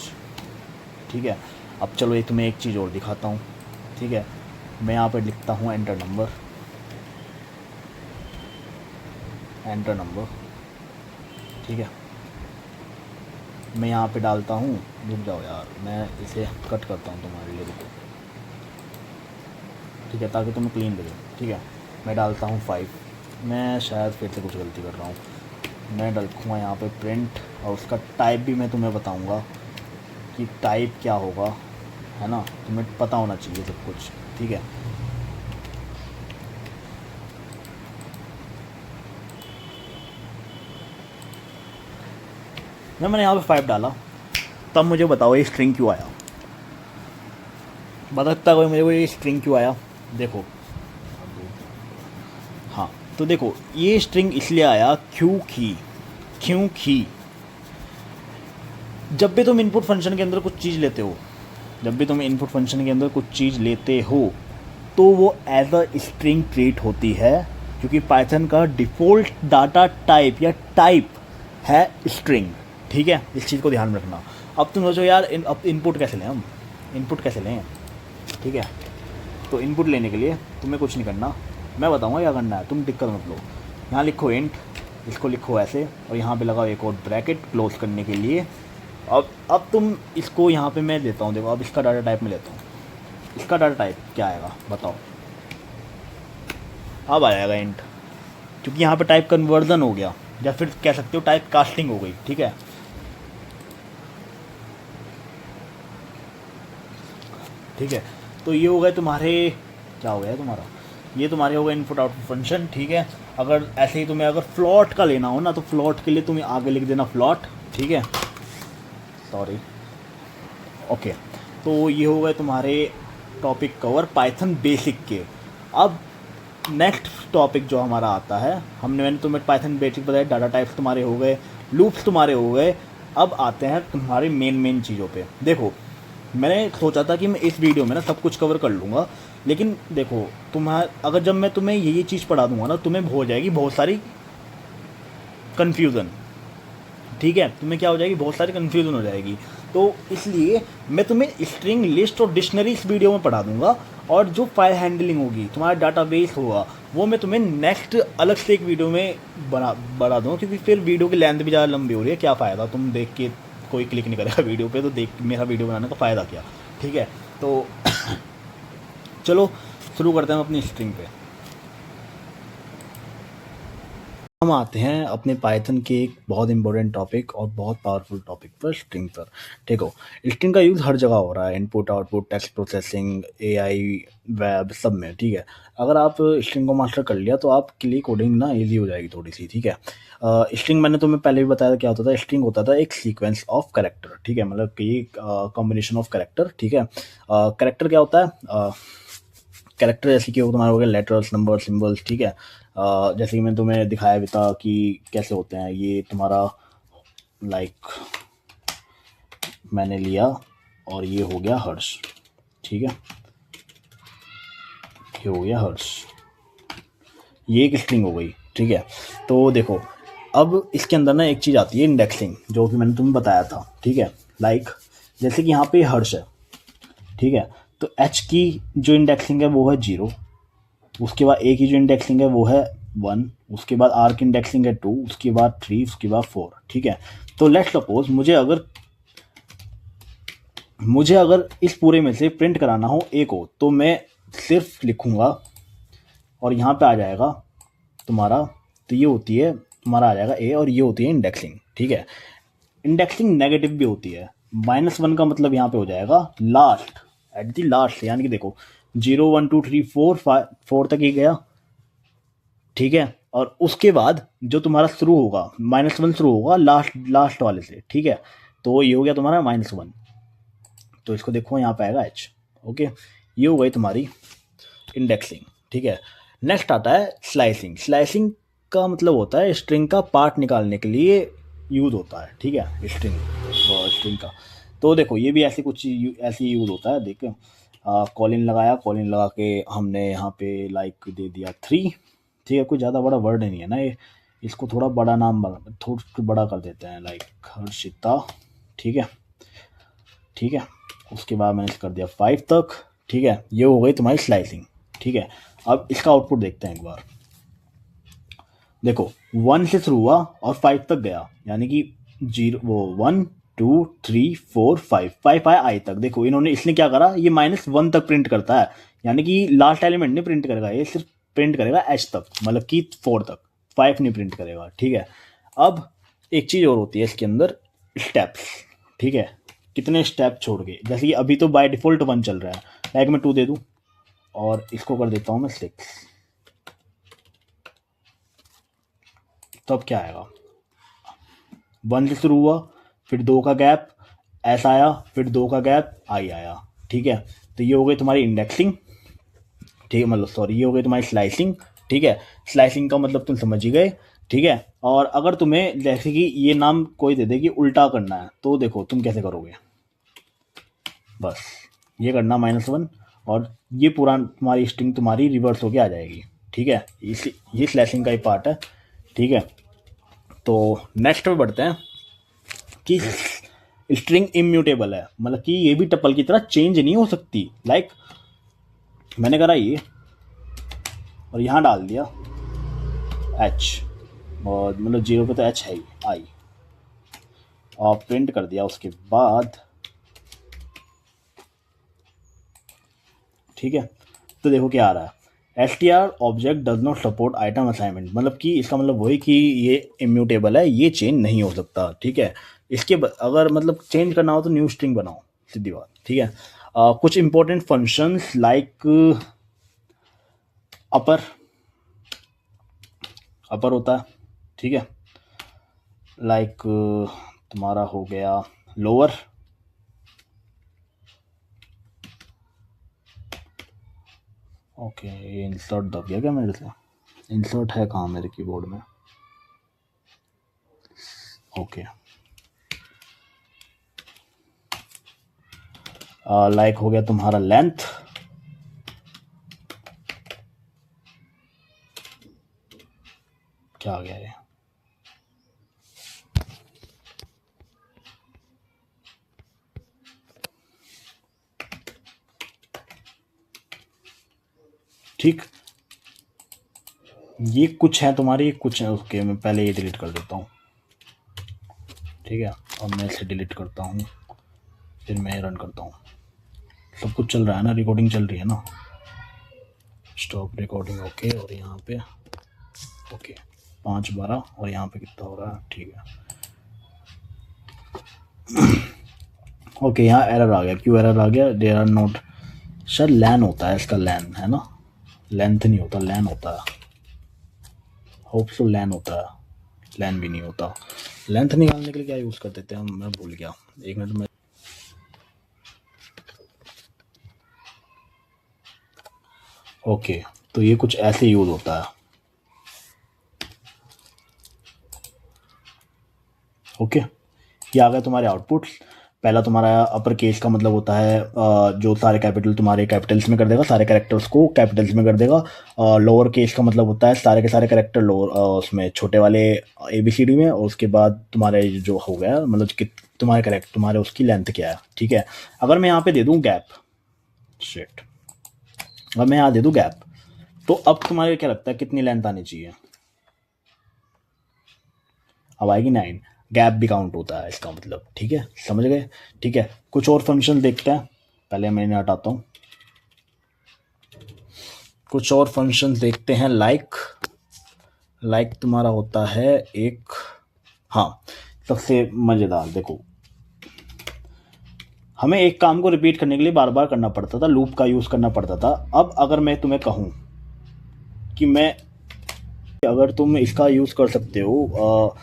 ठीक है, अब चलो ये तुम्हें एक चीज़ और दिखाता हूँ। ठीक है, मैं यहाँ पे लिखता हूँ एंटर नंबर। ठीक है, मैं यहाँ पे डालता हूँ, रुक जाओ यार मैं इसे कट करता हूँ तुम्हारे लिए, रुको। ठीक है, ताकि तुम्हें क्लीन लगे। ठीक है, मैं डालता हूँ 5। मैं शायद फिर से कुछ गलती कर रहा हूँ, मैं रखूँगा यहाँ पे प्रिंट, और उसका टाइप भी मैं तुम्हें बताऊँगा कि टाइप क्या होगा, है ना, तुम्हें पता होना चाहिए सब कुछ। ठीक है, मैंने यहाँ पे 5 डाला, तब मुझे बताओ ये स्ट्रिंग क्यों आया, बता सकता कोई मुझे, ये स्ट्रिंग क्यों आया? देखो हाँ, तो देखो ये स्ट्रिंग इसलिए आया क्योंकि जब भी तुम इनपुट फंक्शन के अंदर कुछ चीज़ लेते हो, तो वो एज अ स्ट्रिंग ट्रीट होती है, क्योंकि पाइथन का डिफ़ॉल्ट डाटा टाइप या टाइप है स्ट्रिंग। ठीक है, इस चीज़ को ध्यान रखना। अब तुम सोचो यार अब इनपुट कैसे लें ठीक है, तो इनपुट लेने के लिए तुम्हें कुछ नहीं करना, मैं बताऊंगा क्या करना है, तुम दिक्कत मत लो। यहाँ लिखो इंट, इसको लिखो ऐसे, और यहाँ पे लगाओ एक और ब्रैकेट क्लोज करने के लिए। अब तुम इसको यहाँ पे मैं देता हूँ, देखो अब इसका डाटा टाइप में लेता हूँ, इसका डाटा टाइप क्या आएगा बताओ? अब आ जाएगा इंट, क्योंकि यहाँ पे टाइप कन्वर्जन हो गया, या फिर कह सकते हो टाइप कास्टिंग हो गई। ठीक है, तो ये हो गए तुम्हारे, क्या हो गया तुम्हारा, ये तुम्हारे हो गए इनपुट आउटपुट फंक्शन, ठीक है। अगर ऐसे ही तुम्हें अगर फ्लॉट का लेना हो ना, तो फ्लॉट के लिए तुम्हें आगे लिख देना फ्लॉट, ठीक है, सॉरी, ओके। तो ये हो गए तुम्हारे टॉपिक कवर पाइथन बेसिक के। अब नेक्स्ट टॉपिक जो हमारा आता है, मैंने तुम्हें पाइथन बेसिक बताया, डाटा टाइप्स तुम्हारे हो गए, लूप्स तुम्हारे हो गए। अब आते हैं तुम्हारी मेन चीज़ों पे। देखो, मैंने सोचा था कि मैं इस वीडियो में ना सब कुछ कवर कर लूँगा, लेकिन देखो अगर जब मैं तुम्हें ये चीज़ पढ़ा दूंगा ना, तुम्हें हो जाएगी बहुत सारी कन्फ्यूज़न, ठीक है, तुम्हें क्या हो जाएगी, बहुत सारी कन्फ्यूज़न हो जाएगी। तो इसलिए मैं तुम्हें स्ट्रिंग लिस्ट और डिक्शनरी इस वीडियो में पढ़ा दूंगा, और जो फाइल हैंडलिंग होगी, तुम्हारा डाटाबेस होगा, वो मैं तुम्हें नेक्स्ट अलग से एक वीडियो में बढ़ा दूँगा, क्योंकि फिर वीडियो की लेंथ भी ज़्यादा लंबी हो रही है। क्या फ़ायदा, तुम देख के कोई क्लिक नहीं करेगा वीडियो पे, तो देख मेरा वीडियो बनाने का फ़ायदा क्या, ठीक है। तो चलो शुरू करते हैं अपनी स्ट्रिंग पे। हम आते हैं अपने पाइथन के एक बहुत इंपॉर्टेंट टॉपिक और बहुत पावरफुल टॉपिक पर, स्ट्रिंग पर। ठीक हो, स्ट्रिंग का यूज़ हर जगह हो रहा है, input output, text processing, AI, web, सब में, ठीक है। अगर आप स्ट्रिंग को मास्टर कर लिया तो आपके लिए कोडिंग ना इजी हो जाएगी थोड़ी सी, ठीक है। स्ट्रिंग मैंने तुम्हें पहले भी बताया क्या होता था। स्ट्रिंग होता था एक सीक्वेंस ऑफ कैरेक्टर, ठीक है, मतलब कि कॉम्बिनेशन ऑफ कैरेक्टर, ठीक है। कैरेक्टर क्या होता है, कैरेक्टर जैसे कि वो तुम्हारे हो गए लेटर्स, नंबर, सिम्बल्स, ठीक है। जैसे कि मैंने तुम्हें दिखाया भी था कि कैसे होते हैं। ये तुम्हारा लाइक मैंने लिया और ये हो गया हर्ष, ठीक है, ये हो गया हर्ष, ये एक स्ट्रिंग हो गई, ठीक है। तो देखो, अब इसके अंदर ना एक चीज़ आती है इंडेक्सिंग, जो कि मैंने तुम्हें बताया था, ठीक है। लाइक जैसे कि यहाँ पे हर्ष है, ठीक है, तो एच की जो इंडेक्सिंग है वो है 0, उसके बाद ए की जो इंडेक्सिंग है वो है 1, उसके बाद आर की इंडेक्सिंग है 2, उसके बाद 3, उसके बाद 4, ठीक है। तो लेट्स सपोज मुझे अगर इस पूरे में से प्रिंट कराना हो ए को, तो मैं सिर्फ लिखूंगा और यहाँ पे आ जाएगा तुम्हारा, तो ये होती है तुम्हारा आ जाएगा ए, और ये होती है इंडेक्सिंग, ठीक है। इंडेक्सिंग नेगेटिव भी होती है। -1 का मतलब यहाँ पे हो जाएगा लास्ट, एट दी लास्ट, यानी कि देखो 0 1 2 3 4 5 4 तक ही गया, ठीक है। और उसके बाद जो तुम्हारा शुरू होगा, -1 शुरू होगा लास्ट वाले से, ठीक है। तो ये हो गया तुम्हारा -1, तो इसको देखो यहाँ पे आएगा h, ओके। ये हो गई तुम्हारी इंडेक्सिंग, ठीक है। नेक्स्ट आता है स्लाइसिंग। स्लाइसिंग का मतलब होता है स्ट्रिंग का पार्ट निकालने के लिए यूज होता है, ठीक है, स्ट्रिंग का। तो देखो, ये भी ऐसे यूज होता है। देखो, कॉलिन लगा के हमने यहाँ पे लाइक दे दिया 3, ठीक है। कोई ज़्यादा बड़ा वर्ड नहीं है ना ये, इसको थोड़ा बड़ा थोड़ा बड़ा कर देते हैं, लाइक हर्षिता, ठीक है, ठीक है। उसके बाद मैंने कर दिया 5 तक, ठीक है। ये हो गई तुम्हारी स्लाइसिंग, ठीक है। अब इसका आउटपुट देखते हैं एक बार। देखो, 1 से शुरू हुआ और 5 तक गया, यानी कि 1 2 3 4 5 आया आई तक। देखो इसने क्या करा, ये -1 तक प्रिंट करता है, यानी कि लास्ट एलिमेंट नहीं प्रिंट करेगा, ये सिर्फ प्रिंट करेगा h तक, मतलब कि 4 तक, 5 नहीं प्रिंट करेगा, ठीक है। अब एक चीज़ और होती है इसके अंदर, स्टेप्स, ठीक है। कितने स्टेप छोड़ के, जैसे कि अभी तो बाय डिफ़ॉल्ट 1 चल रहा है, लाइक मैं 2 दे दूँ और इसको कर देता हूँ मैं 6, तो अब क्या आएगा, 1 से शुरू हुआ, फिर 2 का गैप ऐसा आया, फिर 2 का गैप आई आया, ठीक है। तो ये हो गई तुम्हारी इंडेक्सिंग, ठीक है, मतलब सॉरी, ये हो गई तुम्हारी स्लाइसिंग, ठीक है। स्लाइसिंग का मतलब तुम समझ ही गए, ठीक है। और अगर तुम्हें जैसे कि ये नाम कोई दे दे कि उल्टा करना है, तो देखो तुम कैसे करोगे, बस ये करना -1, और ये पूरा तुम्हारी स्ट्रिंग तुम्हारी रिवर्स होके आ जाएगी, ठीक है। ये स्लैशिंग का ही पार्ट है, ठीक है। तो नेक्स्ट पे बढ़ते हैं कि स्ट्रिंग इम्यूटेबल है, मतलब कि ये भी टपल की तरह चेंज नहीं हो सकती। लाइक मैंने करा ये और यहाँ डाल दिया h, और मतलब 0 पे तो h है ही, आई, और प्रिंट कर दिया उसके बाद, ठीक है। तो देखो क्या आ रहा है, str object does not support item assignment, मतलब कि इसका मतलब वही कि ये इम्यूटेबल है, ये चेंज नहीं हो सकता, ठीक है। अगर मतलब चेंज करना हो तो न्यू स्ट्रिंग बनाओ, सीधी बात, ठीक है। कुछ इंपॉर्टेंट फंक्शंस लाइक अपर अपर होता है, ठीक है। लाइक तुम्हारा हो गया लोअर, ओके। ये इंसर्ट दब गया क्या मेरे से? इंसर्ट है कहाँ मेरे कीबोर्ड में? ओके। लाइक हो गया तुम्हारा लेंथ, क्या आ गया ये? ठीक, ये कुछ है तुम्हारी, कुछ है। ओके, मैं पहले ये डिलीट कर देता हूँ, ठीक है। और मैं इसे डिलीट करता हूँ, फिर मैं रन करता हूँ। सब कुछ चल रहा है ना, रिकॉर्डिंग चल रही है ना। Stop recording, okay. और यहाँ पे ओके 5:12, और यहाँ पे कितना हो रहा है, ठीक है। ओके, यहाँ एरर आ गया। क्यों एरर आ गया? देयर आर नोट, शायद लैन होता है इसका, लैन है ना, लेंथ नहीं होता, लैन होता है। होप सो लैन होता है, लैन भी नहीं होता। लेंथ निकालने के लिए क्या यूज़ कर देते हैं हम, मैं भूल गया, एक मिनट में। ओके, तो ये कुछ ऐसे यूज़ होता है, ओके। ये आ गया तुम्हारे आउटपुट्स। पहला तुम्हारा अपर केस का मतलब होता है जो सारे कैपिटल तुम्हारे कैपिटल्स में कर देगा, सारे कैरेक्टर्स को कैपिटल्स में कर देगा। लोअर केस का मतलब होता है सारे के सारे कैरेक्टर लोअर, उसमें छोटे वाले ABCD में, और उसके बाद तुम्हारे जो हो गया मतलब कि तुम्हारे करेक्ट तुम्हारे उसकी लेंथ क्या है, ठीक है। अगर मैं यहाँ पे दे दूँ गैप, शिट, अगर मैं यहाँ दे दूँ गैप, तो अब तुम्हारे क्या लगता है कितनी लेंथ आनी चाहिए? अब आएगी 9। गैप भी काउंट होता है इसका मतलब, ठीक है, समझ गए? ठीक है, कुछ और फंक्शन देखते हैं। पहले मैं इन्हें हटाता हूँ। कुछ और फंक्शन देखते हैं। लाइक तुम्हारा होता है एक, हाँ, सबसे मज़ेदार देखो, हमें एक काम को रिपीट करने के लिए बार बार करना पड़ता था, लूप का यूज़ करना पड़ता था। अब अगर मैं तुम्हें कहूँ कि मैं, अगर तुम इसका यूज़ कर सकते हो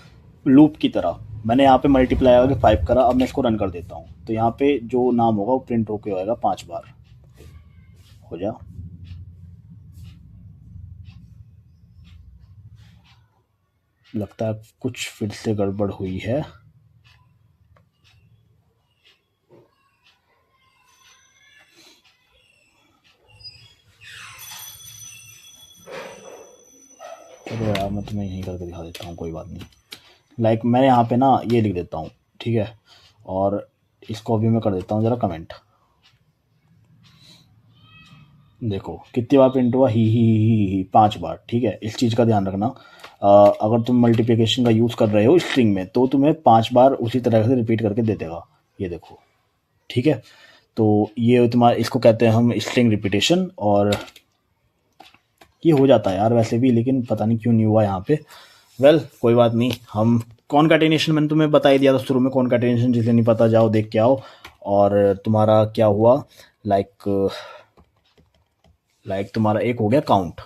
लूप की तरह, मैंने यहाँ पे मल्टीप्लाई आगे 5 करा, अब मैं इसको रन कर देता हूँ, तो यहाँ पे जो नाम होगा वो प्रिंट होके होएगा 5 बार। हो जा, लगता है कुछ फिर से गड़बड़ हुई है। चलो यार, मैं तुम्हें यहीं करके दिखा देता हूँ, कोई बात नहीं। लाइक मैं यहाँ पे ना ये लिख देता हूँ, ठीक है, और इसको अभी मैं कर देता हूँ ज़रा कमेंट। देखो कितनी बार प्रिंट हुआ, ही 5 बार, ठीक है। इस चीज़ का ध्यान रखना, अगर तुम मल्टीप्लिकेशन का यूज़ कर रहे हो स्ट्रिंग में, तो तुम्हें 5 बार उसी तरह से रिपीट करके दे देगा, ये देखो, ठीक है। तो ये तुम्हारा, इसको कहते हैं हम स्ट्रिंग रिपीटेशन, और ये हो जाता है यार वैसे भी, लेकिन पता नहीं क्यों नहीं हुआ यहाँ पे। कोई बात नहीं। हम कॉनकैटिनेशन मैंने तुम्हें बता ही दिया था शुरू में, कॉनकैटिनेशन जिसे नहीं पता जाओ देख के आओ। और तुम्हारा क्या हुआ, लाइक तुम्हारा एक हो गया काउंट।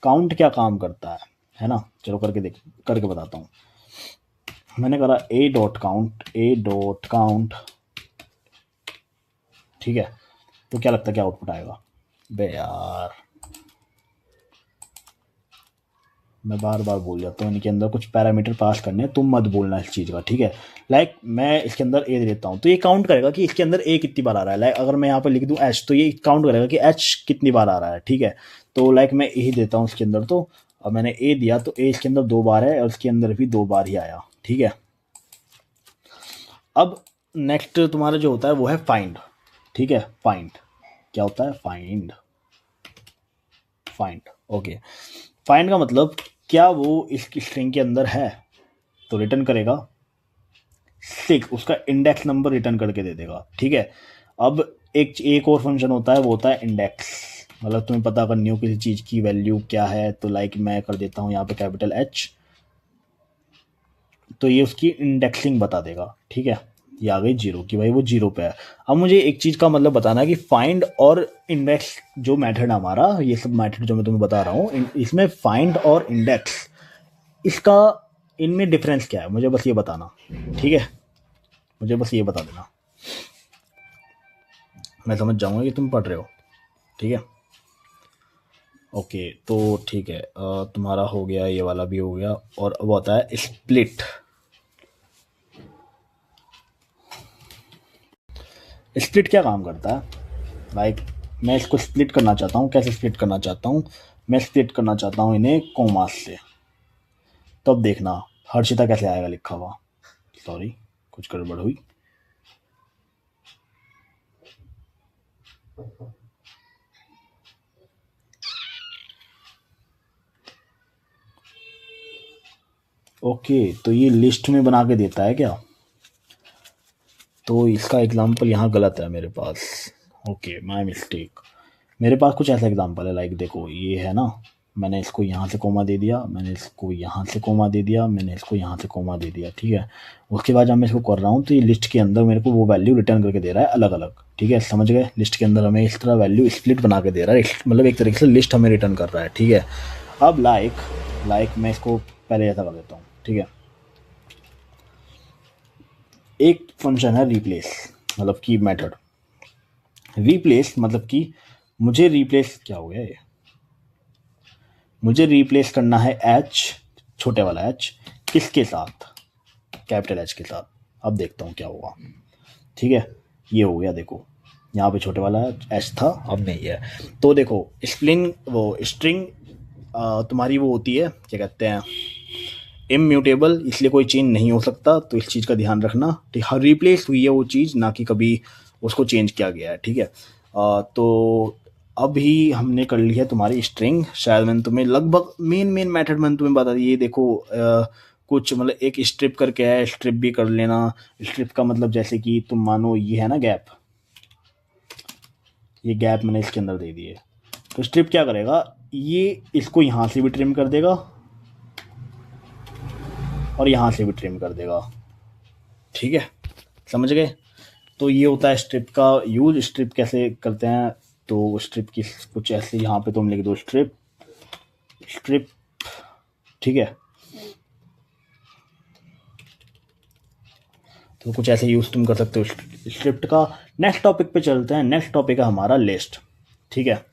काउंट क्या काम करता है ना, चलो करके बताता हूँ। मैंने करा a.count, ठीक है। तो क्या लगता है क्या आउटपुट आएगा? बे यार, मैं बार बार बोल जाता हूँ, इनके अंदर कुछ पैरामीटर पास करने हैं, तुम मत बोलना इस चीज़ का, ठीक है। लाइक मैं इसके अंदर ए दे देता हूँ, तो ये काउंट करेगा कि इसके अंदर ए कितनी बार आ रहा है। लाइक अगर मैं यहाँ पे लिख दूँ एच, तो ये काउंट करेगा कि एच कितनी बार आ रहा है, ठीक है। तो लाइक मैं ए ही देता हूँ इसके अंदर, तो अब मैंने ए दिया, तो ए इसके अंदर 2 बार है, और इसके अंदर भी 2 बार ही आया, ठीक है। अब नेक्स्ट तुम्हारा जो होता है वो है फाइंड, ठीक है। फाइंड क्या होता है? Find, okay. फाइंड का मतलब क्या वो इसकी स्ट्रिंग के अंदर है, तो रिटर्न करेगा सिक, उसका इंडेक्स नंबर रिटर्न करके दे देगा, ठीक है। अब एक और फंक्शन होता है, वो होता है इंडेक्स, मतलब तुम्हें पता करनी हो किसी चीज़ की वैल्यू क्या है, तो लाइक मैं कर देता हूँ यहाँ पे कैपिटल H, तो ये उसकी इंडेक्सिंग बता देगा, ठीक है। ये आ गई जीरो कि भाई वो जीरो पे है। अब मुझे एक चीज़ का मतलब बताना है कि फाइंड और इंडेक्स जो मेथड हमारा, ये सब मेथड जो मैं तुम्हें बता रहा हूँ, इसमें फाइंड और इंडेक्स, इसका इनमें डिफरेंस क्या है, मुझे बस ये बताना। ठीक है, मुझे बस ये बता देना, मैं समझ जाऊंगा कि तुम पढ़ रहे हो। ठीक है, ओके। तो ठीक है, तुम्हारा हो गया, ये वाला भी हो गया। और अब होता है स्प्लिट। स्प्लिट क्या काम करता है? लाइक मैं इसको स्प्लिट करना चाहता हूँ। कैसे स्प्लिट करना चाहता हूँ? मैं स्प्लिट करना चाहता हूँ इन्हें कोमास से। तो अब देखना हर्षिता कैसे आएगा लिखा हुआ। सॉरी, कुछ गड़बड़ हुई। ओके, तो ये लिस्ट में बना के देता है क्या? तो इसका एग्जांपल यहाँ गलत है मेरे पास। Okay, my mistake. मेरे पास कुछ ऐसा एग्जांपल है, लाइक देखो ये है ना, मैंने इसको यहाँ से कोमा दे दिया, मैंने इसको यहाँ से कोमा दे दिया, मैंने इसको यहाँ से कोमा दे दिया। ठीक है, उसके बाद जब मैं इसको कर रहा हूँ तो ये लिस्ट के अंदर मेरे को वो वैल्यू रिटर्न करके दे रहा है अलग अलग। ठीक है, समझ गए? लिस्ट के अंदर हमें इस तरह वैल्यू स्प्लिट बना के दे रहा है, मतलब एक तरीके से लिस्ट हमें रिटर्न कर रहा है। ठीक है, अब लाइक मैं इसको पहले ऐसा कर देता हूँ। ठीक है, एक फंक्शन है रिप्लेस, मतलब की मेथड रिप्लेस, मतलब कि मुझे रिप्लेस, क्या हो गया ये, मुझे रिप्लेस करना है एच, छोटे वाला एच, किसके साथ? कैपिटल एच के साथ। अब देखता हूँ क्या होगा। ठीक है, ये हो गया, देखो यहाँ पे छोटे वाला एच था, अब नहीं है। तो देखो स्ट्रिंग तुम्हारी वो होती है, क्या कहते हैं, इम्यूटेबल, इसलिए कोई चेंज नहीं हो सकता। तो इस चीज़ का ध्यान रखना। ठीक, हर रिप्लेस हुई है वो चीज़, ना कि कभी उसको चेंज किया गया है। ठीक है, तो अभी हमने कर ली है तुम्हारी स्ट्रिंग। शायद मैंने तुम्हें लगभग मेन मेथड मैंने तुम्हें बता दी। ये देखो कुछ मतलब एक स्ट्रिप करके है, स्ट्रिप भी कर लेना। स्ट्रिप का मतलब जैसे कि तुम मानो ये है ना गैप, ये गैप मैंने इसके अंदर दे दिए। तो स्ट्रिप क्या करेगा, ये इसको यहाँ से भी ट्रिम कर देगा और यहाँ से भी ट्रिम कर देगा। ठीक है, समझ गए? तो ये होता है स्ट्रिप का यूज। स्ट्रिप कैसे करते हैं, तो स्ट्रिप की कुछ ऐसे, यहाँ पे तुम लिख दो स्ट्रिप स्ट्रिप। ठीक है, तो कुछ ऐसे यूज तुम कर सकते हो स्ट्रिप का। नेक्स्ट टॉपिक पे चलते हैं। नेक्स्ट टॉपिक है हमारा लिस्ट। ठीक है,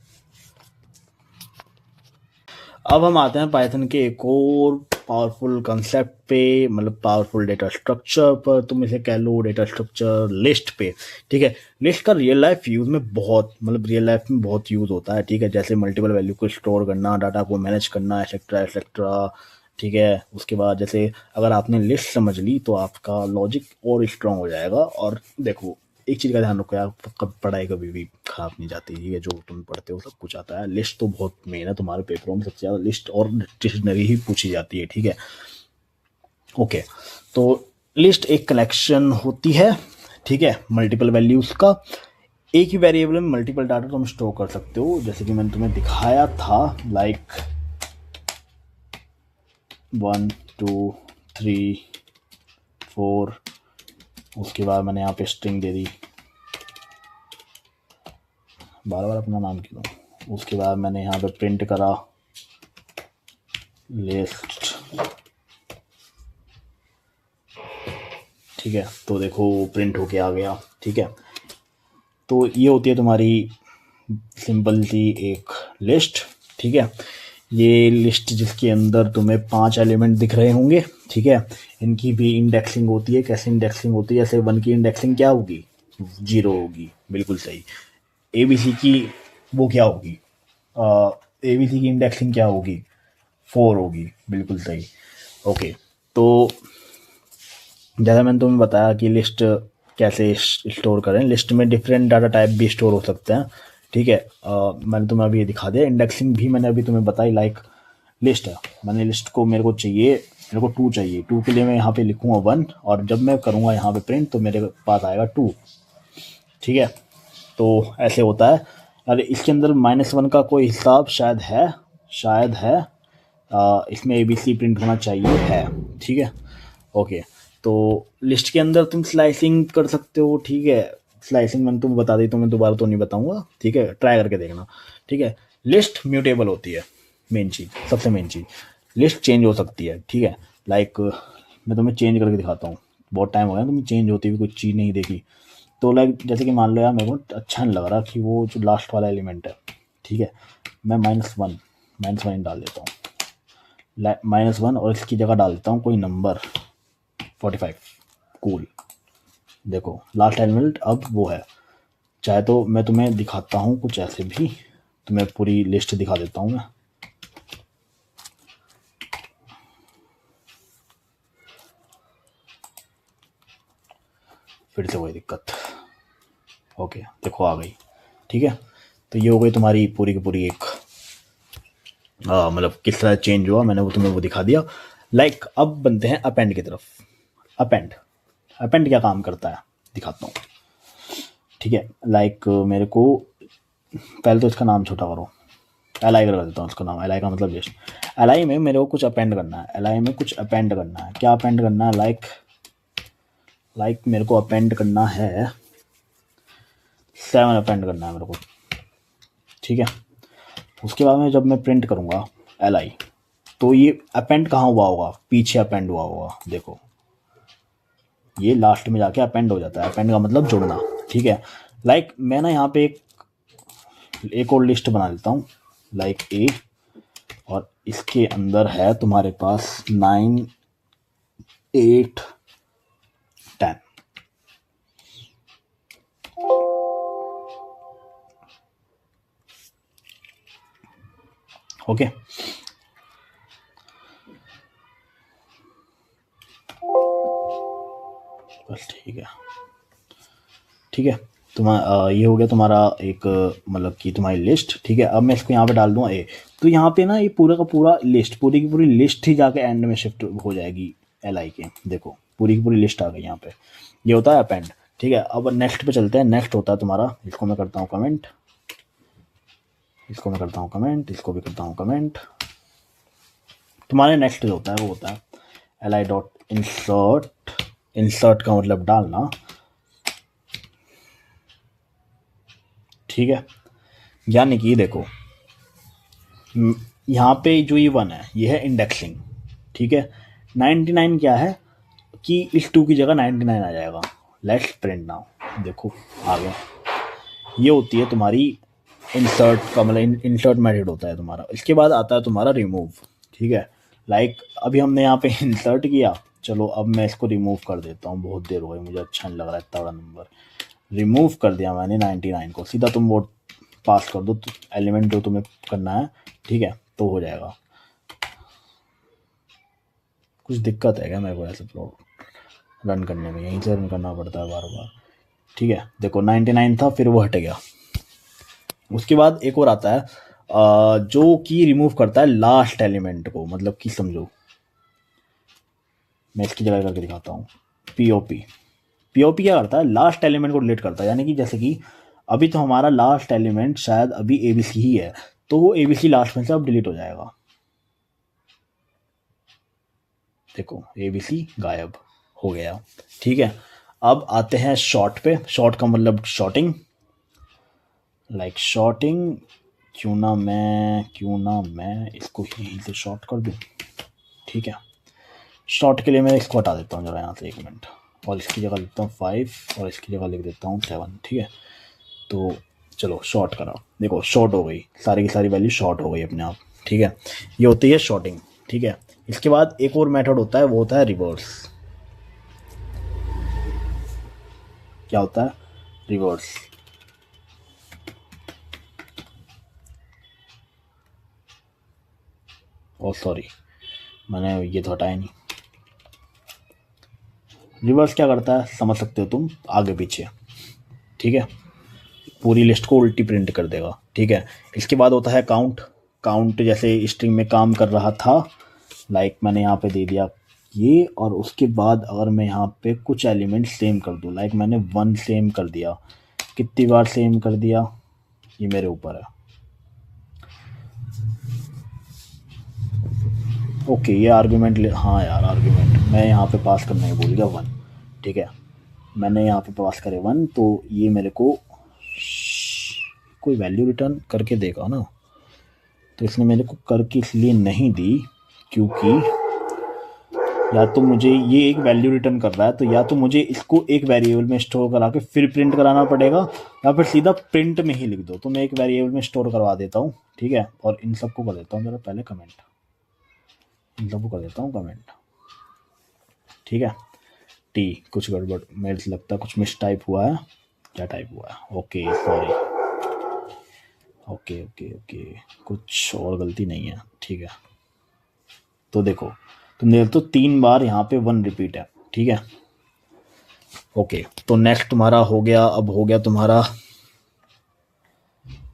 अब हम आते हैं पाइथन के एक और पावरफुल कंसेप्ट पे, मतलब पावरफुल डेटा स्ट्रक्चर पर, तुम इसे कह लो डेटा स्ट्रक्चर लिस्ट पे। ठीक है, लिस्ट का रियल लाइफ यूज में बहुत, मतलब रियल लाइफ में बहुत यूज होता है। ठीक है, जैसे मल्टीपल वैल्यू को स्टोर करना, डाटा को मैनेज करना, एक्सेट्रा एक्सेट्रा। ठीक है, उसके बाद जैसे अगर आपने लिस्ट समझ ली तो आपका लॉजिक और स्ट्रांग हो जाएगा। और देखो एक चीज़ का ध्यान रखो यार, पढ़ाई कभी भी खराब नहीं जाती। ठीक है, जो तुम पढ़ते हो सब कुछ आता है। लिस्ट तो बहुत मेन है, तुम्हारे पेपरों में सबसे ज़्यादा लिस्ट और डिक्शनरी ही पूछी जाती है। ठीक है, ओके। तो लिस्ट एक कलेक्शन होती है, ठीक है, मल्टीपल वैल्यूज़ का। एक ही वेरिएबल में मल्टीपल डाटा तुम स्टोर कर सकते हो, जैसे कि मैंने तुम्हें दिखाया था, लाइक 1 2 3 4। उसके बाद मैंने यहाँ पे स्ट्रिंग दे दी, बार बार अपना नाम क्यों। उसके बाद मैंने यहाँ पे प्रिंट करा लिस्ट। ठीक है, तो देखो प्रिंट होके आ गया। ठीक है, तो ये होती है तुम्हारी सिंपल सी एक लिस्ट। ठीक है, ये लिस्ट जिसके अंदर तुम्हें 5 एलिमेंट दिख रहे होंगे। ठीक है, इनकी भी इंडेक्सिंग होती है। कैसे इंडेक्सिंग होती है? जैसे 1 की इंडेक्सिंग क्या होगी? 0 होगी, बिल्कुल सही। ABC की वो क्या होगी? ABC की इंडेक्सिंग क्या होगी? 4 होगी, बिल्कुल सही। ओके, तो जैसा मैंने तुम्हें बताया कि लिस्ट कैसे स्टोर करें। लिस्ट में डिफरेंट डाटा टाइप भी स्टोर हो सकते हैं। ठीक है, मैंने तुम्हें अभी ये दिखा दिया। इंडेक्सिंग भी मैंने अभी तुम्हें बताई। लाइक लिस्ट है, मैंने लिस्ट को मेरे को 2 चाहिए। 2 के लिए मैं यहाँ पे लिखूँगा 1, और जब मैं करूँगा यहाँ पे प्रिंट तो मेरे पास आएगा 2। ठीक है, तो ऐसे होता है। अरे इसके अंदर -1 का कोई हिसाब शायद है। इसमें ABC प्रिंट होना चाहिए है। ठीक है, ओके। तो लिस्ट के अंदर तुम स्लाइसिंग कर सकते हो, ठीक है। स्लाइसिंग मैंने तुम्हें बता दी, तो मैं दोबारा तो नहीं बताऊंगा, ठीक है, ट्राई करके देखना, ठीक है। लिस्ट म्यूटेबल होती है, मेन चीज़, सबसे मेन चीज़। लिस्ट चेंज हो सकती है, ठीक है। लाइक मैं तुम्हें चेंज करके दिखाता हूँ, बहुत टाइम हो गया तुम चेंज होती हुई कुछ चीज़ नहीं देखी। तो लाइक जैसे कि मान लो यार मेरे को अच्छा नहीं लग रहा कि वो जो लास्ट वाला एलिमेंट है, ठीक है, मैं -1 डाल देता हूँ, -1, और इसकी जगह डाल देता हूँ कोई नंबर 45। कूल, देखो लास्ट एलिमेंट अब वो है। चाहे तो मैं तुम्हें दिखाता हूँ कुछ ऐसे भी, तुम्हें पूरी लिस्ट दिखा देता हूँ मैं। फिर से वही दिक्कत, ओके देखो आ गई, ठीक है। तो ये हो गई तुम्हारी पूरी की पूरी एक मतलब किस तरह चेंज हुआ, मैंने वो तुम्हें वो दिखा दिया। लाइक अब बनते हैं अपेंड की तरफ। अपेंड, अपेंड क्या काम करता है दिखाता हूँ, ठीक है। लाइक मेरे को पहले तो इसका नाम छोटा करो, एल कर देता हूँ उसका नाम। एल का मतलब लिस्ट। एल में मेरे को कुछ अपेंड करना है, एल में कुछ अपेंड करना है। क्या अपेंड करना है? लाइक मेरे को अपेंड करना है 7 अपेंड करना है मेरे को, ठीक है। उसके बाद में जब मैं प्रिंट करूँगा एल तो ये अपेंड कहाँ हुआ होगा? पीछे अपेंड हुआ होगा, देखो ये लास्ट में जाके अपेंड हो जाता है। अपेंड का मतलब जोड़ना, ठीक है। लाइक मैं ना यहाँ पे एक और लिस्ट बना लेता हूँ, लाइक ए, और इसके अंदर है तुम्हारे पास 9, 8, 10, ओके। बस ठीक है, ठीक है। ये हो गया तुम्हारा एक मतलब कि तुम्हारी लिस्ट, ठीक है। अब मैं इसको यहाँ पे डाल दूँ ए, तो यहाँ पे ना ये पूरा का पूरा लिस्ट, पूरी की पूरी लिस्ट ही जाके एंड में शिफ्ट हो जाएगी एल के। देखो पूरी की पूरी लिस्ट आ गई यहाँ पे, ये होता है अपेंड, ठीक है। अब नेक्स्ट पे चलते हैं। नेक्स्ट होता है तुम्हारा, इसको मैं करता हूँ कमेंट, इसको मैं करता हूँ कमेंट, इसको भी करता हूँ कमेंट। तुम्हारे नेक्स्ट जो होता है वो होता है li.insert। इंसर्ट का मतलब डालना, ठीक है। यानी कि देखो यहाँ पे जो ये 1 है ये है इंडेक्सिंग, ठीक है। 99 क्या है कि इस 2 की जगह 99 आ जाएगा। लेट्स प्रिंट नाउ, देखो आ गया। ये होती है तुम्हारी इंसर्ट का मतलब इंसर्ट मेथड होता है तुम्हारा। इसके बाद आता है तुम्हारा रिमूव, ठीक है। लाइक अभी हमने यहाँ पे इंसर्ट किया, चलो अब मैं इसको रिमूव कर देता हूँ, बहुत देर हो गई, मुझे अच्छा नहीं लग रहा है इतना बड़ा नंबर। रिमूव कर दिया मैंने 99 को, सीधा तुम वोट पास कर दो तो एलिमेंट जो तुम्हें करना है, ठीक है, तो हो जाएगा। कुछ दिक्कत है क्या मेरे को ऐसे प्लॉट रन करने में? यहीं से रन करना पड़ता है बार बार, ठीक है। देखो 99 था, फिर वो हट गया। उसके बाद एक और आता है जो कि रिमूव करता है लास्ट एलिमेंट को, मतलब कि समझो मैं इसकी जगह करके दिखाता हूँ। पीओपी, पीओपी क्या करता है? लास्ट एलिमेंट को डिलीट करता है। यानी कि जैसे कि अभी तो हमारा लास्ट एलिमेंट शायद अभी एबीसी ही है, तो वो एबीसी लास्ट में से अब डिलीट हो जाएगा। देखो एबीसी गायब हो गया, ठीक है। अब आते हैं शॉर्ट पे। शॉर्ट का मतलब शॉर्टिंग, लाइक शॉर्टिंग। क्यों ना मैं इसको यहीं से शॉर्ट कर दूं, ठीक है। शॉर्ट के लिए मैं इसको हटा देता हूँ जरा यहाँ से, 1 मिनट, और इसकी जगह लिखता हूँ 5 और इसकी जगह लिख देता हूँ 7, ठीक है। तो चलो शॉर्ट करा, देखो शॉर्ट हो गई, सारी की सारी वैल्यू शॉर्ट हो गई अपने आप, ठीक है। ये होती है शॉर्टिंग, ठीक है। इसके बाद एक और मेथड होता है, वो होता है रिवर्स। क्या होता है? रिवर्स। ओ सॉरी, मैंने ये तो हटाया नहीं। रिवर्स क्या करता है समझ सकते हो तुम, आगे पीछे, ठीक है। पूरी लिस्ट को उल्टी प्रिंट कर देगा, ठीक है। इसके बाद होता है काउंट। काउंट जैसे स्ट्रिंग में काम कर रहा था, लाइक मैंने यहाँ पे दे दिया ये, और उसके बाद अगर मैं यहाँ पे कुछ एलिमेंट सेम कर दूँ, लाइक मैंने 1 सेम कर दिया, कितनी बार सेम कर दिया ये मेरे ऊपर है। ओके ये आर्गुमेंट हाँ यार आर्गुमेंट मैं यहाँ पे पास करना ही भूल गया 1, ठीक है। मैंने यहाँ पे पास करे 1, तो ये मेरे को कोई वैल्यू रिटर्न करके देगा ना, तो इसने मेरे को करके इसलिए नहीं दी क्योंकि या तो मुझे ये एक वैल्यू रिटर्न कर रहा है, तो या तो मुझे इसको एक वेरिएबल में स्टोर करा के फिर प्रिंट कराना पड़ेगा, या फिर सीधा प्रिंट में ही लिख दो। तो मैं एक वेरिएबल में स्टोर करवा देता हूँ, ठीक है। और इन सबको कर देता हूँ मेरा पहले कमेंट, इन सबको कर देता हूँ कमेंट, ठीक है। टी कुछ गड़बड़ मेरे से लगता है, कुछ मिस टाइप हुआ है, क्या टाइप हुआ है, okay sorry, okay okay okay, कुछ और गलती नहीं है, ठीक है। तो देखो तुम देख तो 3 बार यहाँ पे 1 रिपीट है, ठीक है। ओके, तो नेक्स्ट तुम्हारा हो गया, अब हो गया तुम्हारा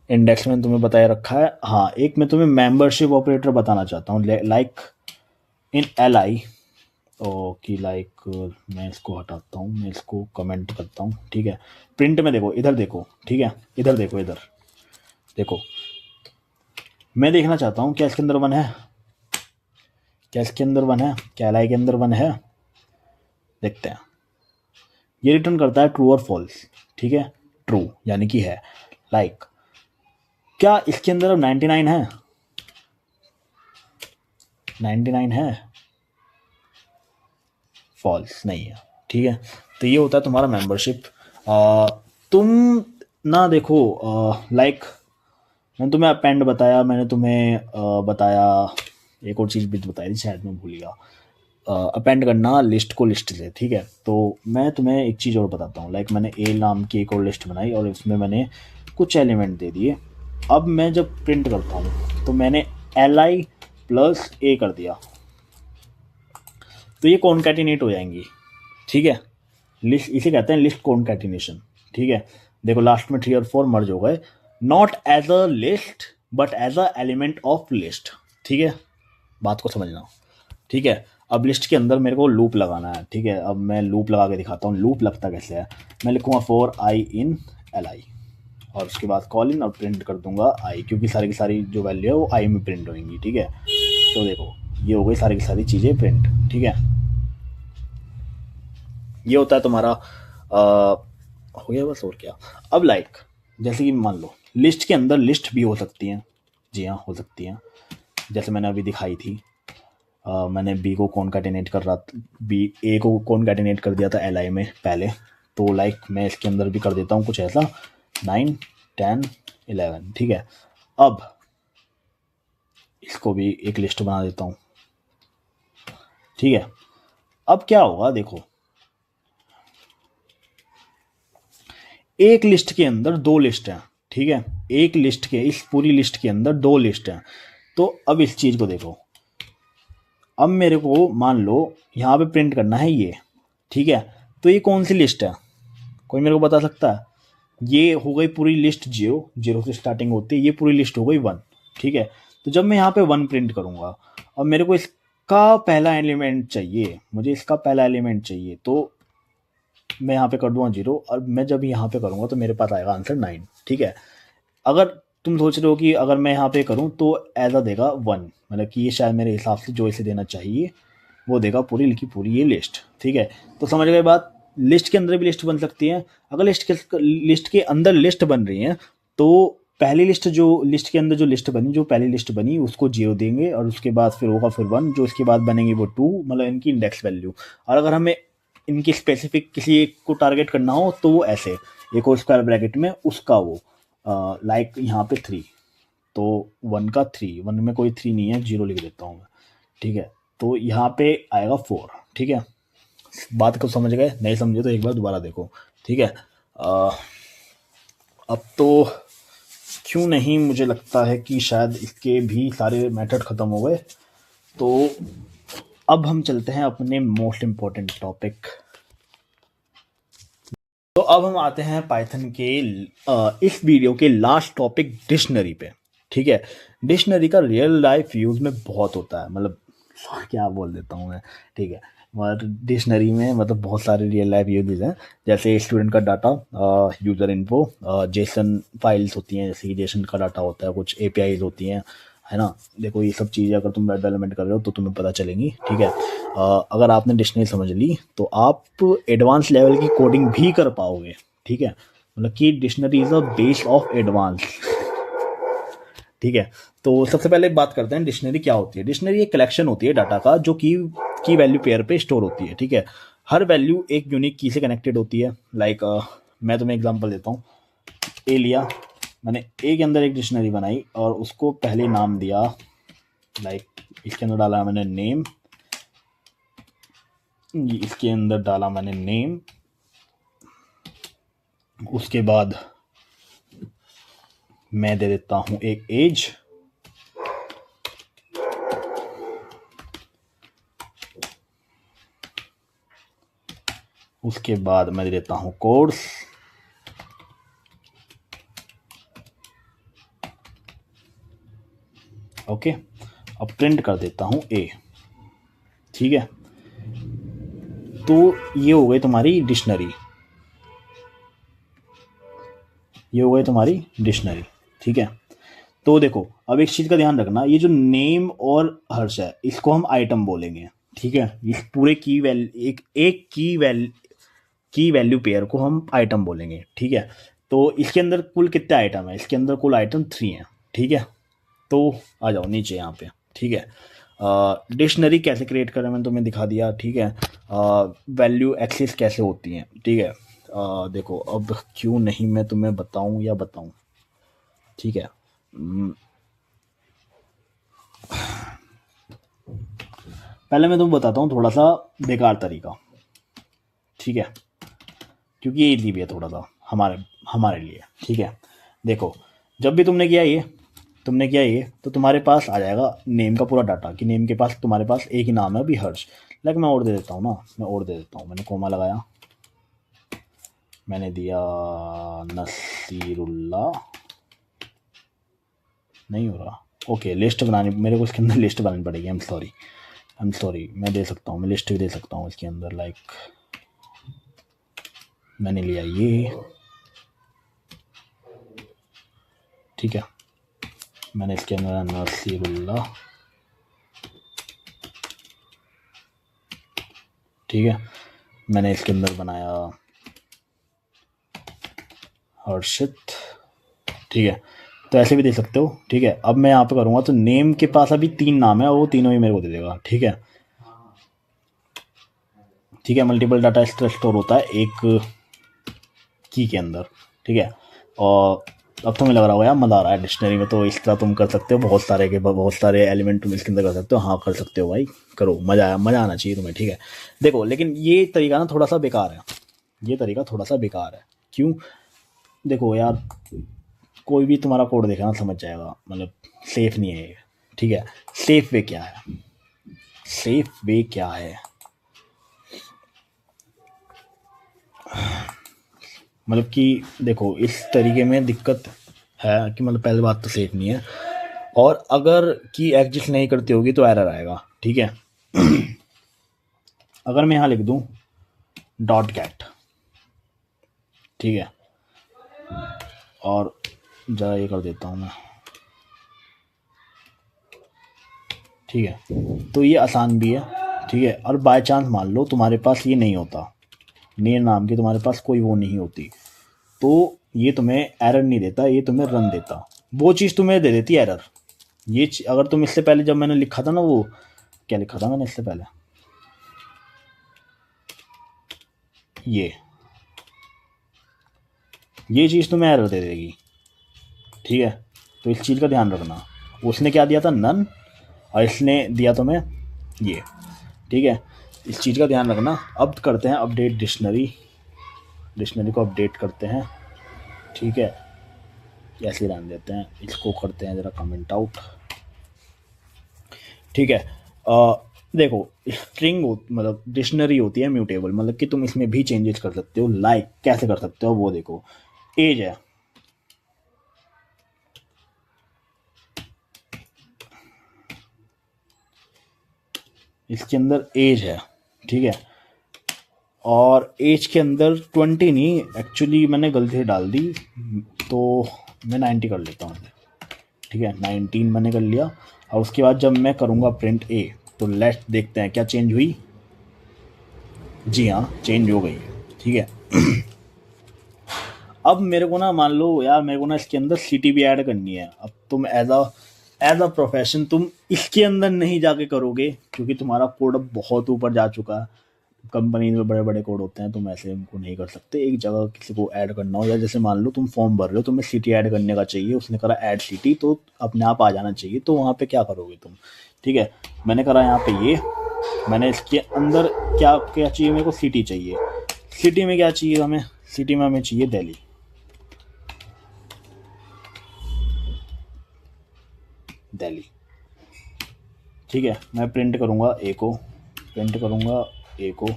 इंडेक्स में तुम्हें बताया रखा है। हाँ, एक मैं तुम्हें मेंबरशिप ऑपरेटर बताना चाहता हूँ, लाइक इन एल आई, कि लाइक मैं इसको हटाता हूँ, मैं इसको कमेंट करता हूँ, ठीक है। प्रिंट में देखो, इधर देखो, ठीक है, इधर देखो, इधर देखो, मैं देखना चाहता हूँ क्या इसके अंदर 1 है, क्या इसके अंदर 1 है, क्या एल आई के अंदर 1 है, देखते हैं। ये रिटर्न करता है ट्रू और फॉल्स, ठीक है। ट्रू यानी कि है, लाइक क्या इसके अंदर अब 99 है, 99 है, फॉल्स नहीं है, ठीक है। तो ये होता है तुम्हारा मेंबरशिप। तुम ना देखो, लाइक मैंने तुम्हें अपेंड बताया, मैंने तुम्हें बताया, एक और चीज़ भी बताई थी शायद मैं भूल गया, अपेंड करना लिस्ट को लिस्ट से, ठीक है। तो मैं तुम्हें एक चीज़ और बताता हूँ, लाइक मैंने ए नाम की एक और लिस्ट बनाई और इसमें मैंने कुछ एलिमेंट दे दिए। अब मैं जब प्रिंट करता हूँ तो मैंने एल आई प्लस ए कर दिया, तो ये कॉन्कैटिनेट हो जाएंगी, ठीक है। लिस्ट इसे कहते हैं लिस्ट कॉन्कैटिनेशन, ठीक है। देखो लास्ट में 3 और 4 मर्ज हो गए, not as a list but as a element of list, ठीक है। बात को समझना, ठीक है। अब लिस्ट के अंदर मेरे को लूप लगाना है, ठीक है। अब मैं लूप लगा के दिखाता हूँ लूप लगता कैसे है। मैं लिखूँगा for I in L I, और उसके बाद कॉल इन और प्रिंट कर दूंगा आई, क्योंकि सारी की सारी जो वैल्यू है वो आई में प्रिंट होंगी, ठीक है। तो देखो ये हो गई सारी की सारी चीज़ें प्रिंट, ठीक है। ये होता है तुम्हारा हो गया बस, और क्या। अब लाइक जैसे कि मान लो लिस्ट के अंदर लिस्ट भी हो सकती हैं, जी हाँ हो सकती हैं, जैसे मैंने अभी दिखाई थी। मैंने बी को कॉन्कैटिनेट कर रहा था, बी ए को कॉन्कैटिनेट कर दिया था एल आई में पहले, तो लाइक मैं इसके अंदर भी कर देता हूँ कुछ ऐसा 9 10 11, ठीक है। अब इसको भी एक लिस्ट बना देता हूँ, ठीक है। अब क्या होगा देखो, एक लिस्ट के अंदर 2 लिस्ट हैं, ठीक है। एक लिस्ट के, इस पूरी लिस्ट के अंदर 2 लिस्ट हैं। तो अब इस चीज़ को देखो, अब मेरे को मान लो यहाँ पे प्रिंट करना है ये, ठीक है। तो ये कौन सी लिस्ट है, कोई मेरे को बता सकता है? ये हो गई पूरी लिस्ट 0 से स्टार्टिंग होती है, ये पूरी लिस्ट हो गई 1, ठीक है। तो जब मैं यहाँ पे 1 प्रिंट करूँगा, अब मेरे को इसका पहला एलिमेंट चाहिए, मुझे इसका पहला एलिमेंट चाहिए, तो मैं यहाँ पे कर दूँगा 0, और मैं जब यहाँ पे करूँगा तो मेरे पास आएगा आंसर 9, ठीक है। अगर तुम सोच रहे हो कि अगर मैं यहाँ पे करूँ तो ऐसा देगा 1, मतलब कि ये शायद मेरे हिसाब से जो इसे देना चाहिए वो देगा पूरी की पूरी ये लिस्ट, ठीक है। तो समझ गए बात, लिस्ट के अंदर भी लिस्ट बन सकती है। अगर लिस्ट के अंदर लिस्ट बन रही है तो पहली लिस्ट जो लिस्ट के अंदर जो लिस्ट बनी, जो पहली लिस्ट बनी उसको 0 देंगे, और उसके बाद फिर होगा फिर 1, जो इसके बाद बनेंगे वो 2, मतलब इनकी इंडेक्स वैल्यू। और अगर हमें इनकी स्पेसिफिक किसी एक को टारगेट करना हो तो वो ऐसे एक और स्क्वायर ब्रैकेट में उसका वो लाइक यहाँ पे 3, तो 1 का 3, 1 में कोई 3 नहीं है, 0 लिख देता हूँ मैं, ठीक है। तो यहाँ पे आएगा 4, ठीक है। बात को समझ गए? नहीं समझे तो एक बार दोबारा देखो, ठीक है। अब तो क्यों नहीं, मुझे लगता है कि शायद इसके भी सारे मेथड ख़त्म हो गए। तो अब हम चलते हैं अपने मोस्ट इम्पोर्टेंट टॉपिक। तो अब हम आते हैं पाइथन के इस वीडियो के लास्ट टॉपिक डिक्शनरी पे, ठीक है। डिक्शनरी का रियल लाइफ यूज़ में बहुत होता है, मतलब क्या बोल देता हूँ मैं, ठीक है। और डिक्शनरी में मतलब बहुत सारे रियल लाइफ यूजेस हैं, जैसे स्टूडेंट का data, user info, Jason files होती हैं, जैसे कि जेसन का डाटा होता है, कुछ एपीआईज होती हैं, है ना। देखो ये सब चीज़ें अगर तुम वेब डेवलपमेंट कर रहे हो तो तुम्हें पता चलेंगी, ठीक है। अगर आपने डिक्शनरी समझ ली तो आप एडवांस लेवल की कोडिंग भी कर पाओगे, ठीक है। मतलब कि dictionary is a base of advance, ठीक है। तो सबसे पहले बात करते हैं डिक्शनरी क्या होती है। डिक्शनरी एक कलेक्शन होती है डाटा का जो की वैल्यू पेयर पे स्टोर होती है, ठीक है। हर वैल्यू एक यूनिक की से कनेक्टेड होती है। लाइक मैं तुम्हें एग्जांपल देता हूँ। ए लिया मैंने, ए के अंदर एक डिक्शनरी बनाई और उसको पहले नाम दिया, लाइक इसके अंदर डाला मैंने नेम, इसके अंदर डाला मैंने नेम, उसके बाद मैं दे देता हूँ एक एज, उसके बाद मैं दे देता हूँ कोर्स, ओके। अब प्रिंट कर देता हूँ ए, ठीक है। तो ये हो गई तुम्हारी डिक्शनरी, ये हो गई तुम्हारी डिक्शनरी, ठीक है। तो देखो अब एक चीज़ का ध्यान रखना, ये जो नेम और हर्ष है इसको हम आइटम बोलेंगे, ठीक है। इस पूरे की वैल्यू एक की वैल्यू पेयर को हम आइटम बोलेंगे, ठीक है। तो इसके अंदर कुल कितने आइटम है, इसके अंदर कुल आइटम 3 हैं, ठीक है। तो आ जाओ नीचे यहाँ पे, ठीक है। डिक्शनरी कैसे क्रिएट करें मैंने तुम्हें दिखा दिया, ठीक है। वैल्यू एक्सेस कैसे होती हैं, ठीक है। देखो अब क्यों नहीं मैं तुम्हें बताऊं या बताऊं, ठीक है। पहले मैं तुम्हें बताता हूँ थोड़ा सा बेकार तरीका, ठीक है, क्योंकि ये इजी भी है थोड़ा सा हमारे हमारे लिए, ठीक है। देखो जब भी तुमने किया ये तो तुम्हारे पास आ जाएगा नेम का पूरा डाटा, कि नेम के पास तुम्हारे पास एक ही नाम है अभी हर्ष। लाइक मैं और दे देता हूँ ना, मैंने कोमा लगाया, मैंने दिया नसीरुल्ला, नहीं हो रहा, ओके। लिस्ट बनानी मेरे को, इसके अंदर लिस्ट बनानी पड़ेगी, आई एम सॉरी। मैं दे सकता हूँ, मैं लिस्ट भी दे सकता हूँ इसके अंदर। लाइक मैंने लिया ये, ठीक है। मैंने इसके अंदर नसीरुल्ला, ठीक है। मैंने इसके अंदर बनाया हर्षित, ठीक है। तो ऐसे भी दे सकते हो, ठीक है। अब मैं यहाँ पे करूँगा तो नेम के पास अभी 3 नाम है और वो तीनों ही मेरे को दे देगा, ठीक है। ठीक है, मल्टीपल डाटा स्टोर होता है एक की के अंदर, ठीक है। और अब तुम्हें लग रहा होगा यार मज़ा आ रहा है डिक्शनरी में, तो इस तरह तुम कर सकते हो, बहुत सारे एलिमेंट तुम इसके अंदर कर सकते हो। हाँ कर सकते हो भाई, करो, मज़ा आना चाहिए तुम्हें, ठीक है। देखो लेकिन ये तरीका ना थोड़ा सा बेकार है, ये तरीका थोड़ा सा बेकार है। क्यों? देखो यार कोई भी तुम्हारा कोड देखा ना समझ जाएगा, मतलब सेफ नहीं है ये, ठीक है। सेफ वे क्या है, सेफ वे क्या है, मतलब कि देखो इस तरीके में दिक्कत है कि मतलब पहली बात तो सेफ नहीं है, और अगर की एग्जिस्ट नहीं करती होगी तो एरर आएगा, ठीक है। अगर मैं यहाँ लिख दूँ डॉट गेट, ठीक है, और ज़रा ये कर देता हूँ मैं, ठीक है। तो ये आसान भी है, ठीक है। और बाय चांस मान लो तुम्हारे पास ये नहीं होता, नेम नाम की तुम्हारे पास कोई वो नहीं होती, तो ये तुम्हें एरर नहीं देता, ये तुम्हें रन देता, वो चीज़ तुम्हें दे देती एरर। ये अगर तुम इससे पहले जब मैंने लिखा था ना, वो क्या लिखा था मैंने इससे पहले, ये चीज़ तुम्हें एरर दे देगी, ठीक है। तो इस चीज़ का ध्यान रखना। उसने क्या दिया था, नन, और इसने दिया तुम्हें ये, ठीक है। इस चीज़ का ध्यान रखना। अब करते हैं अपडेट डिक्शनरी को अपडेट करते हैं, ठीक है। ऐसे रहने देते हैं, इसको करते हैं ज़रा कमेंट आउट, ठीक है। देखो स्ट्रिंग मतलब डिक्शनरी होती है म्यूटेबल, मतलब कि तुम इसमें भी चेंजेस कर सकते हो। लाइक कैसे कर सकते हो वो देखो, एज है, इसके अंदर एज है, ठीक है। और एज के अंदर 20 नहीं, एक्चुअली मैंने गलती से डाल दी, तो मैं 90 कर लेता हूँ, ठीक है 19 मैंने कर लिया। और उसके बाद जब मैं करूँगा प्रिंट ए तो लेट्स देखते हैं क्या चेंज हुई। जी हाँ चेंज हो गई है, ठीक है। अब मेरे को ना मान लो यार मेरे को ना इसके अंदर सिटी भी ऐड करनी है। अब तुम एज अ प्रोफेशन तुम इसके अंदर नहीं जाके करोगे क्योंकि तुम्हारा कोड अब बहुत ऊपर जा चुका है। कंपनी में बड़े बड़े कोड होते हैं, तुम ऐसे उनको नहीं कर सकते। एक जगह किसी को ऐड करना हो, या जैसे मान लो तुम फॉर्म भर रहे हो, तुम्हें सिटी ऐड करने का चाहिए, उसने करा ऐड सिटी, तो अपने आप आ जाना चाहिए। तो वहाँ पे क्या करोगे तुम, ठीक है। मैंने करा यहाँ पे ये, मैंने इसके अंदर क्या क्या चाहिए मेरे को, सिटी चाहिए। सिटी में क्या चाहिए हमें, सिटी में हमें चाहिए दिल्ली, दिल्ली, ठीक है। मैं प्रिंट करूँगा ए को, प्रिंट करूँगा ए को,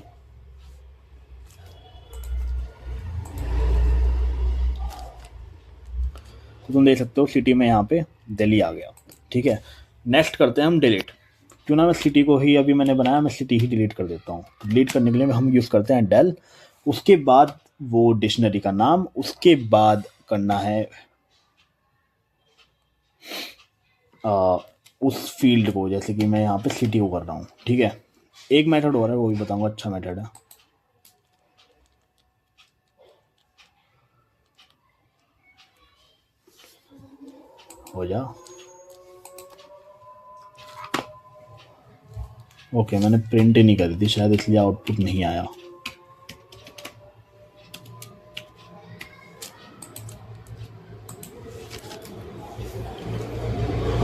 तो तुम देख सकते हो सिटी में यहाँ पे दिल्ली आ गया, ठीक है। नेक्स्ट करते हैं हम डिलीट। क्यों ना मैं सिटी को ही अभी मैंने बनाया, मैं सिटी ही डिलीट कर देता हूँ। डिलीट करने के लिए हम यूज़ करते हैं डेल, उसके बाद वो डिक्शनरी का नाम, उसके बाद करना है उस फील्ड को, जैसे कि मैं यहाँ पे सिटी को कर रहा हूँ, ठीक है। एक मेथड हो रहा है वो भी बताऊँगा, अच्छा मेथड है। हो जा, ओके मैंने प्रिंट ही नहीं करी थी शायद, इसलिए आउटपुट नहीं आया।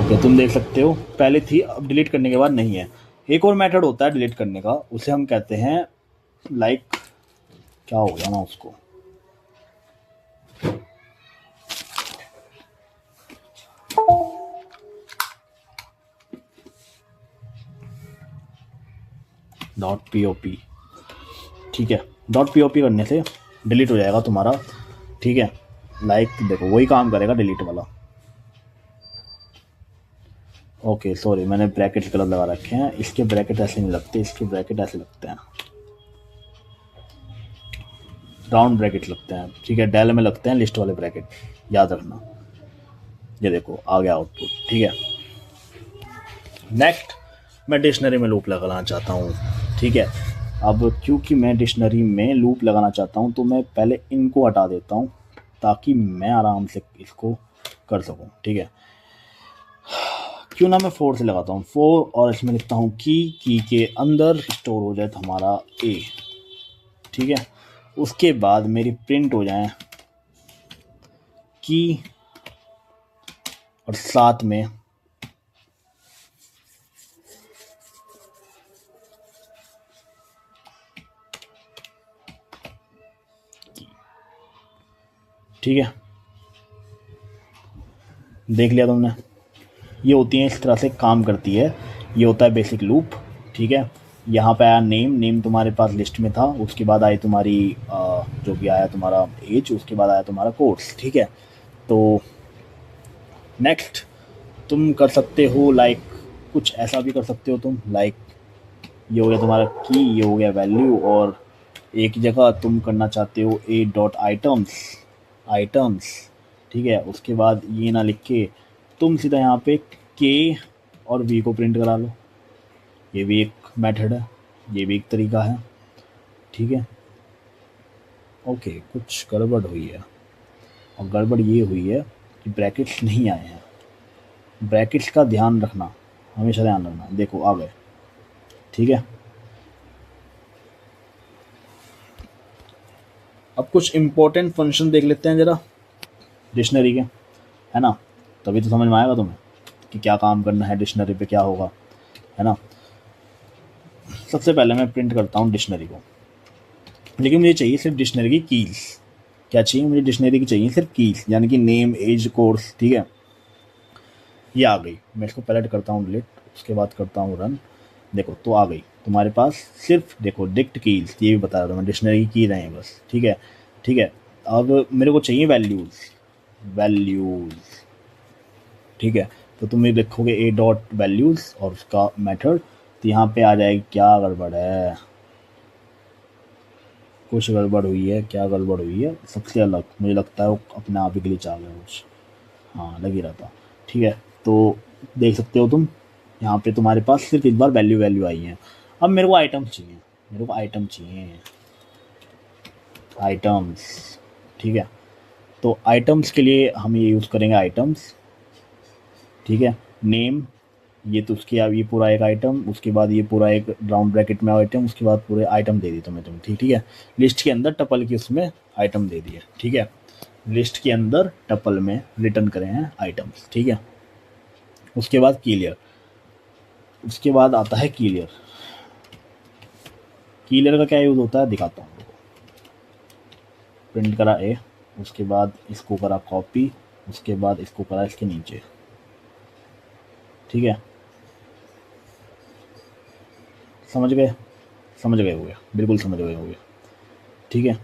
ओके तुम देख सकते हो पहले थी, अब डिलीट करने के बाद नहीं है। एक और मेथड होता है डिलीट करने का, उसे हम कहते हैं लाइक, क्या हो गया ना उसको, .pop, ठीक है। .pop करने से डिलीट हो जाएगा तुम्हारा, ठीक है। लाइक देखो वही काम करेगा डिलीट वाला। ओके सॉरी मैंने ब्रैकेट गलत लगा रखे हैं, इसके ब्रैकेट ऐसे नहीं लगते, इसके ब्रैकेट ऐसे लगते हैं, राउंड ब्रैकेट लगते हैं, ठीक है। डेल में लगते हैं लिस्ट वाले ब्रैकेट, याद रखना। ये देखो आ गया आउटपुट, ठीक है। नेक्स्ट मैं डिक्शनरी में लूप लगाना चाहता हूँ, ठीक है। अब क्योंकि मैं डिक्शनरी में लूप लगाना चाहता हूँ तो मैं पहले इनको हटा देता हूँ ताकि मैं आराम से इसको कर सकूँ, ठीक है। क्यों ना मैं 4 से लगाता हूँ, 4, और इसमें लिखता हूँ की के अंदर स्टोर हो जाए हमारा ए, ठीक है। उसके बाद मेरी प्रिंट हो जाए की और साथ में ठीक है। देख लिया तुमने, ये होती है इस तरह से काम करती है। ये होता है बेसिक लूप, ठीक है। यहाँ पे आया नेम, नेम तुम्हारे पास लिस्ट में था, उसके बाद आई तुम्हारी जो भी आया तुम्हारा एज, उसके बाद आया तुम्हारा कोर्स, ठीक है। तो नेक्स्ट तुम कर सकते हो लाइक, कुछ ऐसा भी कर सकते हो तुम, लाइक ये हो गया तुम्हारा की, ये हो गया वैल्यू, और एक जगह तुम करना चाहते हो ए डॉट आइटम्स, आइटम्स, ठीक है। उसके बाद ये ना लिख के तुम सीधा यहाँ पे के और वी को प्रिंट करा लो, ये भी एक मेथड है, ये भी एक तरीका है, ठीक है। ओके कुछ गड़बड़ हुई है, और गड़बड़ ये हुई है कि ब्रैकेट्स नहीं आए हैं। ब्रैकेट्स का ध्यान रखना, हमेशा ध्यान रखना। देखो आ गए, ठीक है। अब कुछ इम्पोर्टेंट फंक्शन देख लेते हैं ज़रा डिक्शनरी के, है ना। तभी तो समझ में आएगा तुम्हें कि क्या काम करना है डिक्शनरी पे, क्या होगा, है ना। सबसे पहले मैं प्रिंट करता हूँ डिक्शनरी को, लेकिन मुझे चाहिए सिर्फ डिक्शनरी की कीज़। क्या चाहिए मुझे, डिक्शनरी की चाहिए सिर्फ कीज़, यानी कि नेम, एज, कोर्स, ठीक है। ये आ गई, मैं इसको पहले करता हूँ डिलीट, उसके बाद करता हूँ रन। देखो तो आ गई तुम्हारे पास सिर्फ, देखो डिक्ट कीज़, ये भी बता रहा था मैं, डिक्शनरी की कीज़ हैं बस, ठीक है, ठीक है। अब मेरे को चाहिए वैल्यूज़, वैल्यूज़, ठीक है। तो तुम ये देखोगे ए डॉट वैल्यूज़ और उसका मेथड, तो यहाँ पे आ जाएगी, क्या गड़बड़ है, कुछ गड़बड़ हुई है, क्या गड़बड़ हुई है, सबसे अलग मुझे लगता है वो अपने आप ही ग्लिच आ गया कुछ, हाँ लग ही रहा था, ठीक है। तो देख सकते हो तुम यहाँ पे तुम्हारे पास सिर्फ इस बार वैल्यू आई है। अब मेरे को आइटम्स चाहिए, मेरे को आइटम चाहिए, आइटम्स। ठीक है, तो आइटम्स के लिए हम ये यूज़ करेंगे आइटम्स। ठीक है, नेम, ये तो उसके ये पूरा एक आइटम, उसके बाद ये पूरा एक राउंड ब्रैकेट में आइटम, उसके बाद पूरे आइटम दे दी तुम्हें तुम। ठीक है, लिस्ट के अंदर टपल की उसमें आइटम दे दिए। ठीक है, लिस्ट के अंदर टपल में रिटर्न करें हैं आइटम्स। ठीक है, उसके बाद क्लियर, उसके बाद आता है क्लियर। क्लियर का क्या यूज़ होता है दिखाता हूँ। प्रिंट करा ए, उसके बाद इसको करा कॉपी, उसके बाद इसको करा इसके नीचे। ठीक है, समझ गए, समझ गए होगे, बिल्कुल समझ गए होगे। ठीक है,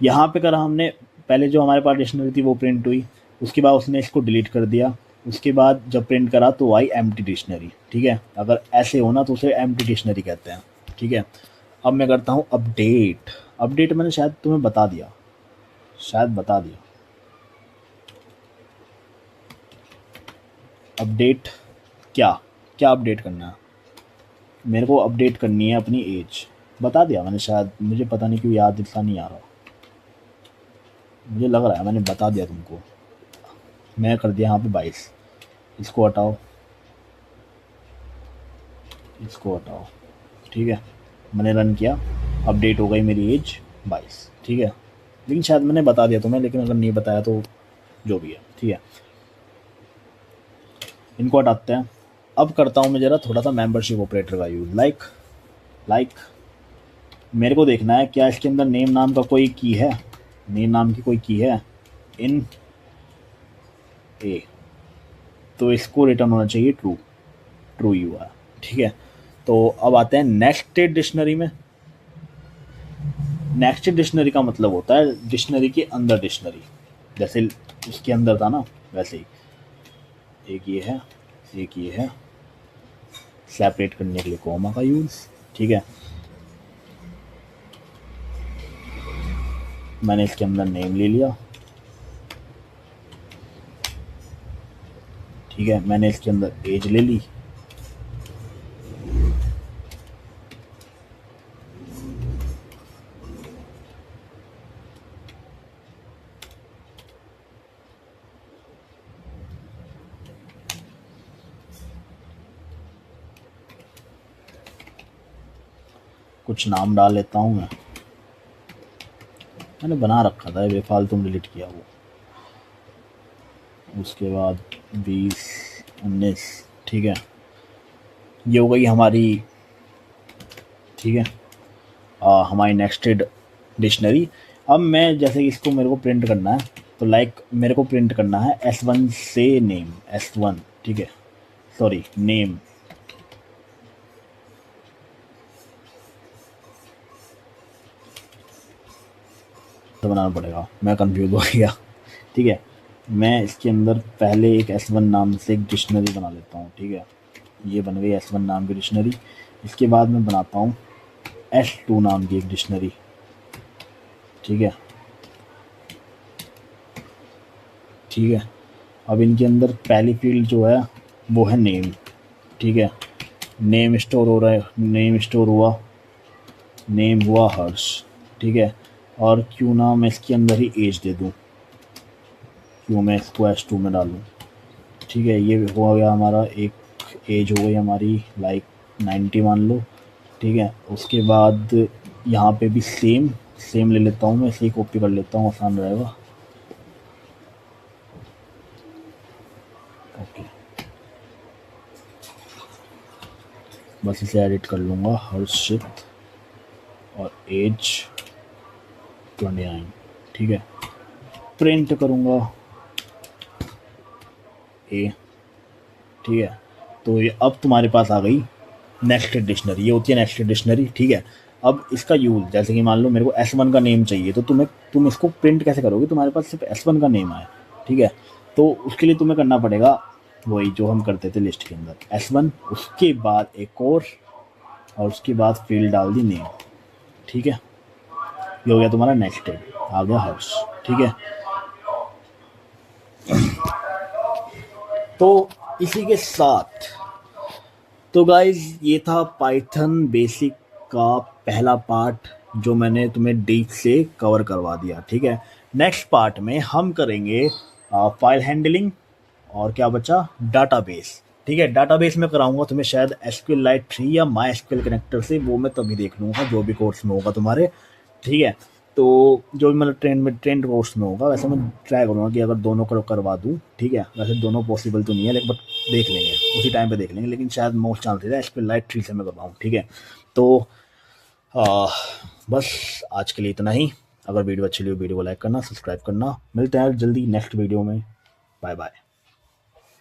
यहाँ पे करा हमने, पहले जो हमारे पास डिक्शनरी थी वो प्रिंट हुई, उसके बाद उसने इसको डिलीट कर दिया, उसके बाद जब प्रिंट करा तो आई एम्प्टी डिक्शनरी। ठीक है, अगर ऐसे होना तो उसे एम्प्टी डिक्शनरी कहते हैं। ठीक है, अब मैं करता हूँ अपडेट। अपडेट मैंने शायद तुम्हें बता दिया, शायद बता दिया। अपडेट क्या क्या अपडेट करना है, मेरे को अपडेट करनी है अपनी एज। बता दिया मैंने शायद, मुझे पता नहीं क्यों याद सा नहीं आ रहा, मुझे लग रहा है मैंने बता दिया तुमको। मैं कर दिया यहाँ पे 22, इसको हटाओ, इसको हटाओ। ठीक है, मैंने रन किया, अपडेट हो गई मेरी एज 22। ठीक है, लेकिन शायद मैंने बता दिया तुम्हें, लेकिन अगर नहीं बताया तो जो भी है। ठीक है, इनको हटाते हैं। अब करता हूँ मैं ज़रा थोड़ा सा मेंबरशिप ऑपरेटर का यूज़। लाइक मेरे को देखना है क्या इसके अंदर नेम नाम का कोई की है, नेम नाम की कोई की है इन ए, तो इसको रिटर्न होना चाहिए ट्रू, ट्रू यू है। ठीक है, तो अब आते हैं नेक्स्टेड डिक्शनरी में। नेक्स्टेड डिक्शनरी का मतलब होता है डिक्शनरी के अंदर डिक्शनरी, जैसे उसके अंदर था ना वैसे ही। एक ये है, एक ये है, सेपरेट करने के लिए कॉमा का यूज़। ठीक है, मैंने इसके अंदर नेम ले लिया। ठीक है, मैंने इसके अंदर एज ले ली। कुछ नाम डाल लेता हूँ मैंने बना रखा था, बेफालतू में डिलीट किया वो। उसके बाद 20 19। ठीक है, ये हो गई हमारी, ठीक है, हमारी नेक्स्टेड डिक्शनरी। अब मैं जैसे कि इसको मेरे को प्रिंट करना है, तो मेरे को प्रिंट करना है S1 से नेम, S1। ठीक है, सॉरी नेम, तो बनाना पड़ेगा, मैं कंफ्यूज हो गया। ठीक है, मैं इसके अंदर पहले एक S1 नाम से एक डिक्शनरी बना लेता हूँ। ठीक है, ये बन गई S1 नाम की डिक्शनरी। इसके बाद मैं बनाता हूँ S2 नाम की एक डिक्शनरी। ठीक है, ठीक है, अब इनके अंदर पहली फील्ड जो है वो है नेम। ठीक है, नेम स्टोर हो रहा है, नेम स्टोर हुआ, नेम हुआ हर्ष। ठीक है, और क्यों ना मैं इसके अंदर ही एज दे दूँ, क्यों मैं इसको S2 में डालूँ। ठीक है, ये हो गया हमारा, एक एज हो गई हमारी लाइक 90 मान लो। ठीक है, उसके बाद यहाँ पे भी सेम ले लेता हूँ मैं, इसे ही कॉपी कर लेता हूँ, आसान रहेगा। ओके, बस इसे एडिट कर लूँगा, हर्षित और एज 29। ठीक है, प्रिंट करूँगा ए। ठीक है, तो ये अब तुम्हारे पास आ गई नेक्स्टेड डिक्शनरी, ये होती है नेक्स्टेड डिक्शनरी। ठीक है, अब इसका यूज़, जैसे कि मान लो मेरे को S1 का नेम चाहिए, तो तुम इसको प्रिंट कैसे करोगे, तुम्हारे पास सिर्फ S1 का नेम आए। ठीक है, तो उसके लिए तुम्हें करना पड़ेगा वही जो हम करते थे लिस्ट के अंदर, S1, उसके बाद एक और उसके बाद फील्ड डाल दी नेम। ठीक है, ये हो गया तुम्हारा नेक्स्टेड, आ गया हर्ष। ठीक है, तो इसी के साथ तो गाइज ये था पाइथन बेसिक का पहला पार्ट जो मैंने तुम्हें डीप से कवर करवा दिया, ठीक है। नेक्स्ट पार्ट में हम करेंगे फाइल हैंडलिंग और क्या बचा, डाटाबेस, ठीक है। डाटाबेस में कराऊंगा तुम्हें शायद एसक्यूएल लाइट 3 या माई एसक्यूएल कनेक्टर से, वो मैं तभी देख लूँगा जो भी कोर्स में होगा तुम्हारे, ठीक है। तो जो भी मतलब ट्रेंड कोर्स में होगा वैसे मैं ट्राई करूँगा कि अगर दोनों को करवा दूँ, ठीक है। वैसे दोनों पॉसिबल तो नहीं है, लेकिन बट देख लेंगे, उसी टाइम पे देख लेंगे, लेकिन शायद मोस्ट चांसेस है एसक्यूएल लाइट 3 से मैं करवाऊँ, ठीक है। तो आ, बस आज के लिए इतना ही। अगर वीडियो अच्छी लगी वीडियो को लाइक करना, सब्सक्राइब करना। मिलते हैं जल्दी नेक्स्ट वीडियो में। Bye bye.